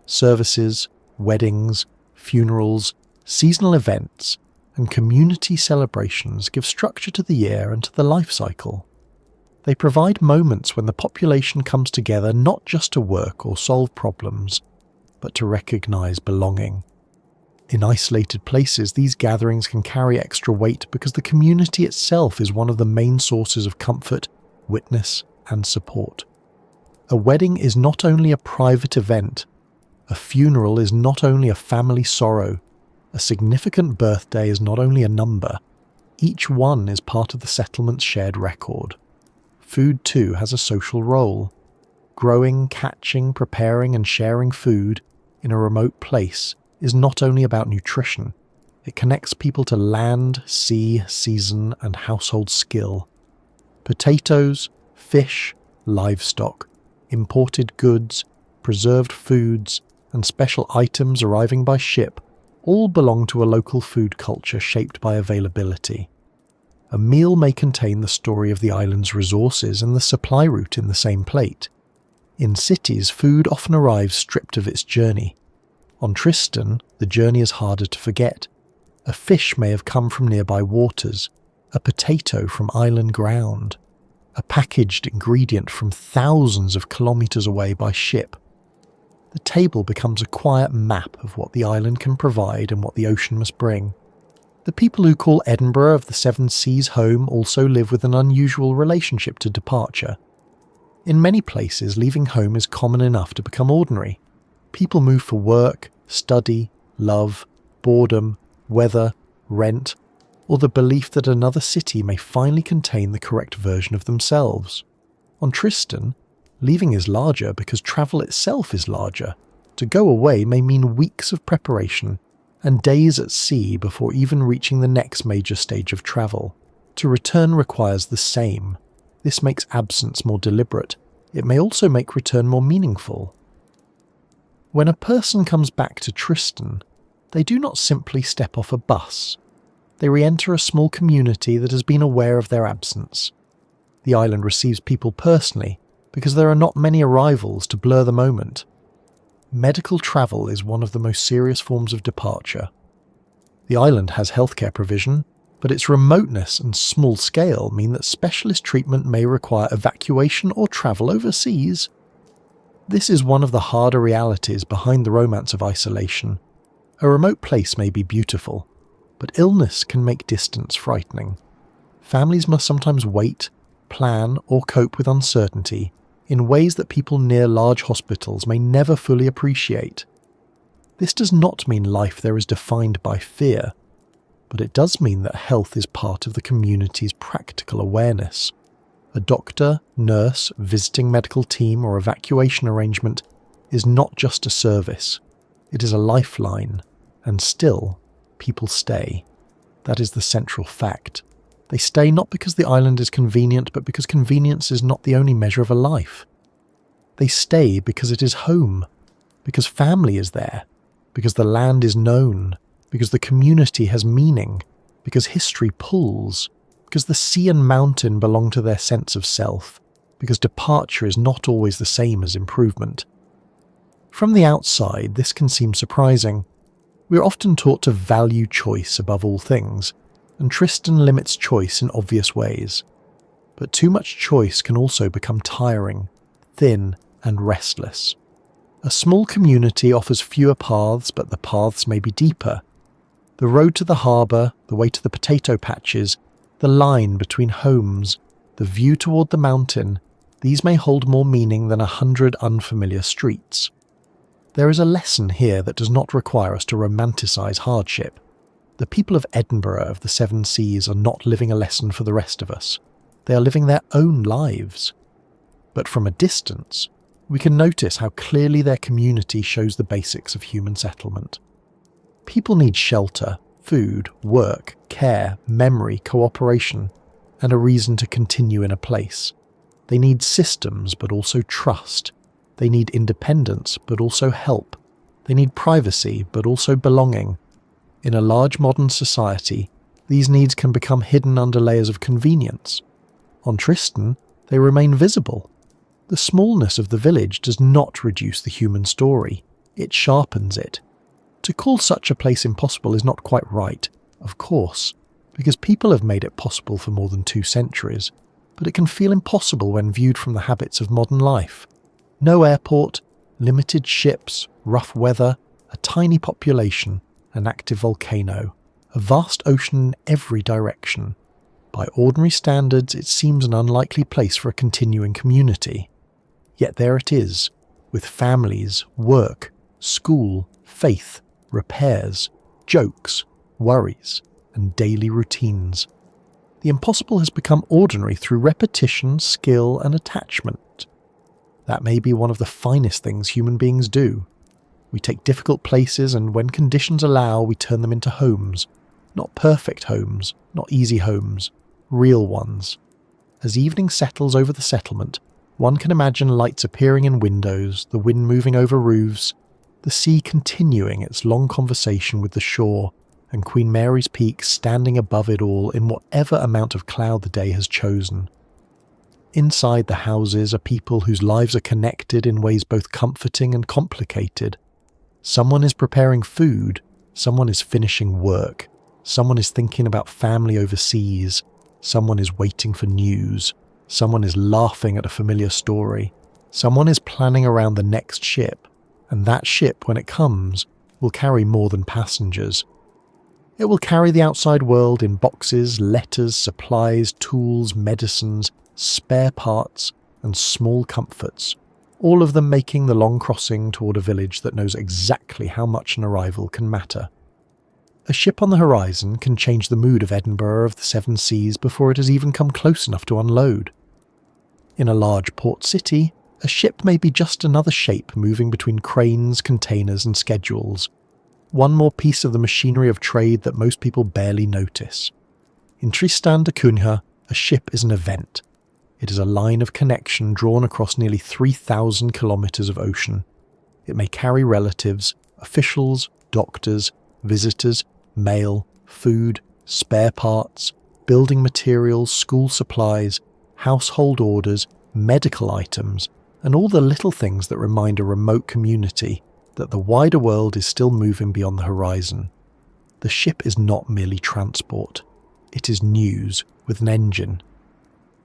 Services, weddings, funerals, seasonal events, and community celebrations give structure to the year and to the life cycle. They provide moments when the population comes together not just to work or solve problems, but to recognise belonging. In isolated places, these gatherings can carry extra weight because the community itself is one of the main sources of comfort, witness, and support. A wedding is not only a private event. A funeral is not only a family sorrow. A significant birthday is not only a number. Each one is part of the settlement's shared record. Food too has a social role. Growing, catching, preparing and sharing food in a remote place is not only about nutrition. It connects people to land, sea, season and household skill. Potatoes, fish, livestock, imported goods, preserved foods, and special items arriving by ship all belong to a local food culture shaped by availability. A meal may contain the story of the island's resources and the supply route in the same plate. In cities, food often arrives stripped of its journey. On Tristan, the journey is harder to forget. A fish may have come from nearby waters, a potato from island ground, a packaged ingredient from thousands of kilometres away by ship. The table becomes a quiet map of what the island can provide and what the ocean must bring. The people who call Edinburgh of the Seven Seas home also live with an unusual relationship to departure. In many places, leaving home is common enough to become ordinary. People move for work, study, love, boredom, weather, rent, or the belief that another city may finally contain the correct version of themselves. On Tristan, leaving is larger because travel itself is larger. To go away may mean weeks of preparation and days at sea before even reaching the next major stage of travel. To return requires the same. This makes absence more deliberate. It may also make return more meaningful. When a person comes back to Tristan, they do not simply step off a bus. They re-enter a small community that has been aware of their absence. The island receives people personally because there are not many arrivals to blur the moment. Medical travel is one of the most serious forms of departure. The island has healthcare provision, but its remoteness and small scale mean that specialist treatment may require evacuation or travel overseas. This is one of the harder realities behind the romance of isolation. A remote place may be beautiful, but illness can make distance frightening. Families must sometimes wait, plan, or cope with uncertainty in ways that people near large hospitals may never fully appreciate. This does not mean life there is defined by fear, but it does mean that health is part of the community's practical awareness. A doctor, nurse, visiting medical team, or evacuation arrangement is not just a service. It is a lifeline, and still, people stay. That is the central fact. They stay not because the island is convenient, but because convenience is not the only measure of a life. They stay because it is home, because family is there, because the land is known, because the community has meaning, because history pulls, because the sea and mountain belong to their sense of self, because departure is not always the same as improvement. From the outside, this can seem surprising. We are often taught to value choice above all things, and Tristan limits choice in obvious ways. But too much choice can also become tiring, thin, and restless. A small community offers fewer paths, but the paths may be deeper. The road to the harbour, the way to the potato patches, the line between homes, the view toward the mountain, these may hold more meaning than 100 unfamiliar streets. There is a lesson here that does not require us to romanticise hardship. The people of Edinburgh of the Seven Seas are not living a lesson for the rest of us. They are living their own lives. But from a distance, we can notice how clearly their community shows the basics of human settlement. People need shelter, food, work, care, memory, cooperation, and a reason to continue in a place. They need systems, but also trust. They need independence, but also help. They need privacy, but also belonging. In a large modern society, these needs can become hidden under layers of convenience. On Tristan, they remain visible. The smallness of the village does not reduce the human story, it sharpens it. To call such a place impossible is not quite right, of course, because people have made it possible for more than 2 centuries, but it can feel impossible when viewed from the habits of modern life. No airport, limited ships, rough weather, a tiny population, an active volcano, a vast ocean in every direction. By ordinary standards, it seems an unlikely place for a continuing community. Yet there it is, with families, work, school, faith, repairs, jokes, worries, and daily routines. The impossible has become ordinary through repetition, skill, and attachment. That may be one of the finest things human beings do. We take difficult places, and when conditions allow, we turn them into homes. Not perfect homes, not easy homes, real ones. As evening settles over the settlement, one can imagine lights appearing in windows, the wind moving over roofs, the sea continuing its long conversation with the shore, and Queen Mary's Peak standing above it all in whatever amount of cloud the day has chosen. Inside the houses are people whose lives are connected in ways both comforting and complicated. Someone is preparing food, someone is finishing work, someone is thinking about family overseas, someone is waiting for news, someone is laughing at a familiar story, someone is planning around the next ship, and that ship, when it comes, will carry more than passengers. It will carry the outside world in boxes, letters, supplies, tools, medicines, spare parts, and small comforts, all of them making the long crossing toward a village that knows exactly how much an arrival can matter. A ship on the horizon can change the mood of Edinburgh of the Seven Seas before it has even come close enough to unload. In a large port city, a ship may be just another shape moving between cranes, containers, and schedules. One more piece of the machinery of trade that most people barely notice. In Tristan da Cunha, a ship is an event. It is a line of connection drawn across nearly 3,000 kilometres of ocean. It may carry relatives, officials, doctors, visitors, mail, food, spare parts, building materials, school supplies, household orders, medical items, and all the little things that remind a remote community that the wider world is still moving beyond the horizon. The ship is not merely transport. It is news with an engine.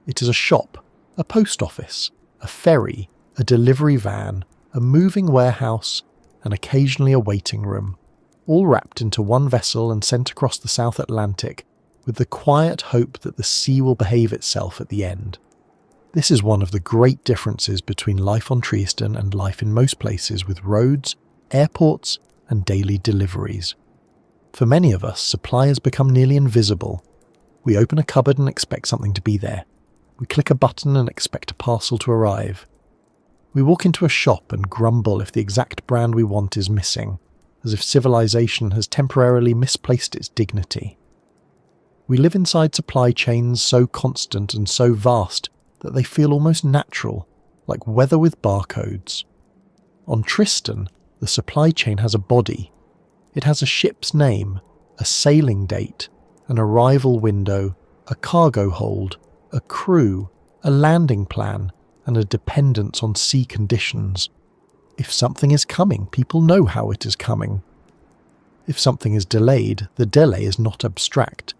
It is a shop, a post office, a ferry, a delivery van, a moving warehouse, and occasionally a waiting room, all wrapped into one vessel and sent across the South Atlantic with the quiet hope that the sea will behave itself at the end. This is one of the great differences between life on Tristan and life in most places with roads, airports, and daily deliveries. For many of us, supply has become nearly invisible. We open a cupboard and expect something to be there. We click a button and expect a parcel to arrive. We walk into a shop and grumble if the exact brand we want is missing, as if civilization has temporarily misplaced its dignity. We live inside supply chains so constant and so vast that they feel almost natural, like weather with barcodes. On Tristan, the supply chain has a body. It has a ship's name, a sailing date, an arrival window, a cargo hold, a crew, a landing plan, and a dependence on sea conditions. If something is coming, people know how it is coming. If something is delayed, the delay is not abstract.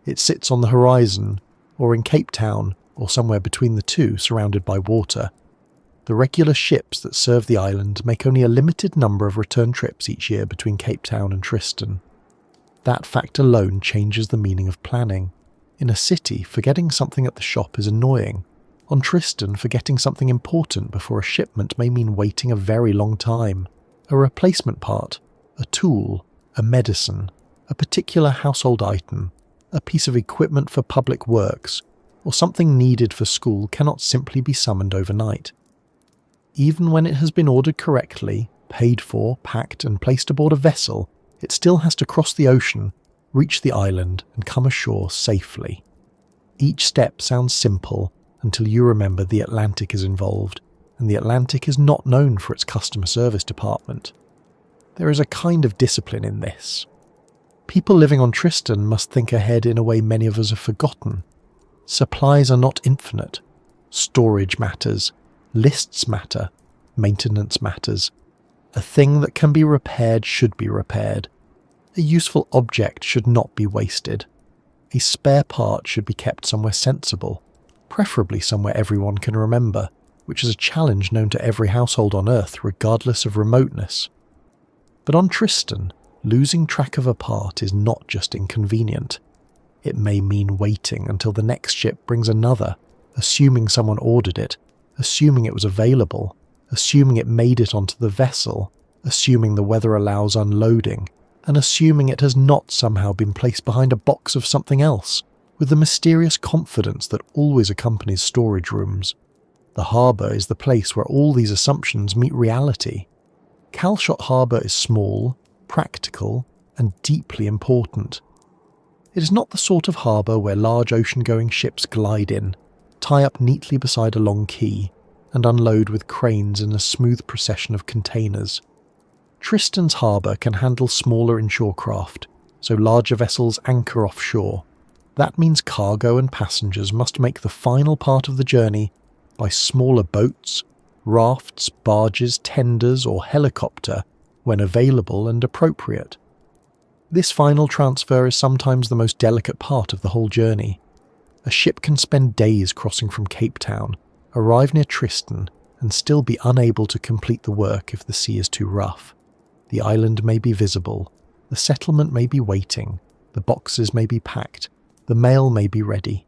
It sits on the horizon, or in Cape Town, or somewhere between the two, surrounded by water. The regular ships that serve the island make only a limited number of return trips each year between Cape Town and Tristan. That fact alone changes the meaning of planning. In a city, forgetting something at the shop is annoying. On Tristan, forgetting something important before a shipment may mean waiting a very long time. A replacement part, a tool, a medicine, a particular household item, a piece of equipment for public works, or something needed for school cannot simply be summoned overnight. Even when it has been ordered correctly, paid for, packed and placed aboard a vessel, it still has to cross the ocean, reach the island and come ashore safely. Each step sounds simple until you remember the Atlantic is involved, and the Atlantic is not known for its customer service department. There is a kind of discipline in this. People living on Tristan must think ahead in a way many of us have forgotten. Supplies are not infinite. Storage matters. Lists matter. Maintenance matters. A thing that can be repaired should be repaired. A useful object should not be wasted. A spare part should be kept somewhere sensible, preferably somewhere everyone can remember, which is a challenge known to every household on Earth regardless of remoteness. But on Tristan, losing track of a part is not just inconvenient. It may mean waiting until the next ship brings another, assuming someone ordered it, assuming it was available, assuming it made it onto the vessel, assuming the weather allows unloading, and assuming it has not somehow been placed behind a box of something else, with the mysterious confidence that always accompanies storage rooms. The harbour is the place where all these assumptions meet reality. Calshot Harbour is small, practical, and deeply important. It is not the sort of harbour where large ocean-going ships glide in, tie up neatly beside a long quay, and unload with cranes in a smooth procession of containers. Tristan's harbour can handle smaller inshore craft, so larger vessels anchor offshore. That means cargo and passengers must make the final part of the journey by smaller boats, rafts, barges, tenders, or helicopter when available and appropriate. This final transfer is sometimes the most delicate part of the whole journey. A ship can spend days crossing from Cape Town, arrive near Tristan, and still be unable to complete the work if the sea is too rough. The island may be visible, the settlement may be waiting, the boxes may be packed, the mail may be ready.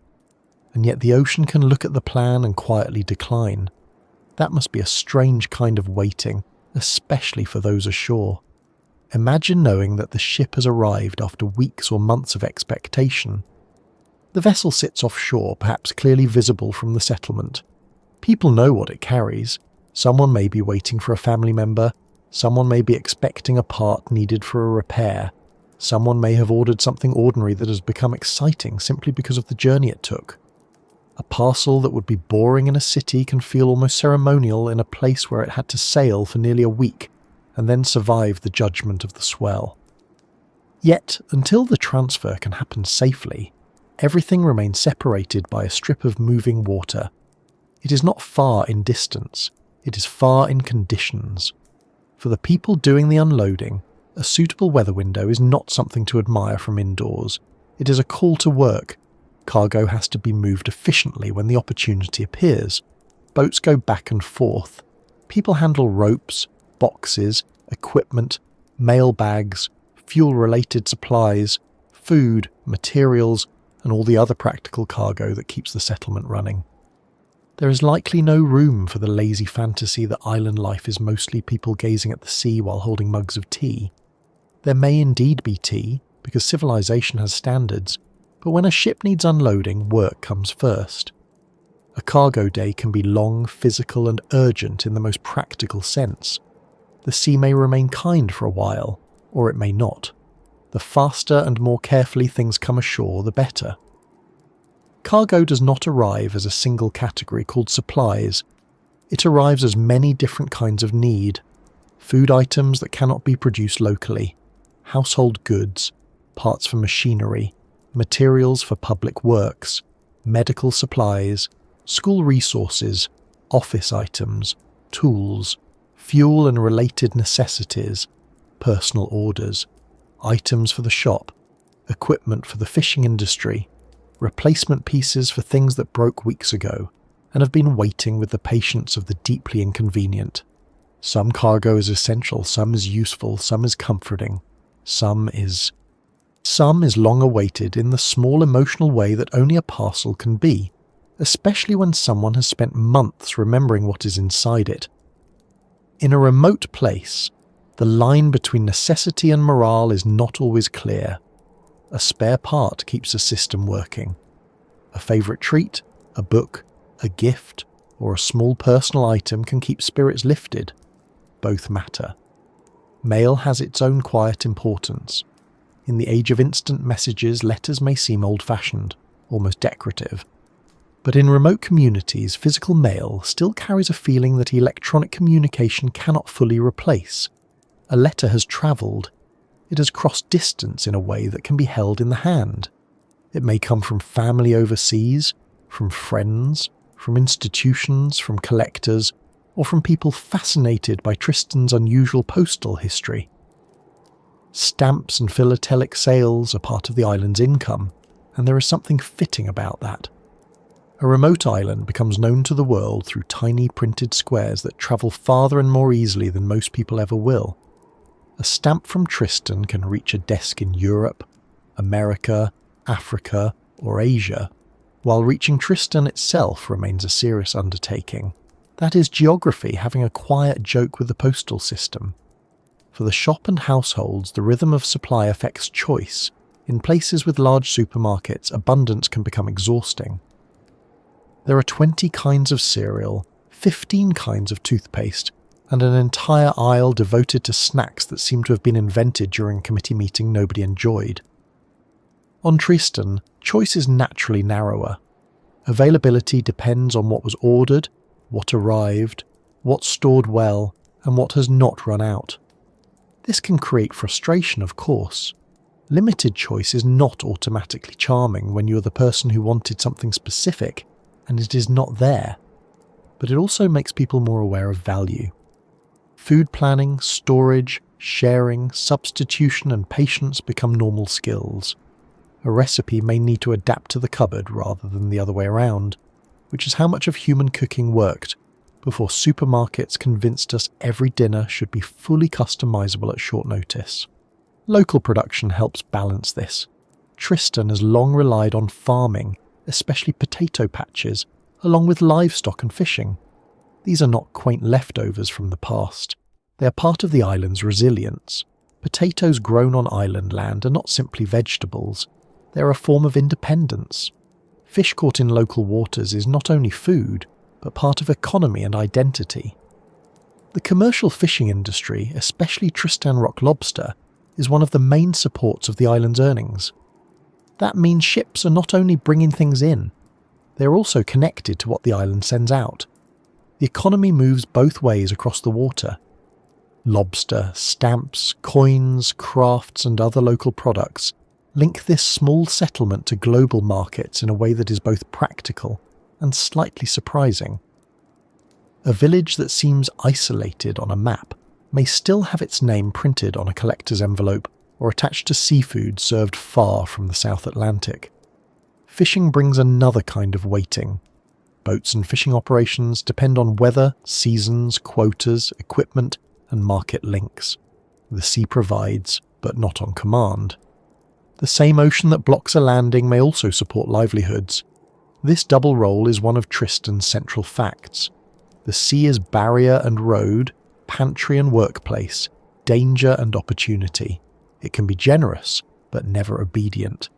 And yet the ocean can look at the plan and quietly decline. That must be a strange kind of waiting, especially for those ashore. Imagine knowing that the ship has arrived after weeks or months of expectation. The vessel sits offshore, perhaps clearly visible from the settlement. People know what it carries. Someone may be waiting for a family member. Someone may be expecting a part needed for a repair. Someone may have ordered something ordinary that has become exciting simply because of the journey it took. A parcel that would be boring in a city can feel almost ceremonial in a place where it had to sail for nearly a week and then survive the judgment of the swell. Yet, until the transfer can happen safely, everything remains separated by a strip of moving water. It is not far in distance, it is far in conditions. For the people doing the unloading, a suitable weather window is not something to admire from indoors. It is a call to work. Cargo has to be moved efficiently when the opportunity appears. Boats go back and forth. People handle ropes, boxes, equipment, mail bags, fuel-related supplies, food, materials, and all the other practical cargo that keeps the settlement running. There is likely no room for the lazy fantasy that island life is mostly people gazing at the sea while holding mugs of tea. There may indeed be tea, because civilization has standards, but when a ship needs unloading, work comes first. A cargo day can be long, physical, and urgent in the most practical sense. The sea may remain kind for a while, or it may not. The faster and more carefully things come ashore, the better. Cargo does not arrive as a single category called supplies. It arrives as many different kinds of need. Food items that cannot be produced locally, household goods, parts for machinery, materials for public works, medical supplies, school resources, office items, tools, fuel and related necessities, personal orders, items for the shop, equipment for the fishing industry, replacement pieces for things that broke weeks ago, and have been waiting with the patience of the deeply inconvenient. Some cargo is essential, some is useful, some is comforting, some is long awaited in the small emotional way that only a parcel can be, especially when someone has spent months remembering what is inside it. In a remote place, the line between necessity and morale is not always clear. A spare part keeps a system working. A favourite treat, a book, a gift, or a small personal item can keep spirits lifted. Both matter. Mail has its own quiet importance. In the age of instant messages, letters may seem old-fashioned, almost decorative. But in remote communities, physical mail still carries a feeling that electronic communication cannot fully replace. A letter has travelled. It has crossed distance in a way that can be held in the hand. It may come from family overseas, from friends, from institutions, from collectors, or from people fascinated by Tristan's unusual postal history. Stamps and philatelic sales are part of the island's income, and there is something fitting about that. A remote island becomes known to the world through tiny printed squares that travel farther and more easily than most people ever will. A stamp from Tristan can reach a desk in Europe, America, Africa, or Asia, while reaching Tristan itself remains a serious undertaking. That is geography having a quiet joke with the postal system. For the shop and households, the rhythm of supply affects choice. In places with large supermarkets, abundance can become exhausting. There are 20 kinds of cereal, 15 kinds of toothpaste, and an entire aisle devoted to snacks that seem to have been invented during a committee meeting nobody enjoyed. On Tristan, choice is naturally narrower. Availability depends on what was ordered, what arrived, what stored well, and what has not run out. This can create frustration, of course. Limited choice is not automatically charming when you are the person who wanted something specific and it is not there, but it also makes people more aware of value. Food planning, storage, sharing, substitution, and patience become normal skills. A recipe may need to adapt to the cupboard rather than the other way around, which is how much of human cooking worked before supermarkets convinced us every dinner should be fully customizable at short notice. Local production helps balance this. Tristan has long relied on farming, especially potato patches, along with livestock and fishing. These are not quaint leftovers from the past. They are part of the island's resilience. Potatoes grown on island land are not simply vegetables. They are a form of independence. Fish caught in local waters is not only food, but part of economy and identity. The commercial fishing industry, especially Tristan rock lobster, is one of the main supports of the island's earnings. That means ships are not only bringing things in, they are also connected to what the island sends out. The economy moves both ways across the water. Lobster, stamps, coins, crafts, and other local products link this small settlement to global markets in a way that is both practical and slightly surprising. A village that seems isolated on a map may still have its name printed on a collector's envelope or attached to seafood served far from the South Atlantic. Fishing brings another kind of weighting. Boats and fishing operations depend on weather, seasons, quotas, equipment, and market links. The sea provides, but not on command. The same ocean that blocks a landing may also support livelihoods. This double role is one of Tristan's central facts. The sea is barrier and road, pantry and workplace, danger and opportunity. It can be generous, but never obedient.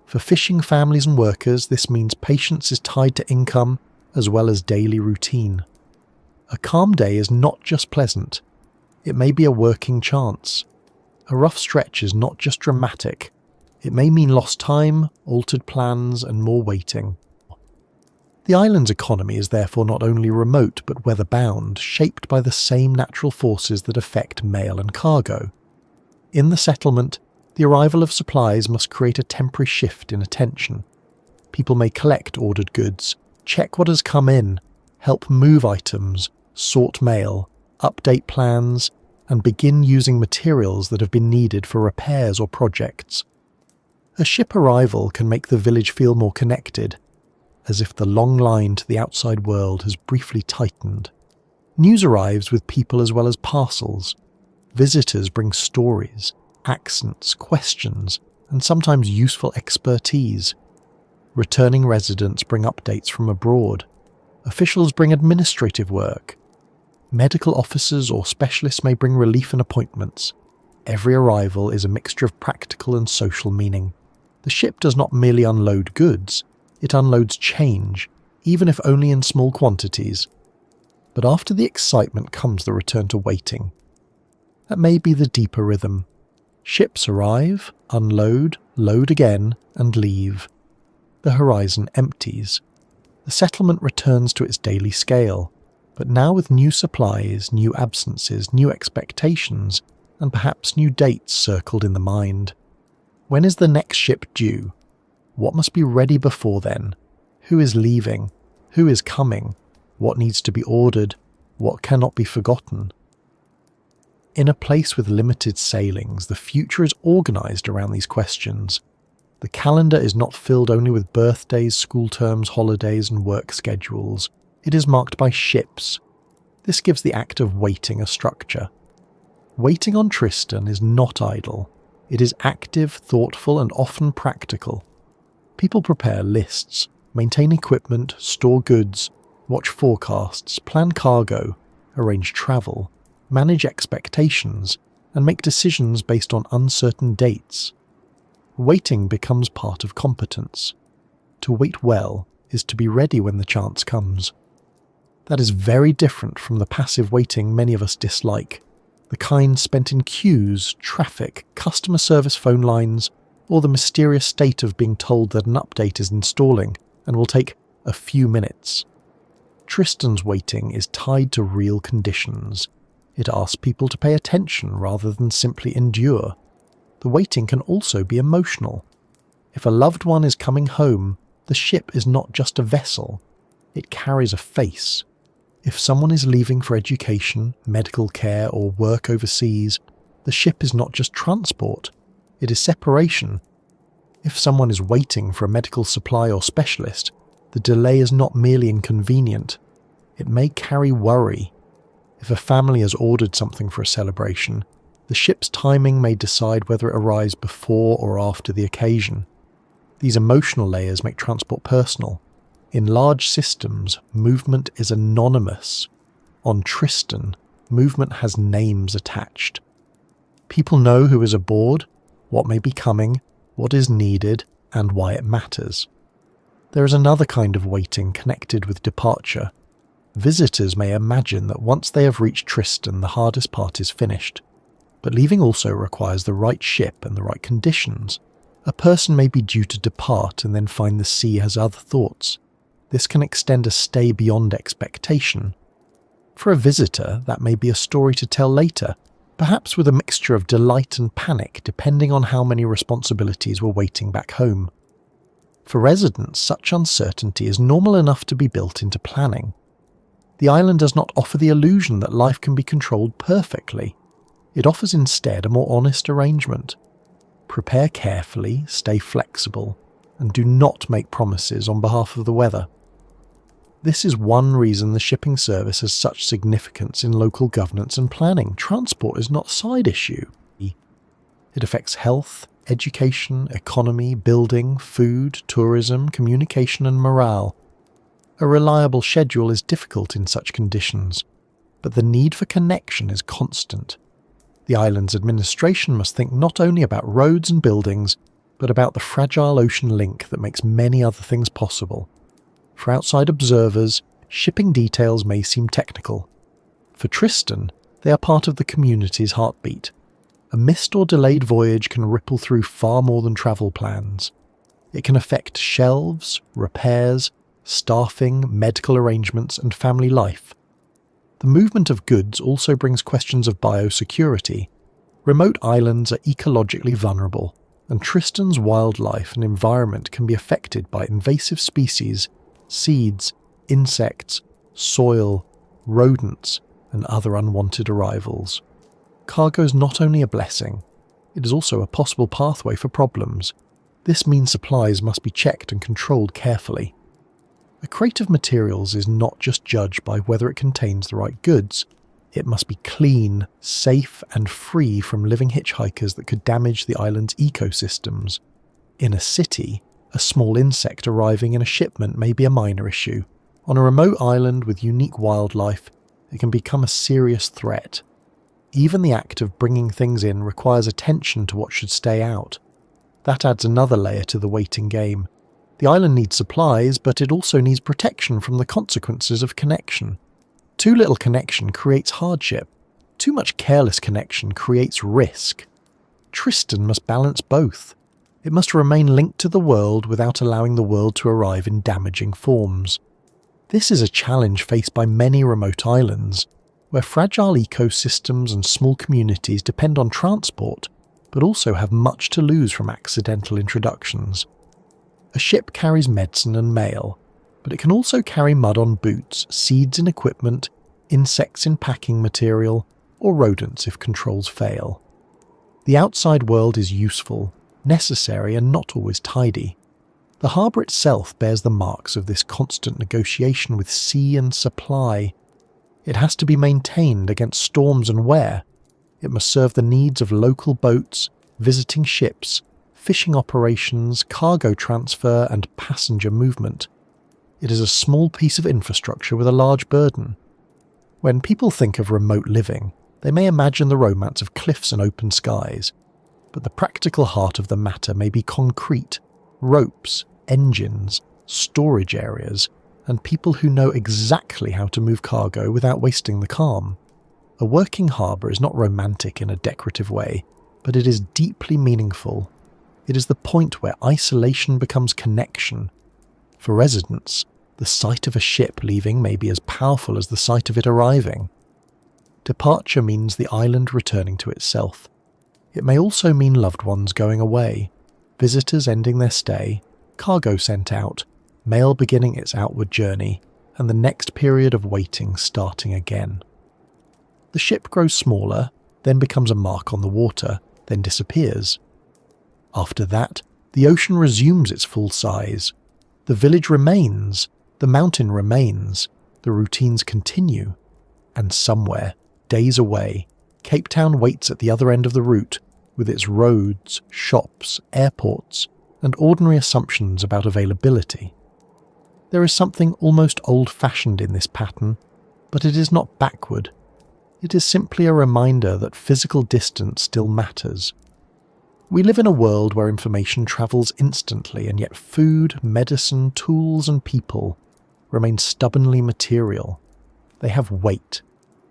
For fishing families and workers, this means patience is tied to income as well as daily routine. A calm day is not just pleasant. It may be a working chance. A rough stretch is not just dramatic. It may mean lost time, altered plans, and more waiting. The island's economy is therefore not only remote but weather-bound, shaped by the same natural forces that affect mail and cargo. In the settlement, the arrival of supplies must create a temporary shift in attention. People may collect ordered goods, check what has come in, help move items, sort mail, update plans, and begin using materials that have been needed for repairs or projects. A ship arrival can make the village feel more connected. as if the long line to the outside world has briefly tightened. News arrives with people as well as parcels. Visitors bring stories, accents, questions, and sometimes useful expertise. Returning residents bring updates from abroad. Officials bring administrative work. Medical officers or specialists may bring relief and appointments. Every arrival is a mixture of practical and social meaning. The ship does not merely unload goods, it unloads change, even if only in small quantities. But after the excitement comes the return to waiting. That may be the deeper rhythm. Ships arrive, unload, load again, and leave. The horizon empties. The settlement returns to its daily scale, but now with new supplies, new absences, new expectations, and perhaps new dates circled in the mind. When is the next ship due? What must be ready before then? Who is leaving? Who is coming? What needs to be ordered? What cannot be forgotten? In a place with limited sailings, the future is organised around these questions. The calendar is not filled only with birthdays, school terms, holidays, and work schedules. It is marked by ships. This gives the act of waiting a structure. Waiting on Tristan is not idle. It is active, thoughtful, and often practical. People prepare lists, maintain equipment, store goods, watch forecasts, plan cargo, arrange travel, manage expectations, and make decisions based on uncertain dates. Waiting becomes part of competence. To wait well is to be ready when the chance comes. That is very different from the passive waiting many of us dislike, the kind spent in queues, traffic, customer service phone lines, or the mysterious state of being told that an update is installing and will take a few minutes. Tristan's waiting is tied to real conditions. It asks people to pay attention rather than simply endure. The waiting can also be emotional. If a loved one is coming home, the ship is not just a vessel. It carries a face. If someone is leaving for education, medical care, or work overseas, the ship is not just transport. It is separation. If someone is waiting for a medical supply or specialist, the delay is not merely inconvenient. It may carry worry. If a family has ordered something for a celebration, the ship's timing may decide whether it arrives before or after the occasion. These emotional layers make transport personal. In large systems, movement is anonymous. On Tristan, movement has names attached. People know who is aboard, what may be coming, what is needed, and why it matters. There is another kind of waiting connected with departure. Visitors may imagine that once they have reached Tristan, the hardest part is finished. But leaving also requires the right ship and the right conditions. A person may be due to depart and then find the sea has other thoughts. This can extend a stay beyond expectation. For a visitor, that may be a story to tell later, perhaps with a mixture of delight and panic depending on how many responsibilities were waiting back home. For residents, such uncertainty is normal enough to be built into planning. The island does not offer the illusion that life can be controlled perfectly. It offers instead a more honest arrangement. Prepare carefully, stay flexible, and do not make promises on behalf of the weather. This is one reason the shipping service has such significance in local governance and planning. Transport is not a side issue. It affects health, education, economy, building, food, tourism, communication and morale. A reliable schedule is difficult in such conditions, but the need for connection is constant. The island's administration must think not only about roads and buildings, but about the fragile ocean link that makes many other things possible. For outside observers, shipping details may seem technical. For Tristan, they are part of the community's heartbeat. A missed or delayed voyage can ripple through far more than travel plans. It can affect shelves, repairs, staffing, medical arrangements, and family life. The movement of goods also brings questions of biosecurity. Remote islands are ecologically vulnerable, and Tristan's wildlife and environment can be affected by invasive species, seeds, insects, soil, rodents, and other unwanted arrivals. Cargo is not only a blessing, it is also a possible pathway for problems. This means supplies must be checked and controlled carefully. A crate of materials is not just judged by whether it contains the right goods. It must be clean, safe, and free from living hitchhikers that could damage the island's ecosystems. In a city, a small insect arriving in a shipment may be a minor issue. On a remote island with unique wildlife, it can become a serious threat. Even the act of bringing things in requires attention to what should stay out. That adds another layer to the waiting game. The island needs supplies, but it also needs protection from the consequences of connection. Too little connection creates hardship. Too much careless connection creates risk. Tristan must balance both. It must remain linked to the world without allowing the world to arrive in damaging forms. This is a challenge faced by many remote islands, where fragile ecosystems and small communities depend on transport, but also have much to lose from accidental introductions. A ship carries medicine and mail, but it can also carry mud on boots, seeds in equipment, insects in packing material, or rodents if controls fail. The outside world is useful, necessary, and not always tidy. The harbour itself bears the marks of this constant negotiation with sea and supply. It has to be maintained against storms and wear. It must serve the needs of local boats, visiting ships, fishing operations, cargo transfer, and passenger movement. It is a small piece of infrastructure with a large burden. When people think of remote living, they may imagine the romance of cliffs and open skies, but the practical heart of the matter may be concrete, ropes, engines, storage areas, and people who know exactly how to move cargo without wasting the calm. A working harbour is not romantic in a decorative way, but it is deeply meaningful. It is the point where isolation becomes connection. For residents, the sight of a ship leaving may be as powerful as the sight of it arriving. Departure means the island returning to itself. It may also mean loved ones going away, visitors ending their stay, cargo sent out, mail beginning its outward journey, and the next period of waiting starting again. The ship grows smaller, then becomes a mark on the water, then disappears. After that, the ocean resumes its full size. The village remains, the mountain remains, the routines continue, and somewhere, days away, Cape Town waits at the other end of the route, with its roads, shops, airports, and ordinary assumptions about availability. There is something almost old-fashioned in this pattern, but it is not backward. It is simply a reminder that physical distance still matters. We live in a world where information travels instantly, and yet food, medicine, tools, and people remain stubbornly material. They have weight.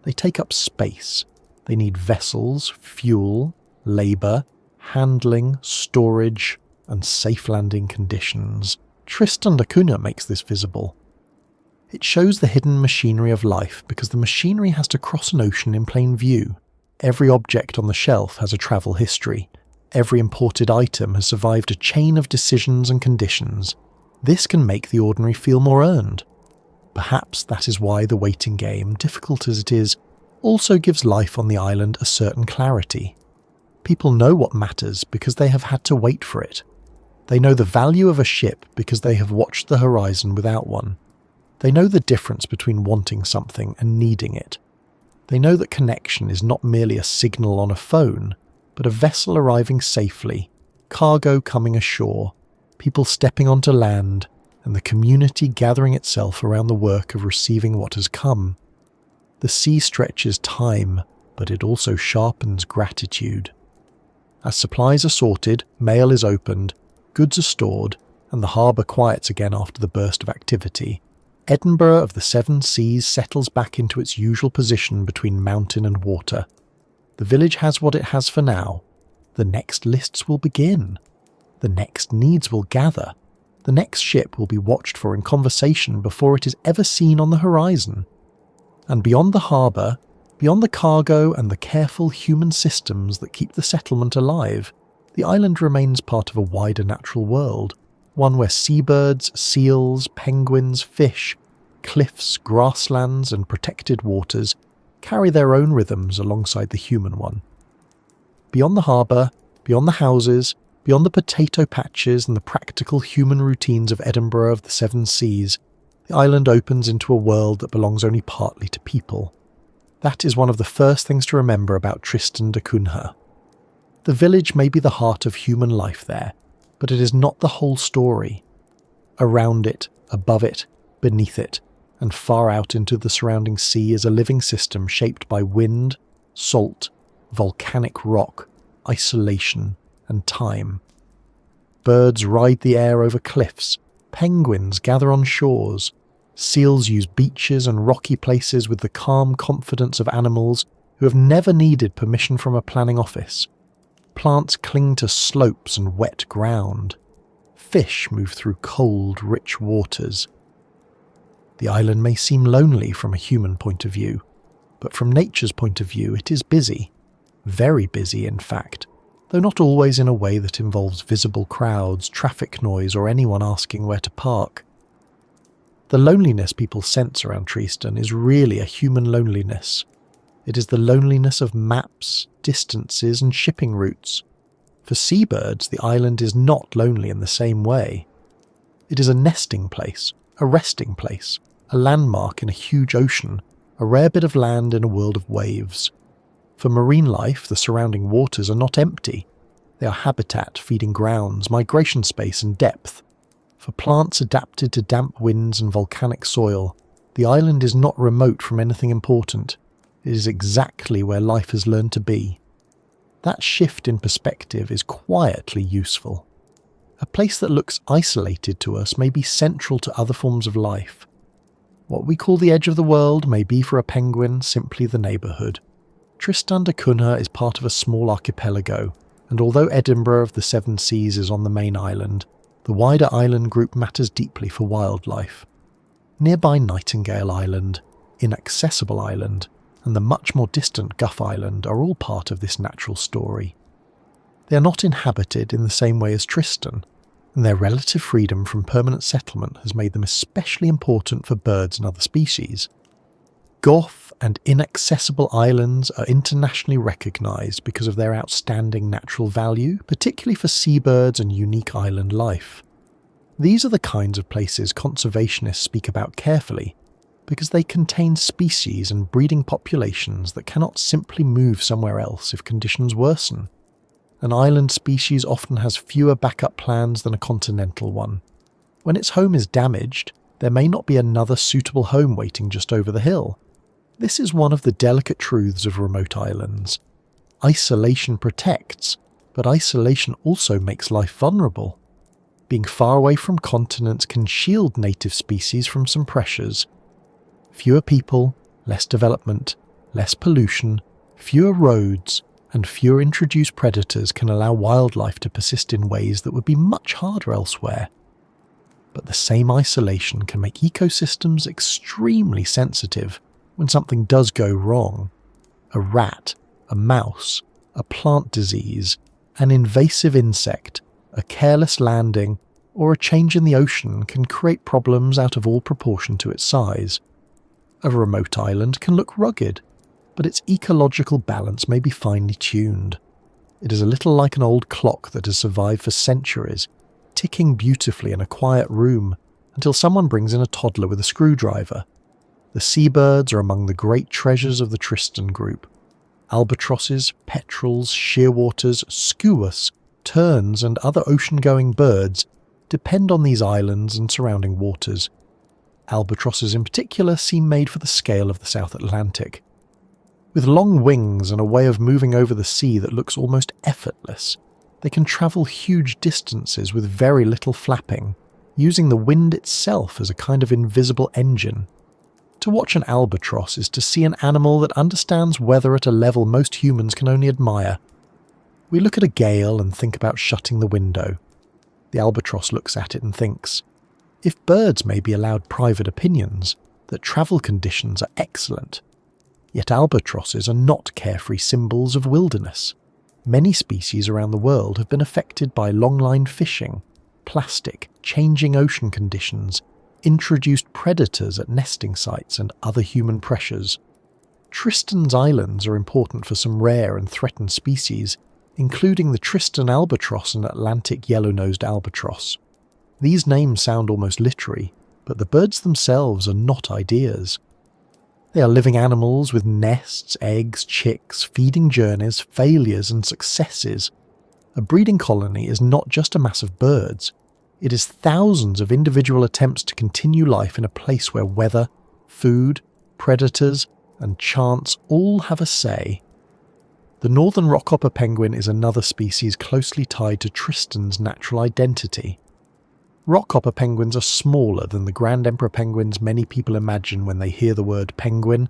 They take up space. They need vessels, fuel, labour, handling, storage, and safe landing conditions. Tristan da Cunha makes this visible. It shows the hidden machinery of life because the machinery has to cross an ocean in plain view. Every object on the shelf has a travel history. Every imported item has survived a chain of decisions and conditions. This can make the ordinary feel more earned. Perhaps that is why the waiting game, difficult as it is, also gives life on the island a certain clarity. People know what matters because they have had to wait for it. They know the value of a ship because they have watched the horizon without one. They know the difference between wanting something and needing it. They know that connection is not merely a signal on a phone, but a vessel arriving safely, cargo coming ashore, people stepping onto land, and the community gathering itself around the work of receiving what has come. The sea stretches time, but it also sharpens gratitude. As supplies are sorted, mail is opened, goods are stored, and the harbour quiets again after the burst of activity, Edinburgh of the Seven Seas settles back into its usual position between mountain and water. The village has what it has for now. The next lists will begin. The next needs will gather. The next ship will be watched for in conversation before it is ever seen on the horizon. And beyond the harbour, beyond the cargo and the careful human systems that keep the settlement alive, the island remains part of a wider natural world, one where seabirds, seals, penguins, fish, cliffs, grasslands and protected waters carry their own rhythms alongside the human one. Beyond the harbour, beyond the houses, beyond the potato patches and the practical human routines of Edinburgh of the Seven Seas, the island opens into a world that belongs only partly to people. That is one of the first things to remember about Tristan da Cunha. The village may be the heart of human life there, but it is not the whole story. Around it, above it, beneath it, and far out into the surrounding sea is a living system shaped by wind, salt, volcanic rock, isolation, and time. Birds ride the air over cliffs, penguins gather on shores, seals use beaches and rocky places with the calm confidence of animals who have never needed permission from a planning office. Plants cling to slopes and wet ground. Fish move through cold, rich waters. The island may seem lonely from a human point of view, but from nature's point of view it is busy. Very busy, in fact, though not always in a way that involves visible crowds, traffic noise, or anyone asking where to park. The loneliness people sense around Tristan is really a human loneliness. It is the loneliness of maps, distances, and shipping routes. For seabirds, the island is not lonely in the same way. It is a nesting place, a resting place, a landmark in a huge ocean, a rare bit of land in a world of waves. For marine life, the surrounding waters are not empty. They are habitat, feeding grounds, migration space, and depth. For plants adapted to damp winds and volcanic soil, the island is not remote from anything important. It is exactly where life has learned to be. That shift in perspective is quietly useful. A place that looks isolated to us may be central to other forms of life. What we call the edge of the world may be for a penguin simply the neighbourhood. Tristan da Cunha is part of a small archipelago, and although Edinburgh of the Seven Seas is on the main island, the wider island group matters deeply for wildlife. Nearby Nightingale Island, Inaccessible Island, and the much more distant Guff Island are all part of this natural story. They are not inhabited in the same way as Tristan, and their relative freedom from permanent settlement has made them especially important for birds and other species. Guff and Inaccessible Islands are internationally recognised because of their outstanding natural value, particularly for seabirds and unique island life. These are the kinds of places conservationists speak about carefully, because they contain species and breeding populations that cannot simply move somewhere else if conditions worsen. An island species often has fewer backup plans than a continental one. When its home is damaged, there may not be another suitable home waiting just over the hill. This is one of the delicate truths of remote islands. Isolation protects, but isolation also makes life vulnerable. Being far away from continents can shield native species from some pressures. Fewer people, less development, less pollution, fewer roads, and fewer introduced predators can allow wildlife to persist in ways that would be much harder elsewhere. But the same isolation can make ecosystems extremely sensitive when something does go wrong. A rat, a mouse, a plant disease, an invasive insect, a careless landing, or a change in the ocean can create problems out of all proportion to its size. A remote island can look rugged, but its ecological balance may be finely tuned. It is a little like an old clock that has survived for centuries, ticking beautifully in a quiet room until someone brings in a toddler with a screwdriver. The seabirds are among the great treasures of the Tristan group. Albatrosses, petrels, shearwaters, skuas, terns and other ocean-going birds depend on these islands and surrounding waters. Albatrosses in particular seem made for the scale of the South Atlantic. With long wings and a way of moving over the sea that looks almost effortless, they can travel huge distances with very little flapping, using the wind itself as a kind of invisible engine. To watch an albatross is to see an animal that understands weather at a level most humans can only admire. We look at a gale and think about shutting the window. The albatross looks at it and thinks, if birds may be allowed private opinions, that travel conditions are excellent. Yet albatrosses are not carefree symbols of wilderness. Many species around the world have been affected by longline fishing, plastic, changing ocean conditions, introduced predators at nesting sites and other human pressures. Tristan's islands are important for some rare and threatened species, including the Tristan albatross and Atlantic yellow-nosed albatross. These names sound almost literary, But the birds themselves are not ideas. They are living animals with nests, eggs, chicks, feeding journeys, failures and successes. A breeding colony is not just a mass of birds, it is thousands of individual attempts to continue life in a place where weather, food, predators, and chance all have a say. The northern rockhopper penguin is another species closely tied to Tristan's natural identity. Rockhopper penguins are smaller than the grand emperor penguins many people imagine when they hear the word penguin,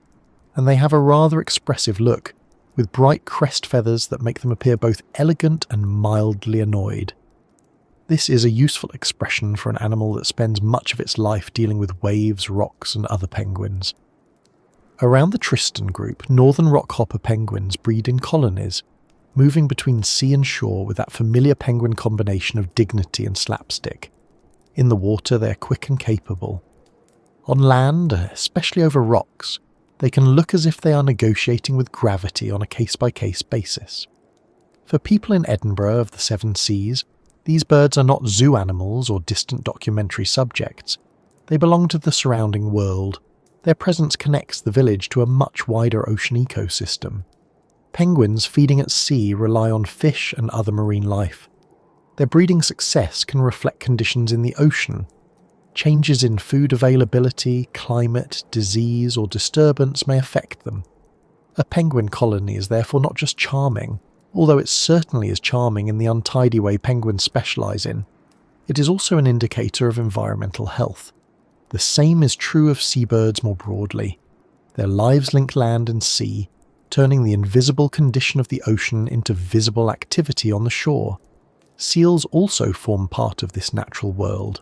and they have a rather expressive look, with bright crest feathers that make them appear both elegant and mildly annoyed. This is a useful expression for an animal that spends much of its life dealing with waves, rocks, and other penguins. Around the Tristan group, northern rockhopper penguins breed in colonies, moving between sea and shore with that familiar penguin combination of dignity and slapstick. In the water, they are quick and capable. On land, especially over rocks, they can look as if they are negotiating with gravity on a case-by-case basis. For people in Edinburgh of the Seven Seas, these birds are not zoo animals or distant documentary subjects. They belong to the surrounding world. Their presence connects the village to a much wider ocean ecosystem. Penguins feeding at sea rely on fish and other marine life. Their breeding success can reflect conditions in the ocean. Changes in food availability, climate, disease, or disturbance may affect them. A penguin colony is therefore not just charming, although it certainly is charming in the untidy way penguins specialise in. It is also an indicator of environmental health. The same is true of seabirds more broadly. Their lives link land and sea, turning the invisible condition of the ocean into visible activity on the shore. Seals also form part of this natural world.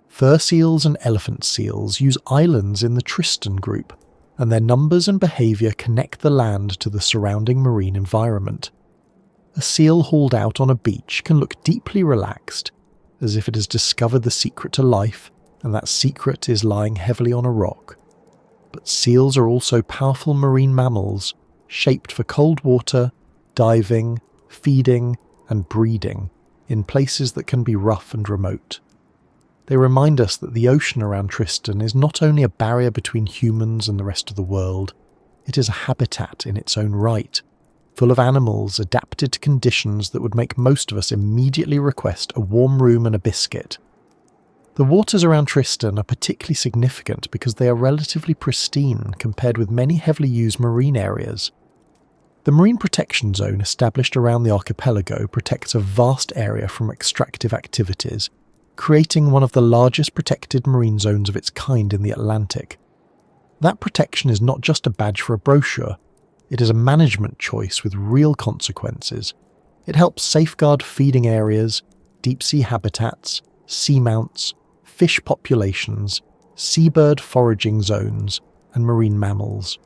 Fur seals and elephant seals use islands in the Tristan group, and their numbers and behaviour connect the land to the surrounding marine environment. A seal hauled out on a beach can look deeply relaxed, as if it has discovered the secret to life, and that secret is lying heavily on a rock. But seals are also powerful marine mammals, shaped for cold water, diving, feeding, and breeding, in places that can be rough and remote. They remind us that the ocean around Tristan is not only a barrier between humans and the rest of the world, it is a habitat in its own right, full of animals adapted to conditions that would make most of us immediately request a warm room and a biscuit. The waters around Tristan are particularly significant because they are relatively pristine compared with many heavily used marine areas. The Marine Protection Zone established around the archipelago protects a vast area from extractive activities, creating one of the largest protected marine zones of its kind in the Atlantic. That protection is not just a badge for a brochure, it is a management choice with real consequences. It helps safeguard feeding areas, deep-sea habitats, seamounts, fish populations, seabird foraging zones, and marine mammals.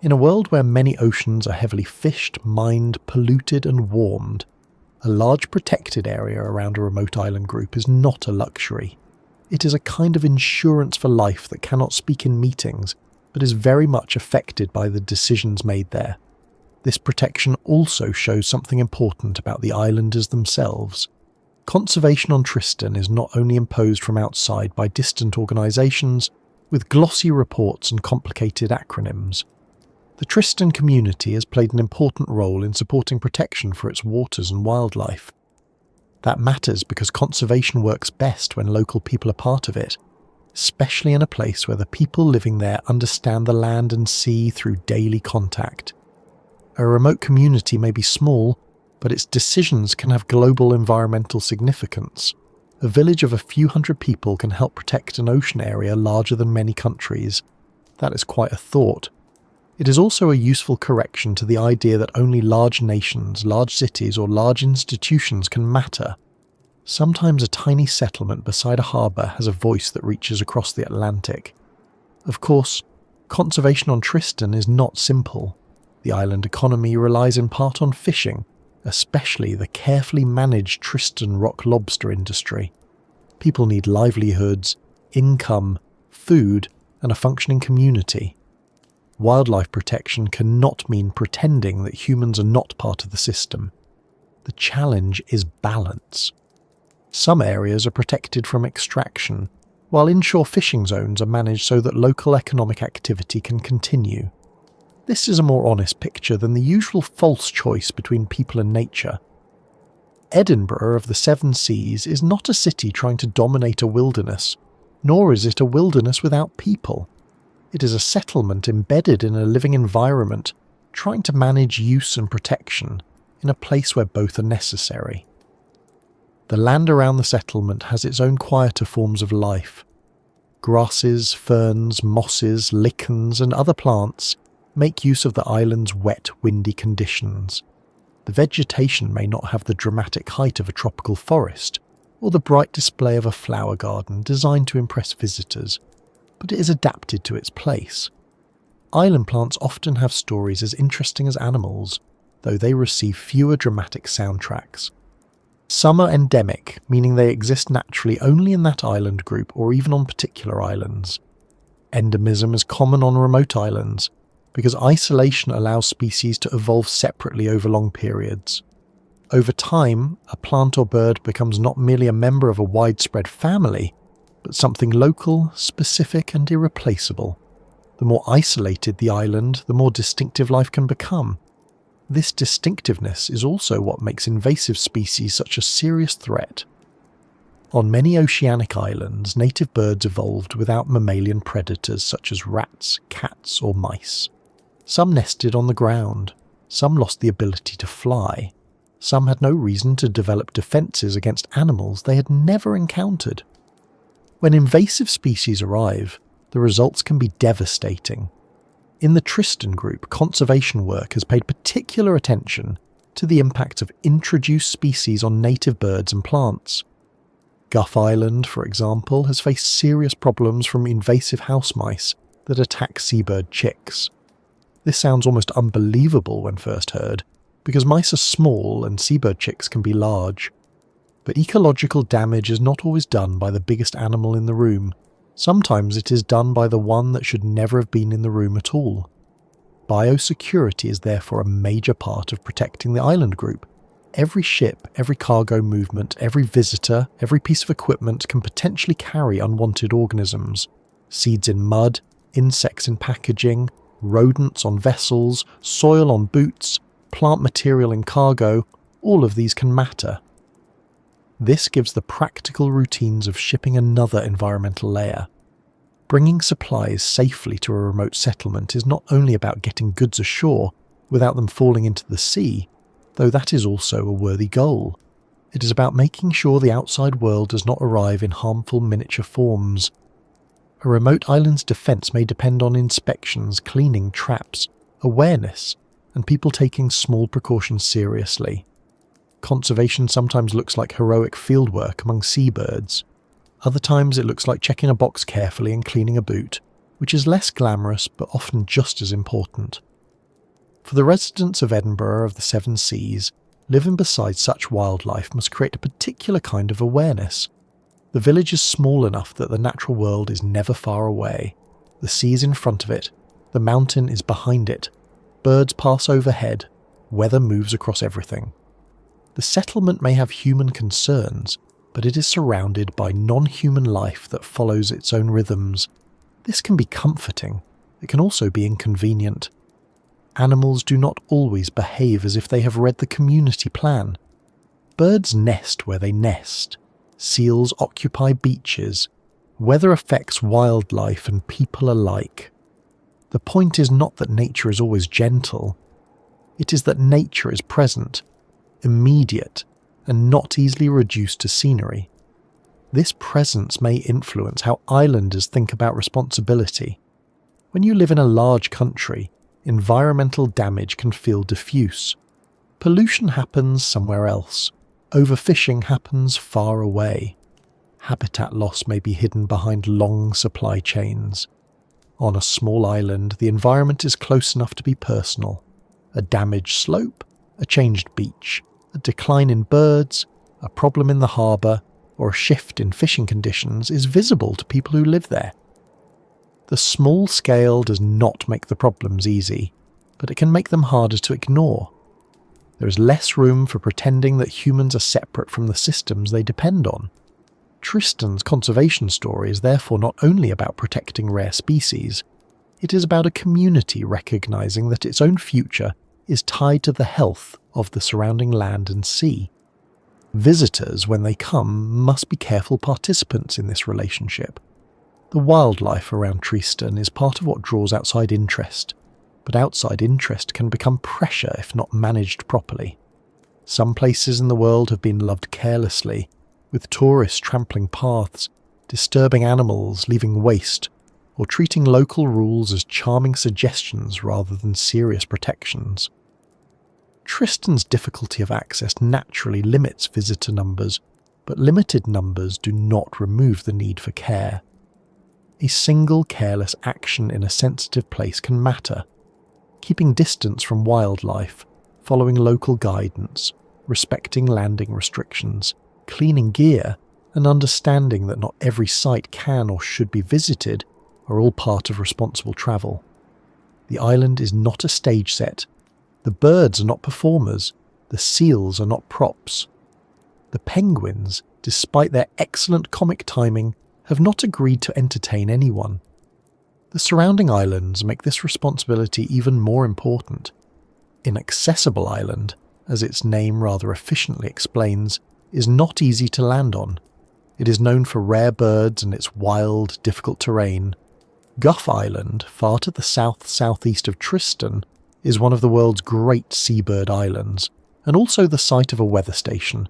In a world where many oceans are heavily fished, mined, polluted, and warmed, a large protected area around a remote island group is not a luxury. It is a kind of insurance for life that cannot speak in meetings, but is very much affected by the decisions made there. This protection also shows something important about the islanders themselves. Conservation on Tristan is not only imposed from outside by distant organisations with glossy reports and complicated acronyms. The Tristan community has played an important role in supporting protection for its waters and wildlife. That matters because conservation works best when local people are part of it, especially in a place where the people living there understand the land and sea through daily contact. A remote community may be small, but its decisions can have global environmental significance. A village of a few hundred people can help protect an ocean area larger than many countries. That is quite a thought. It is also a useful correction to the idea that only large nations, large cities, or large institutions can matter. Sometimes a tiny settlement beside a harbour has a voice that reaches across the Atlantic. Of course, conservation on Tristan is not simple. The island economy relies in part on fishing, especially the carefully managed Tristan rock lobster industry. People need livelihoods, income, food, and a functioning community. Wildlife protection cannot mean pretending that humans are not part of the system. The challenge is balance. Some areas are protected from extraction, while inshore fishing zones are managed so that local economic activity can continue. This is a more honest picture than the usual false choice between people and nature. Edinburgh of the Seven Seas is not a city trying to dominate a wilderness, nor is it a wilderness without people. It is a settlement embedded in a living environment, trying to manage use and protection in a place where both are necessary. The land around the settlement has its own quieter forms of life. Grasses, ferns, mosses, lichens and other plants make use of the island's wet, windy conditions. The vegetation may not have the dramatic height of a tropical forest, or the bright display of a flower garden designed to impress visitors, but it is adapted to its place. Island plants often have stories as interesting as animals, though they receive fewer dramatic soundtracks. Some are endemic, meaning they exist naturally only in that island group or even on particular islands. Endemism is common on remote islands, because isolation allows species to evolve separately over long periods. Over time, a plant or bird becomes not merely a member of a widespread family, but something local, specific and irreplaceable. The more isolated the island, the more distinctive life can become. This distinctiveness is also what makes invasive species such a serious threat. On many oceanic islands, native birds evolved without mammalian predators such as rats, cats or mice. Some nested on the ground, some lost the ability to fly, some had no reason to develop defences against animals they had never encountered. When invasive species arrive, the results can be devastating. In the Tristan group, conservation work has paid particular attention to the impact of introduced species on native birds and plants. Guff Island, for example, has faced serious problems from invasive house mice that attack seabird chicks. This sounds almost unbelievable when first heard, because mice are small and seabird chicks can be large. But ecological damage is not always done by the biggest animal in the room. Sometimes it is done by the one that should never have been in the room at all. Biosecurity is therefore a major part of protecting the island group. Every ship, every cargo movement, every visitor, every piece of equipment can potentially carry unwanted organisms. Seeds in mud, insects in packaging, rodents on vessels, soil on boots, plant material in cargo, all of these can matter. This gives the practical routines of shipping another environmental layer. Bringing supplies safely to a remote settlement is not only about getting goods ashore without them falling into the sea, though that is also a worthy goal. It is about making sure the outside world does not arrive in harmful miniature forms. A remote island's defence may depend on inspections, cleaning, traps, awareness, and people taking small precautions seriously. Conservation sometimes looks like heroic fieldwork among seabirds. Other times it looks like checking a box carefully and cleaning a boot, which is less glamorous but often just as important. For the residents of Edinburgh of the Seven Seas, living beside such wildlife must create a particular kind of awareness. The village is small enough that the natural world is never far away. The sea is in front of it, the mountain is behind it, birds pass overhead, weather moves across everything. The settlement may have human concerns, but it is surrounded by non-human life that follows its own rhythms. This can be comforting. It can also be inconvenient. Animals do not always behave as if they have read the community plan. Birds nest where they nest. Seals occupy beaches. Weather affects wildlife and people alike. The point is not that nature is always gentle. It is that nature is present, immediate, and not easily reduced to scenery. This presence may influence how islanders think about responsibility. When you live in a large country, environmental damage can feel diffuse. Pollution happens somewhere else. Overfishing happens far away. Habitat loss may be hidden behind long supply chains. On a small island, the environment is close enough to be personal. A damaged slope, a changed beach, a decline in birds, a problem in the harbour, or a shift in fishing conditions is visible to people who live there. The small scale does not make the problems easy, but it can make them harder to ignore. There is less room for pretending that humans are separate from the systems they depend on. Tristan's conservation story is therefore not only about protecting rare species, it is about a community recognising that its own future is tied to the health of the surrounding land and sea. Visitors, when they come, must be careful participants in this relationship. The wildlife around Tristan is part of what draws outside interest, but outside interest can become pressure if not managed properly. Some places in the world have been loved carelessly, with tourists trampling paths, disturbing animals, leaving waste, or treating local rules as charming suggestions rather than serious protections. Tristan's difficulty of access naturally limits visitor numbers, but limited numbers do not remove the need for care. A single careless action in a sensitive place can matter. Keeping distance from wildlife, following local guidance, respecting landing restrictions, cleaning gear, and understanding that not every site can or should be visited are all part of responsible travel. The island is not a stage set. The birds are not performers. The seals are not props. The penguins, despite their excellent comic timing, have not agreed to entertain anyone. The surrounding islands make this responsibility even more important. Inaccessible Island, as its name rather efficiently explains, is not easy to land on. It is known for rare birds and its wild, difficult terrain. Guff Island, far to the south-southeast of Tristan, is one of the world's great seabird islands, and also the site of a weather station,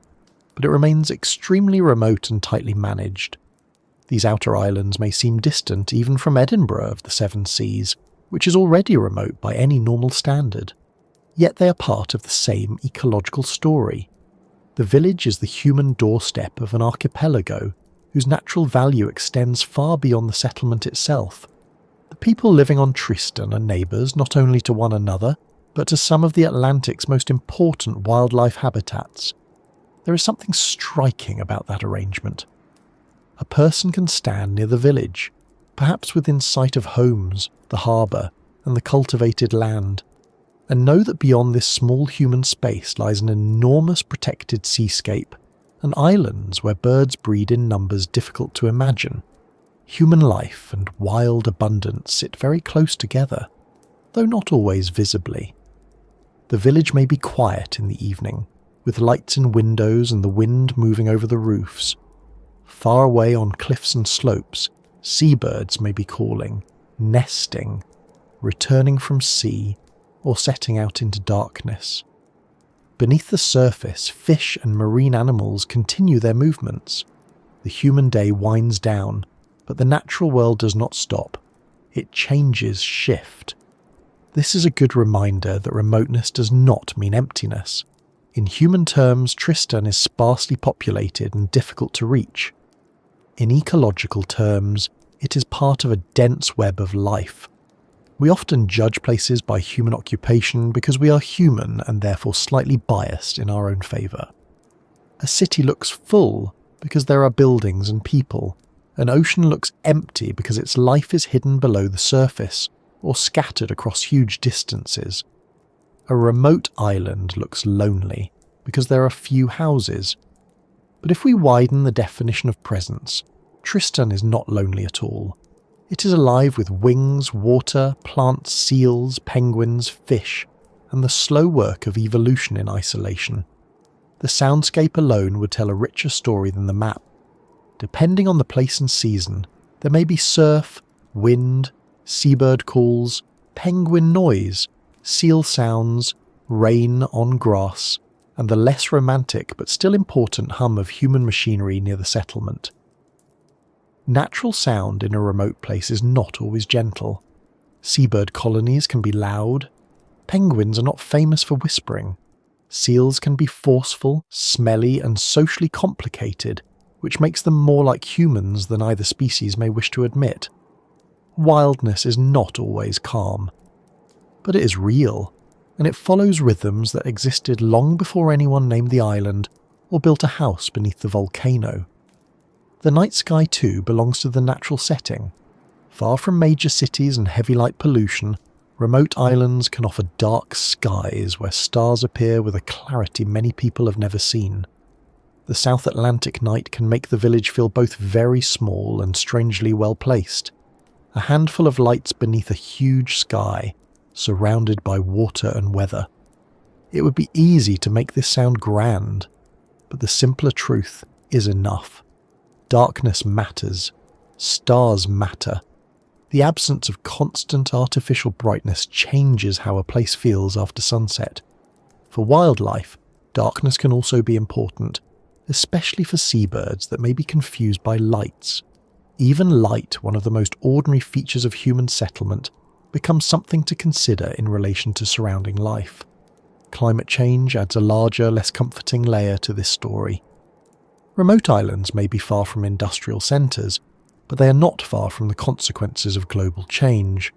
but it remains extremely remote and tightly managed. These outer islands may seem distant even from Edinburgh of the Seven Seas, which is already remote by any normal standard. Yet they are part of the same ecological story. The village is the human doorstep of an archipelago whose natural value extends far beyond the settlement itself. The people living on Tristan are neighbours not only to one another, but to some of the Atlantic's most important wildlife habitats. There is something striking about that arrangement. A person can stand near the village, perhaps within sight of homes, the harbour, and the cultivated land, and know that beyond this small human space lies an enormous protected seascape, and islands where birds breed in numbers difficult to imagine. Human life and wild abundance sit very close together, though not always visibly. The village may be quiet in the evening, with lights in windows and the wind moving over the roofs. Far away on cliffs and slopes, seabirds may be calling, nesting, returning from sea, or setting out into darkness. Beneath the surface, fish and marine animals continue their movements. The human day winds down, but the natural world does not stop. It changes shift. This is a good reminder that remoteness does not mean emptiness. In human terms, Tristan is sparsely populated and difficult to reach. In ecological terms, it is part of a dense web of life. We often judge places by human occupation because we are human and therefore slightly biased in our own favour. A city looks full because there are buildings and people. An ocean looks empty because its life is hidden below the surface or scattered across huge distances. A remote island looks lonely because there are few houses. But if we widen the definition of presence, Tristan is not lonely at all. It is alive with wings, water, plants, seals, penguins, fish, and the slow work of evolution in isolation. The soundscape alone would tell a richer story than the map. Depending on the place and season, there may be surf, wind, seabird calls, penguin noise, seal sounds, rain on grass, and the less romantic but still important hum of human machinery near the settlement. Natural sound in a remote place is not always gentle. Seabird colonies can be loud. Penguins are not famous for whispering. Seals can be forceful, smelly, and socially complicated, which makes them more like humans than either species may wish to admit. Wildness is not always calm, but it is real, and it follows rhythms that existed long before anyone named the island or built a house beneath the volcano. The night sky too belongs to the natural setting. Far from major cities and heavy light pollution, remote islands can offer dark skies where stars appear with a clarity many people have never seen. The South Atlantic night can make the village feel both very small and strangely well placed. A handful of lights beneath a huge sky, surrounded by water and weather. It would be easy to make this sound grand, but the simpler truth is enough. Darkness matters. Stars matter. The absence of constant artificial brightness changes how a place feels after sunset. For wildlife, darkness can also be important, especially for seabirds that may be confused by lights. Even light, one of the most ordinary features of human settlement, becomes something to consider in relation to surrounding life. Climate change adds a larger, less comforting layer to this story. Remote islands may be far from industrial centres, but they are not far from the consequences of global change.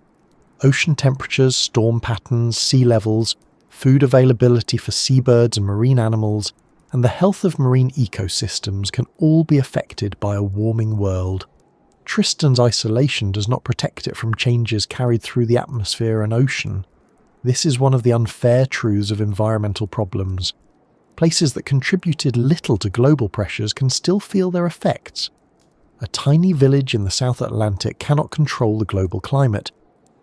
Ocean temperatures, storm patterns, sea levels, food availability for seabirds and marine animals, and the health of marine ecosystems can all be affected by a warming world. Tristan's isolation does not protect it from changes carried through the atmosphere and ocean. This is one of the unfair truths of environmental problems. Places that contributed little to global pressures can still feel their effects. A tiny village in the South Atlantic cannot control the global climate,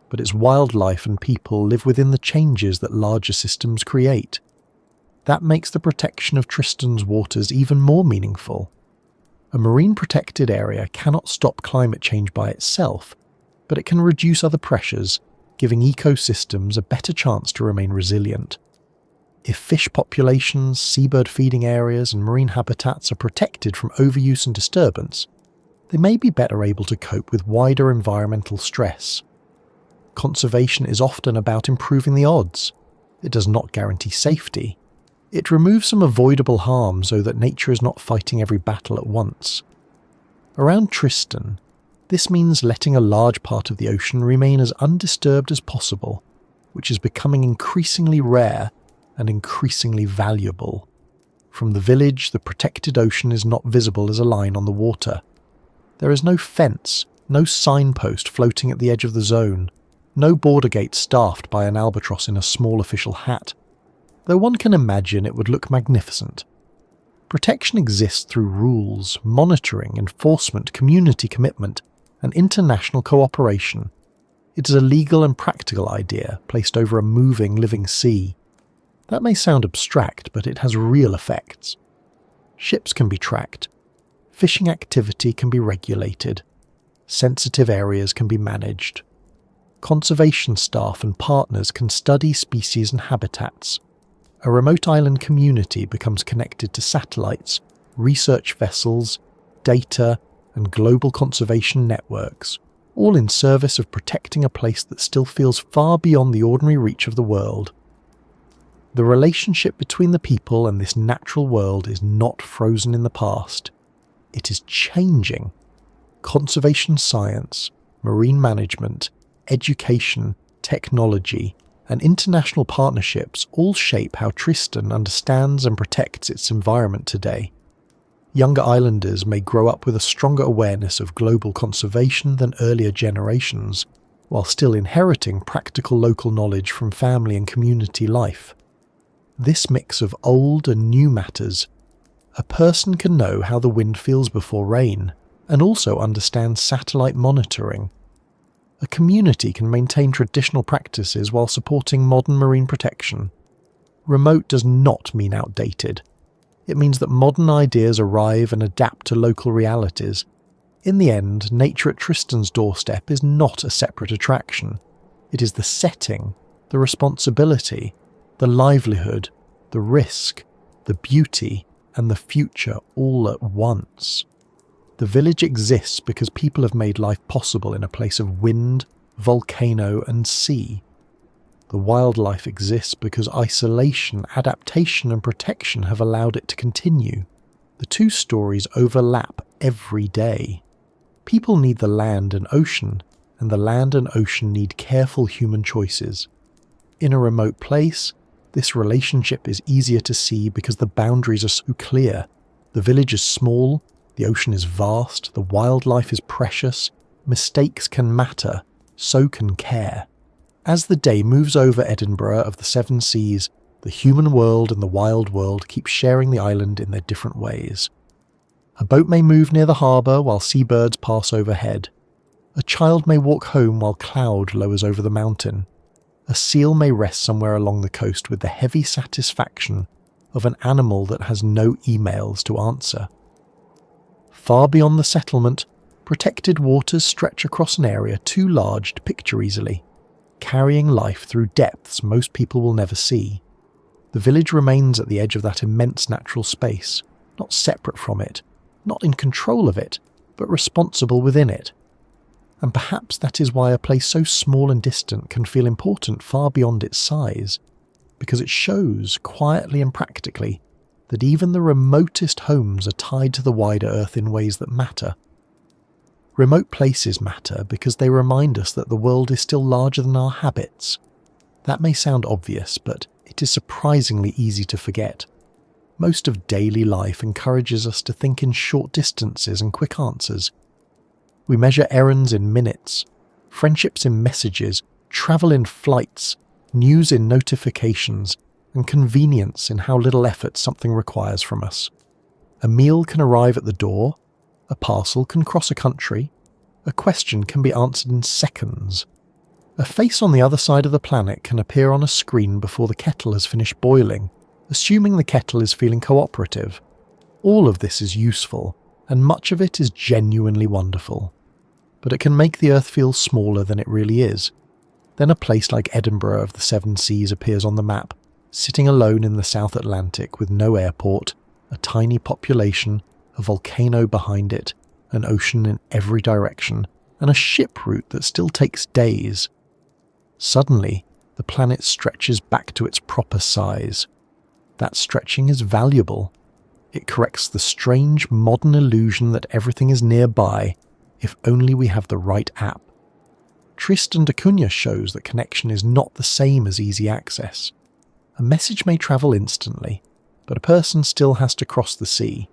but its wildlife and people live within the changes that larger systems create. That makes the protection of Tristan's waters even more meaningful. A marine protected area cannot stop climate change by itself, but it can reduce other pressures, giving ecosystems a better chance to remain resilient. If fish populations, seabird feeding areas, and marine habitats are protected from overuse and disturbance, they may be better able to cope with wider environmental stress. Conservation is often about improving the odds. It does not guarantee safety. It removes some avoidable harm so that nature is not fighting every battle at once. Around Tristan, this means letting a large part of the ocean remain as undisturbed as possible, which is becoming increasingly rare and increasingly valuable. From the village, the protected ocean is not visible as a line on the water. There is no fence, no signpost floating at the edge of the zone, no border gate staffed by an albatross in a small official hat, though one can imagine it would look magnificent. Protection exists through rules, monitoring, enforcement, community commitment, and international cooperation. It is a legal and practical idea placed over a moving, living sea. That may sound abstract, but it has real effects. Ships can be tracked. Fishing activity can be regulated. Sensitive areas can be managed. Conservation staff and partners can study species and habitats. A remote island community becomes connected to satellites, research vessels, data, and global conservation networks, all in service of protecting a place that still feels far beyond the ordinary reach of the world. The relationship between the people and this natural world is not frozen in the past. It is changing. Conservation science, marine management, education, technology, and international partnerships all shape how Tristan understands and protects its environment today. Younger islanders may grow up with a stronger awareness of global conservation than earlier generations, while still inheriting practical local knowledge from family and community life. This mix of old and new matters. A person can know how the wind feels before rain, and also understand satellite monitoring. A community can maintain traditional practices while supporting modern marine protection. Remote does not mean outdated. It means that modern ideas arrive and adapt to local realities. In the end, nature at Tristan's doorstep is not a separate attraction. It is the setting, the responsibility, the livelihood, the risk, the beauty, and the future all at once. The village exists because people have made life possible in a place of wind, volcano, and sea. The wildlife exists because isolation, adaptation, and protection have allowed it to continue. The two stories overlap every day. People need the land and ocean, and the land and ocean need careful human choices. In a remote place, this relationship is easier to see because the boundaries are so clear. The village is small, the ocean is vast, the wildlife is precious, mistakes can matter, so can care. As the day moves over Edinburgh of the seven seas, The human world and the wild world keep sharing the island in their different ways. A boat may move near the harbour while seabirds pass overhead. A child may walk home while cloud lowers over the mountain. A seal may rest somewhere along the coast with the heavy satisfaction of an animal that has no emails to answer. Far beyond the settlement, protected waters stretch across an area too large to picture easily, carrying life through depths most people will never see. The village remains at the edge of that immense natural space, not separate from it, not in control of it, but responsible within it. And perhaps that is why a place so small and distant can feel important far beyond its size, because it shows, quietly and practically, that even the remotest homes are tied to the wider earth in ways that matter. Remote places matter because they remind us that the world is still larger than our habits. That may sound obvious, but it is surprisingly easy to forget. Most of daily life encourages us to think in short distances and quick answers. We measure errands in minutes, friendships in messages, travel in flights, news in notifications, and convenience in how little effort something requires from us. A meal can arrive at the door, a parcel can cross a country, a question can be answered in seconds. A face on the other side of the planet can appear on a screen before the kettle has finished boiling, assuming the kettle is feeling cooperative. All of this is useful, and much of it is genuinely wonderful. But it can make the Earth feel smaller than it really is. Then a place like Edinburgh of the Seven Seas appears on the map, sitting alone in the South Atlantic with no airport, a tiny population, a volcano behind it, an ocean in every direction, and a ship route that still takes days. Suddenly, the planet stretches back to its proper size. That stretching is valuable. It corrects the strange modern illusion that everything is nearby, if only we have the right app. Tristan da Cunha shows that connection is not the same as easy access. A message may travel instantly, but a person still has to cross the sea.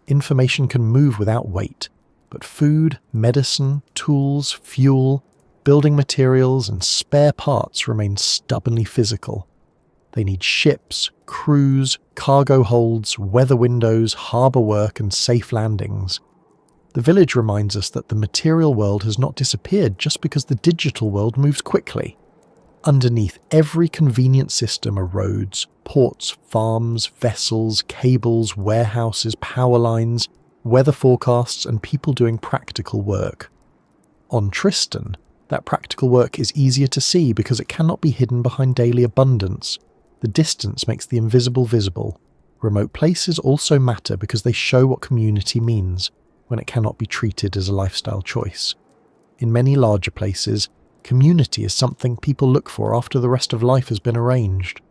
Information can move without weight, but food, medicine, tools, fuel, building materials, and spare parts remain stubbornly physical. They need ships, crews, cargo holds, weather windows, harbour work, and safe landings. The village reminds us that the material world has not disappeared just because the digital world moves quickly. Underneath every convenient system are roads, ports, farms, vessels, cables, warehouses, power lines, weather forecasts, and people doing practical work. On Tristan, that practical work is easier to see because it cannot be hidden behind daily abundance. The distance makes the invisible visible. Remote places also matter because they show what community means, when it cannot be treated as a lifestyle choice. In many larger places, community is something people look for after the rest of life has been arranged.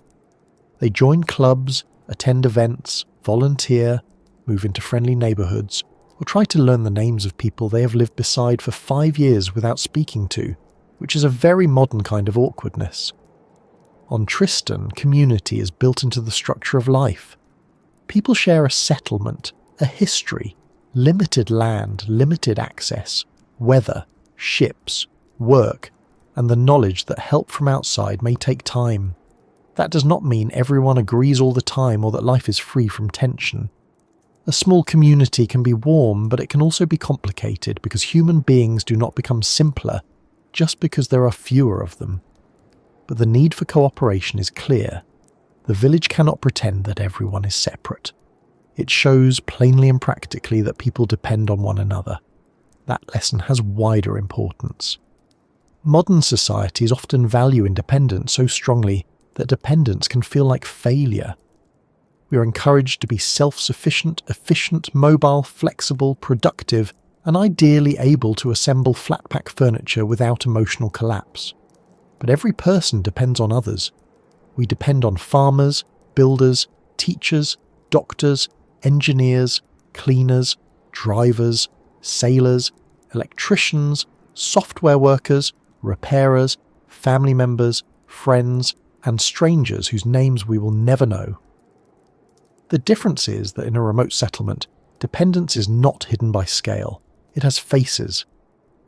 They join clubs, attend events, volunteer, move into friendly neighbourhoods, or try to learn the names of people they have lived beside for 5 years without speaking to, which is a very modern kind of awkwardness. On Tristan, community is built into the structure of life. People share a settlement, a history, limited land, limited access, weather, ships, work, and the knowledge that help from outside may take time. That does not mean everyone agrees all the time or that life is free from tension. A small community can be warm, but it can also be complicated because human beings do not become simpler just because there are fewer of them. But the need for cooperation is clear. The village cannot pretend that everyone is separate. It shows plainly and practically that people depend on one another. That lesson has wider importance. Modern societies often value independence so strongly that dependence can feel like failure. We are encouraged to be self-sufficient, efficient, mobile, flexible, productive, and ideally able to assemble flat-pack furniture without emotional collapse. But every person depends on others. We depend on farmers, builders, teachers, doctors, engineers, cleaners, drivers, sailors, electricians, software workers, repairers, family members, friends, and strangers whose names we will never know. The difference is that in a remote settlement, dependence is not hidden by scale. It has faces.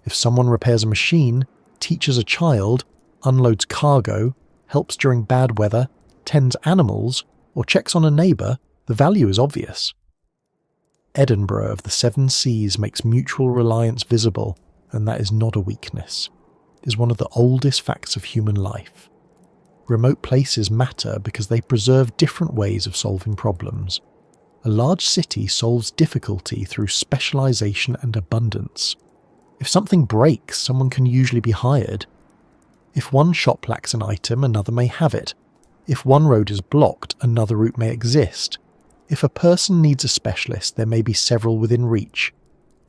If someone repairs a machine, teaches a child, unloads cargo, helps during bad weather, tends animals, or checks on a neighbour, the value is obvious. Edinburgh of the seven seas makes mutual reliance visible, and that is not a weakness. It is one of the oldest facts of human life. Remote places matter because they preserve different ways of solving problems. A large city solves difficulty through specialisation and abundance. If something breaks, someone can usually be hired. If one shop lacks an item, another may have it. If one road is blocked, another route may exist. If a person needs a specialist, there may be several within reach.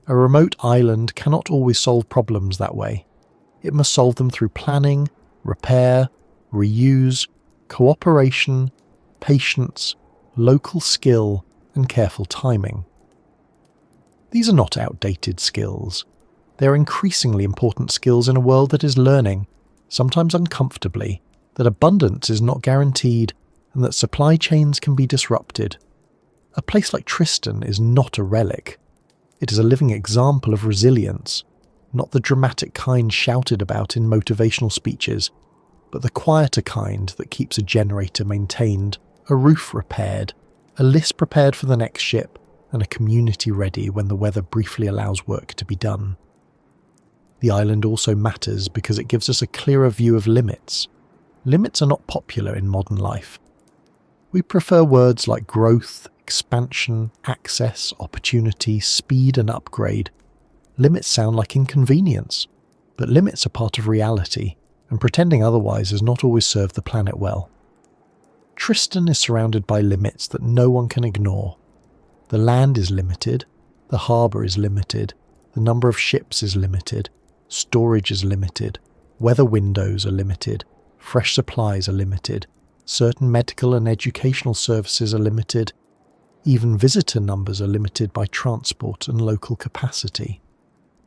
A remote island cannot always solve problems that way. It must solve them through planning, repair, reuse, cooperation, patience, local skill, and careful timing. These are not outdated skills. They are increasingly important skills in a world that is learning, sometimes uncomfortably, that abundance is not guaranteed and that supply chains can be disrupted. A place like Tristan is not a relic. It is a living example of resilience, not the dramatic kind shouted about in motivational speeches, but the quieter kind that keeps a generator maintained, a roof repaired, a list prepared for the next ship, and a community ready when the weather briefly allows work to be done. The island also matters because it gives us a clearer view of limits. Limits are not popular in modern life. We prefer words like growth, expansion, access, opportunity, speed, and upgrade. Limits sound like inconvenience, but limits are part of reality, and pretending otherwise has not always served the planet well. Tristan is surrounded by limits that no one can ignore. The land is limited, the harbour is limited, the number of ships is limited, storage is limited, weather windows are limited, fresh supplies are limited, certain medical and educational services are limited, even visitor numbers are limited by transport and local capacity.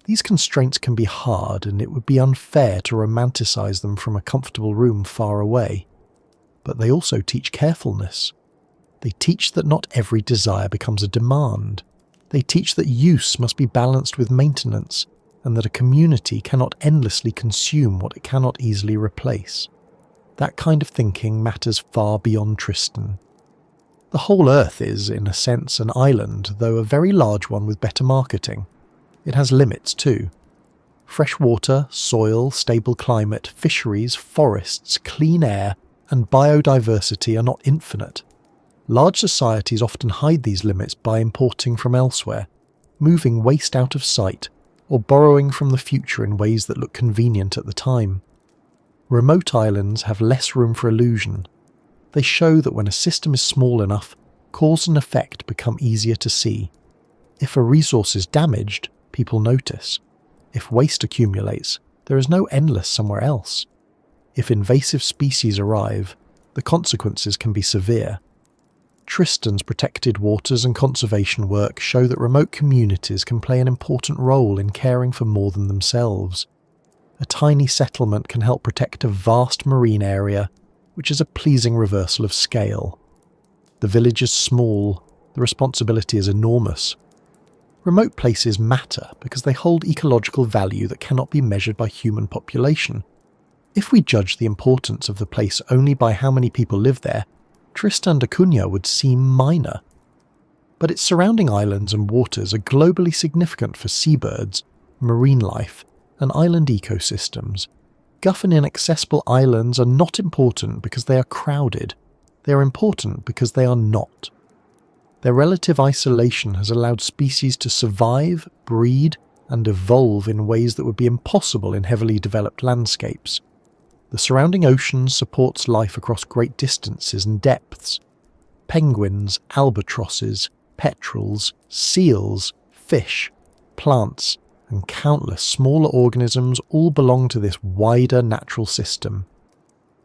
These constraints can be hard, and it would be unfair to romanticize them from a comfortable room far away. But they also teach carefulness. They teach that not every desire becomes a demand. They teach that use must be balanced with maintenance, and that a community cannot endlessly consume what it cannot easily replace. That kind of thinking matters far beyond Tristan. The whole Earth is, in a sense, an island, though a very large one with better marketing. It has limits too. Fresh water, soil, stable climate, fisheries, forests, clean air, and biodiversity are not infinite. Large societies often hide these limits by importing from elsewhere, moving waste out of sight, or borrowing from the future in ways that look convenient at the time. Remote islands have less room for illusion. They show that when a system is small enough, cause and effect become easier to see. If a resource is damaged, people notice. If waste accumulates, there is no endless somewhere else. If invasive species arrive, the consequences can be severe. Tristan's protected waters and conservation work show that remote communities can play an important role in caring for more than themselves. A tiny settlement can help protect a vast marine area, which is a pleasing reversal of scale. The village is small, the responsibility is enormous. Remote places matter because they hold ecological value that cannot be measured by human population. If we judge the importance of the place only by how many people live there, Tristan da Cunha would seem minor. But its surrounding islands and waters are globally significant for seabirds, marine life, and island ecosystems. Guff and inaccessible islands are not important because they are crowded. They are important because they are not. Their relative isolation has allowed species to survive, breed, and evolve in ways that would be impossible in heavily developed landscapes. The surrounding ocean supports life across great distances and depths. Penguins, albatrosses, petrels, seals, fish, plants, and countless smaller organisms all belong to this wider natural system.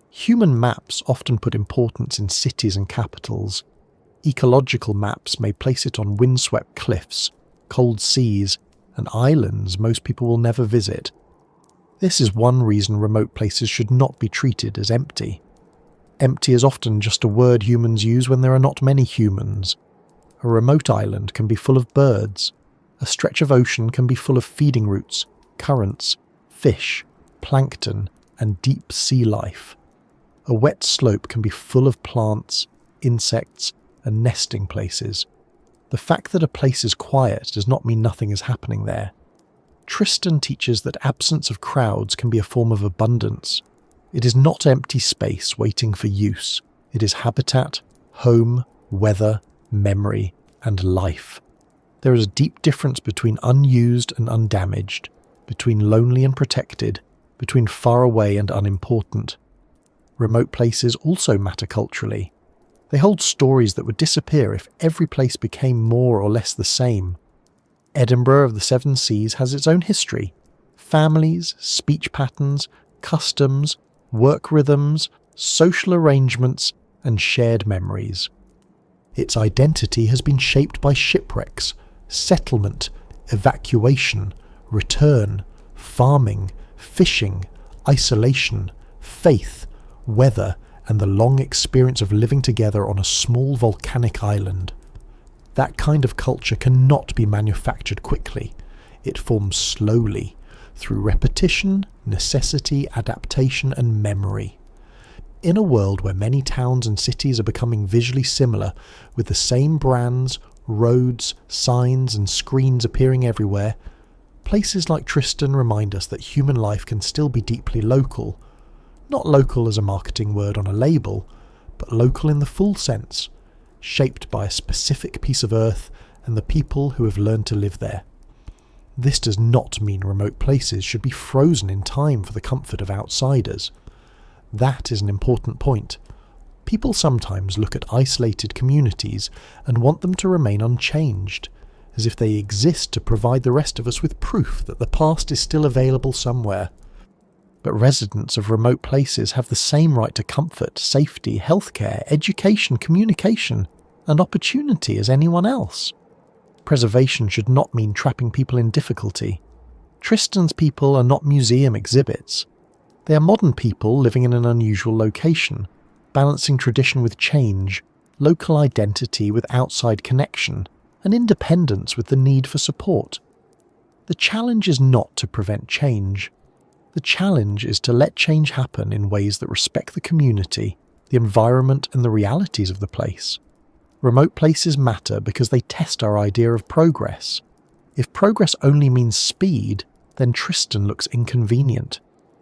Human maps often put importance in cities and capitals. Ecological maps may place it on windswept cliffs, cold seas, and islands most people will never visit. This is one reason remote places should not be treated as empty. Empty is often just a word humans use when there are not many humans. A remote island can be full of birds. A stretch of ocean can be full of feeding routes, currents, fish, plankton, and deep sea life. a wet slope can be full of plants, insects, and nesting places. The fact that a place is quiet does not mean nothing is happening there. Tristan teaches that absence of crowds can be a form of abundance. It is not empty space waiting for use. It is habitat, home, weather, memory, and life. There is a deep difference between unused and undamaged, between lonely and protected, between far away and unimportant. Remote places also matter culturally. They hold stories that would disappear if every place became more or less the same. Edinburgh of the Seven Seas has its own history. Families, speech patterns, customs, work rhythms, social arrangements, and shared memories. Its identity has been shaped by shipwrecks, settlement, evacuation, return, farming, fishing, isolation, faith, weather, and the long experience of living together on a small volcanic island. That kind of culture cannot be manufactured quickly. It forms slowly, through repetition, necessity, adaptation, and memory. In a world where many towns and cities are becoming visually similar, with the same brands, roads, signs, and screens appearing everywhere, places like Tristan remind us that human life can still be deeply local. Not local as a marketing word on a label, but local in the full sense, shaped by a specific piece of earth and the people who have learned to live there. This does not mean remote places should be frozen in time for the comfort of outsiders. That is an important point. People sometimes look at isolated communities and want them to remain unchanged, as if they exist to provide the rest of us with proof that the past is still available somewhere. But residents of remote places have the same right to comfort, safety, healthcare, education, communication, and opportunity as anyone else. Preservation should not mean trapping people in difficulty. Tristan's people are not museum exhibits. They are modern people living in an unusual location, balancing tradition with change, local identity with outside connection, and independence with the need for support. The challenge is not to prevent change. The challenge is to let change happen in ways that respect the community, the environment, and the realities of the place. Remote places matter because they test our idea of progress. If progress only means speed, then Tristan looks inconvenient.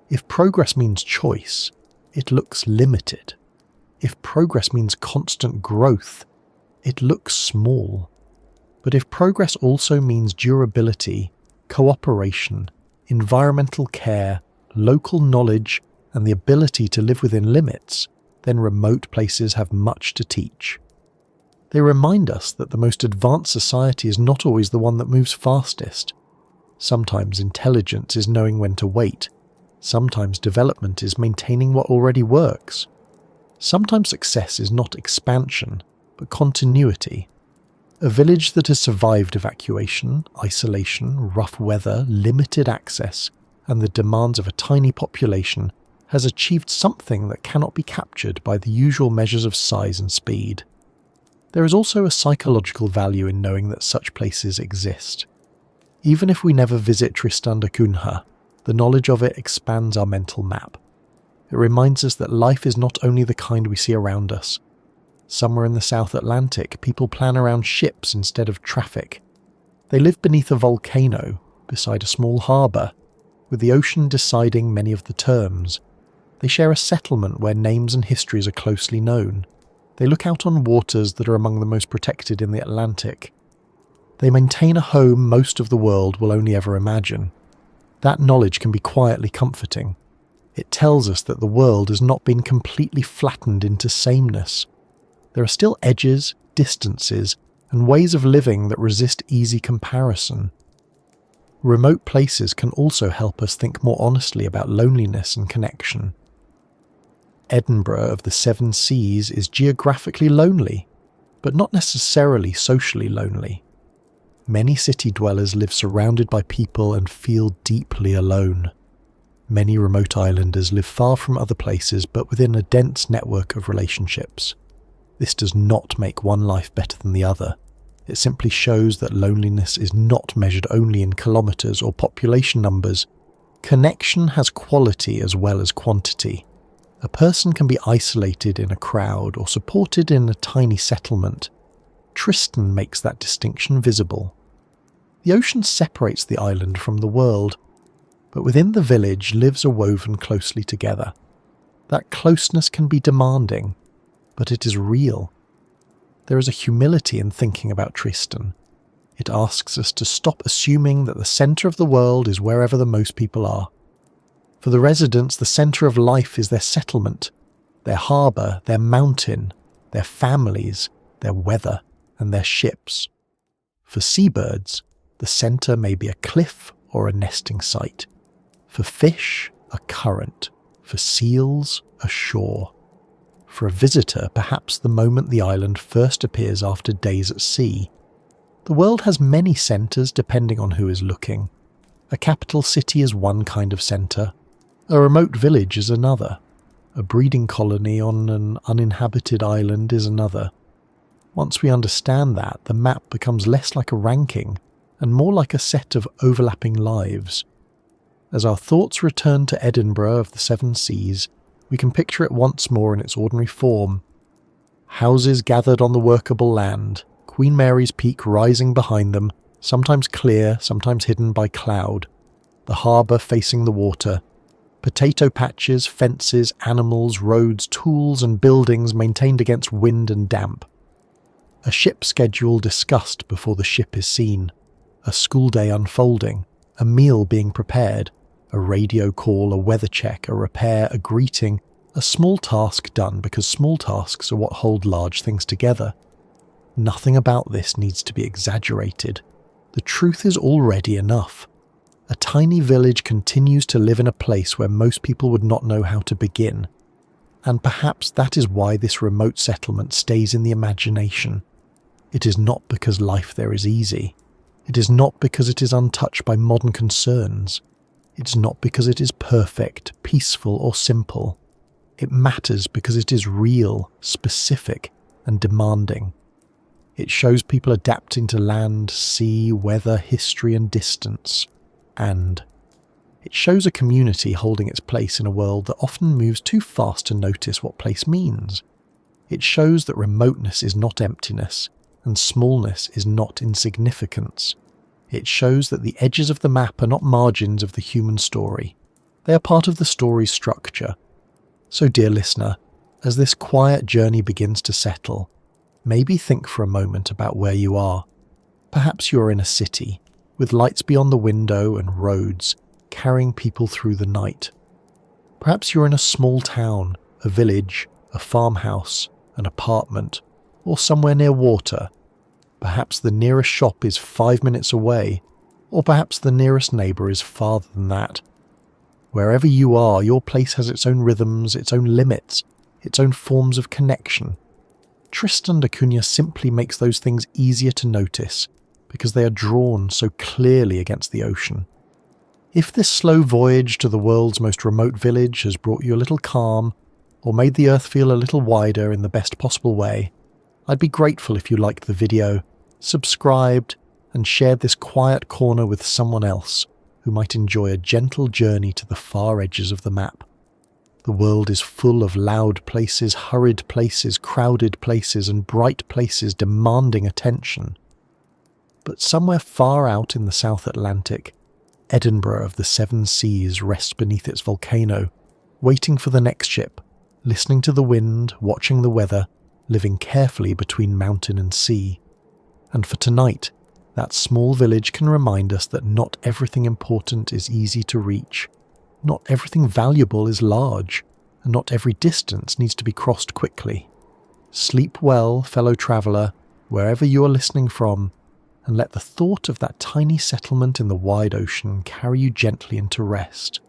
If progress means choice, it looks limited. If progress means constant growth, it looks small. But if progress also means durability, cooperation, environmental care, local knowledge, and the ability to live within limits, then remote places have much to teach. They remind us that the most advanced society is not always the one that moves fastest. Sometimes intelligence is knowing when to wait. Sometimes development is maintaining what already works. Sometimes success is not expansion, but continuity. A village that has survived evacuation, isolation, rough weather, limited access, and the demands of a tiny population has achieved something that cannot be captured by the usual measures of size and speed. There is also a psychological value in knowing that such places exist. Even if we never visit Tristan da Cunha, the knowledge of it expands our mental map. It reminds us that life is not only the kind we see around us. Somewhere in the South Atlantic, people plan around ships instead of traffic. They live beneath a volcano, beside a small harbour, with the ocean deciding many of the terms. They share a settlement where names and histories are closely known. They look out on waters that are among the most protected in the Atlantic. They maintain a home most of the world will only ever imagine. That knowledge can be quietly comforting. It tells us that the world has not been completely flattened into sameness. There are still edges, distances, and ways of living that resist easy comparison. Remote places can also help us think more honestly about loneliness and connection. Edinburgh of the Seven Seas is geographically lonely, but not necessarily socially lonely. Many city dwellers live surrounded by people and feel deeply alone. Many remote islanders live far from other places but within a dense network of relationships. This does not make one life better than the other. It simply shows that loneliness is not measured only in kilometres or population numbers. Connection has quality as well as quantity. A person can be isolated in a crowd or supported in a tiny settlement. Tristan makes that distinction visible. The ocean separates the island from the world, but within the village lives are woven closely together. That closeness can be demanding, but it is real. There is a humility in thinking about Tristan. It asks us to stop assuming that the centre of the world is wherever the most people are. For the residents, the centre of life is their settlement, their harbour, their mountain, their families, their weather, and their ships. For seabirds, the centre may be a cliff or a nesting site. For fish, a current. For seals, a shore. For a visitor, perhaps the moment the island first appears after days at sea. The world has many centres depending on who is looking. A capital city is one kind of centre. A remote village is another. A breeding colony on an uninhabited island is another. Once we understand that, the map becomes less like a ranking and more like a set of overlapping lives. As our thoughts return to Edinburgh of the Seven Seas, we can picture it once more in its ordinary form. Houses gathered on the workable land, Queen Mary's Peak rising behind them, sometimes clear, sometimes hidden by cloud. The harbour facing the water. Potato patches, fences, animals, roads, tools and buildings maintained against wind and damp. A ship schedule discussed before the ship is seen. A school day unfolding. A meal being prepared. A radio call, a weather check, a repair, a greeting. A small task done because small tasks are what hold large things together. Nothing about this needs to be exaggerated. The truth is already enough. A tiny village continues to live in a place where most people would not know how to begin. And perhaps that is why this remote settlement stays in the imagination. It is not because life there is easy. It is not because it is untouched by modern concerns. It is not because it is perfect, peaceful or simple. It matters because it is real, specific and demanding. It shows people adapting to land, sea, weather, history and distance. And it shows a community holding its place in a world that often moves too fast to notice what place means. It shows that remoteness is not emptiness, and smallness is not insignificance. It shows that the edges of the map are not margins of the human story. They are part of the story's structure. So, dear listener, as this quiet journey begins to settle, maybe think for a moment about where you are. Perhaps you are in a city, with lights beyond the window and roads, carrying people through the night. Perhaps you're in a small town, a village, a farmhouse, an apartment, or somewhere near water. Perhaps the nearest shop is 5 minutes away, or perhaps the nearest neighbour is farther than that. Wherever you are, your place has its own rhythms, its own limits, its own forms of connection. Tristan da Cunha simply makes those things easier to notice, because they are drawn so clearly against the ocean. If this slow voyage to the world's most remote village has brought you a little calm, or made the earth feel a little wider in the best possible way, I'd be grateful if you liked the video, subscribed, and shared this quiet corner with someone else who might enjoy a gentle journey to the far edges of the map. The world is full of loud places, hurried places, crowded places, and bright places demanding attention. But somewhere far out in the South Atlantic, Edinburgh of the Seven Seas rests beneath its volcano, waiting for the next ship, listening to the wind, watching the weather, living carefully between mountain and sea. And for tonight, that small village can remind us that not everything important is easy to reach, not everything valuable is large, and not every distance needs to be crossed quickly. Sleep well, fellow traveller, wherever you are listening from, and let the thought of that tiny settlement in the wide ocean carry you gently into rest.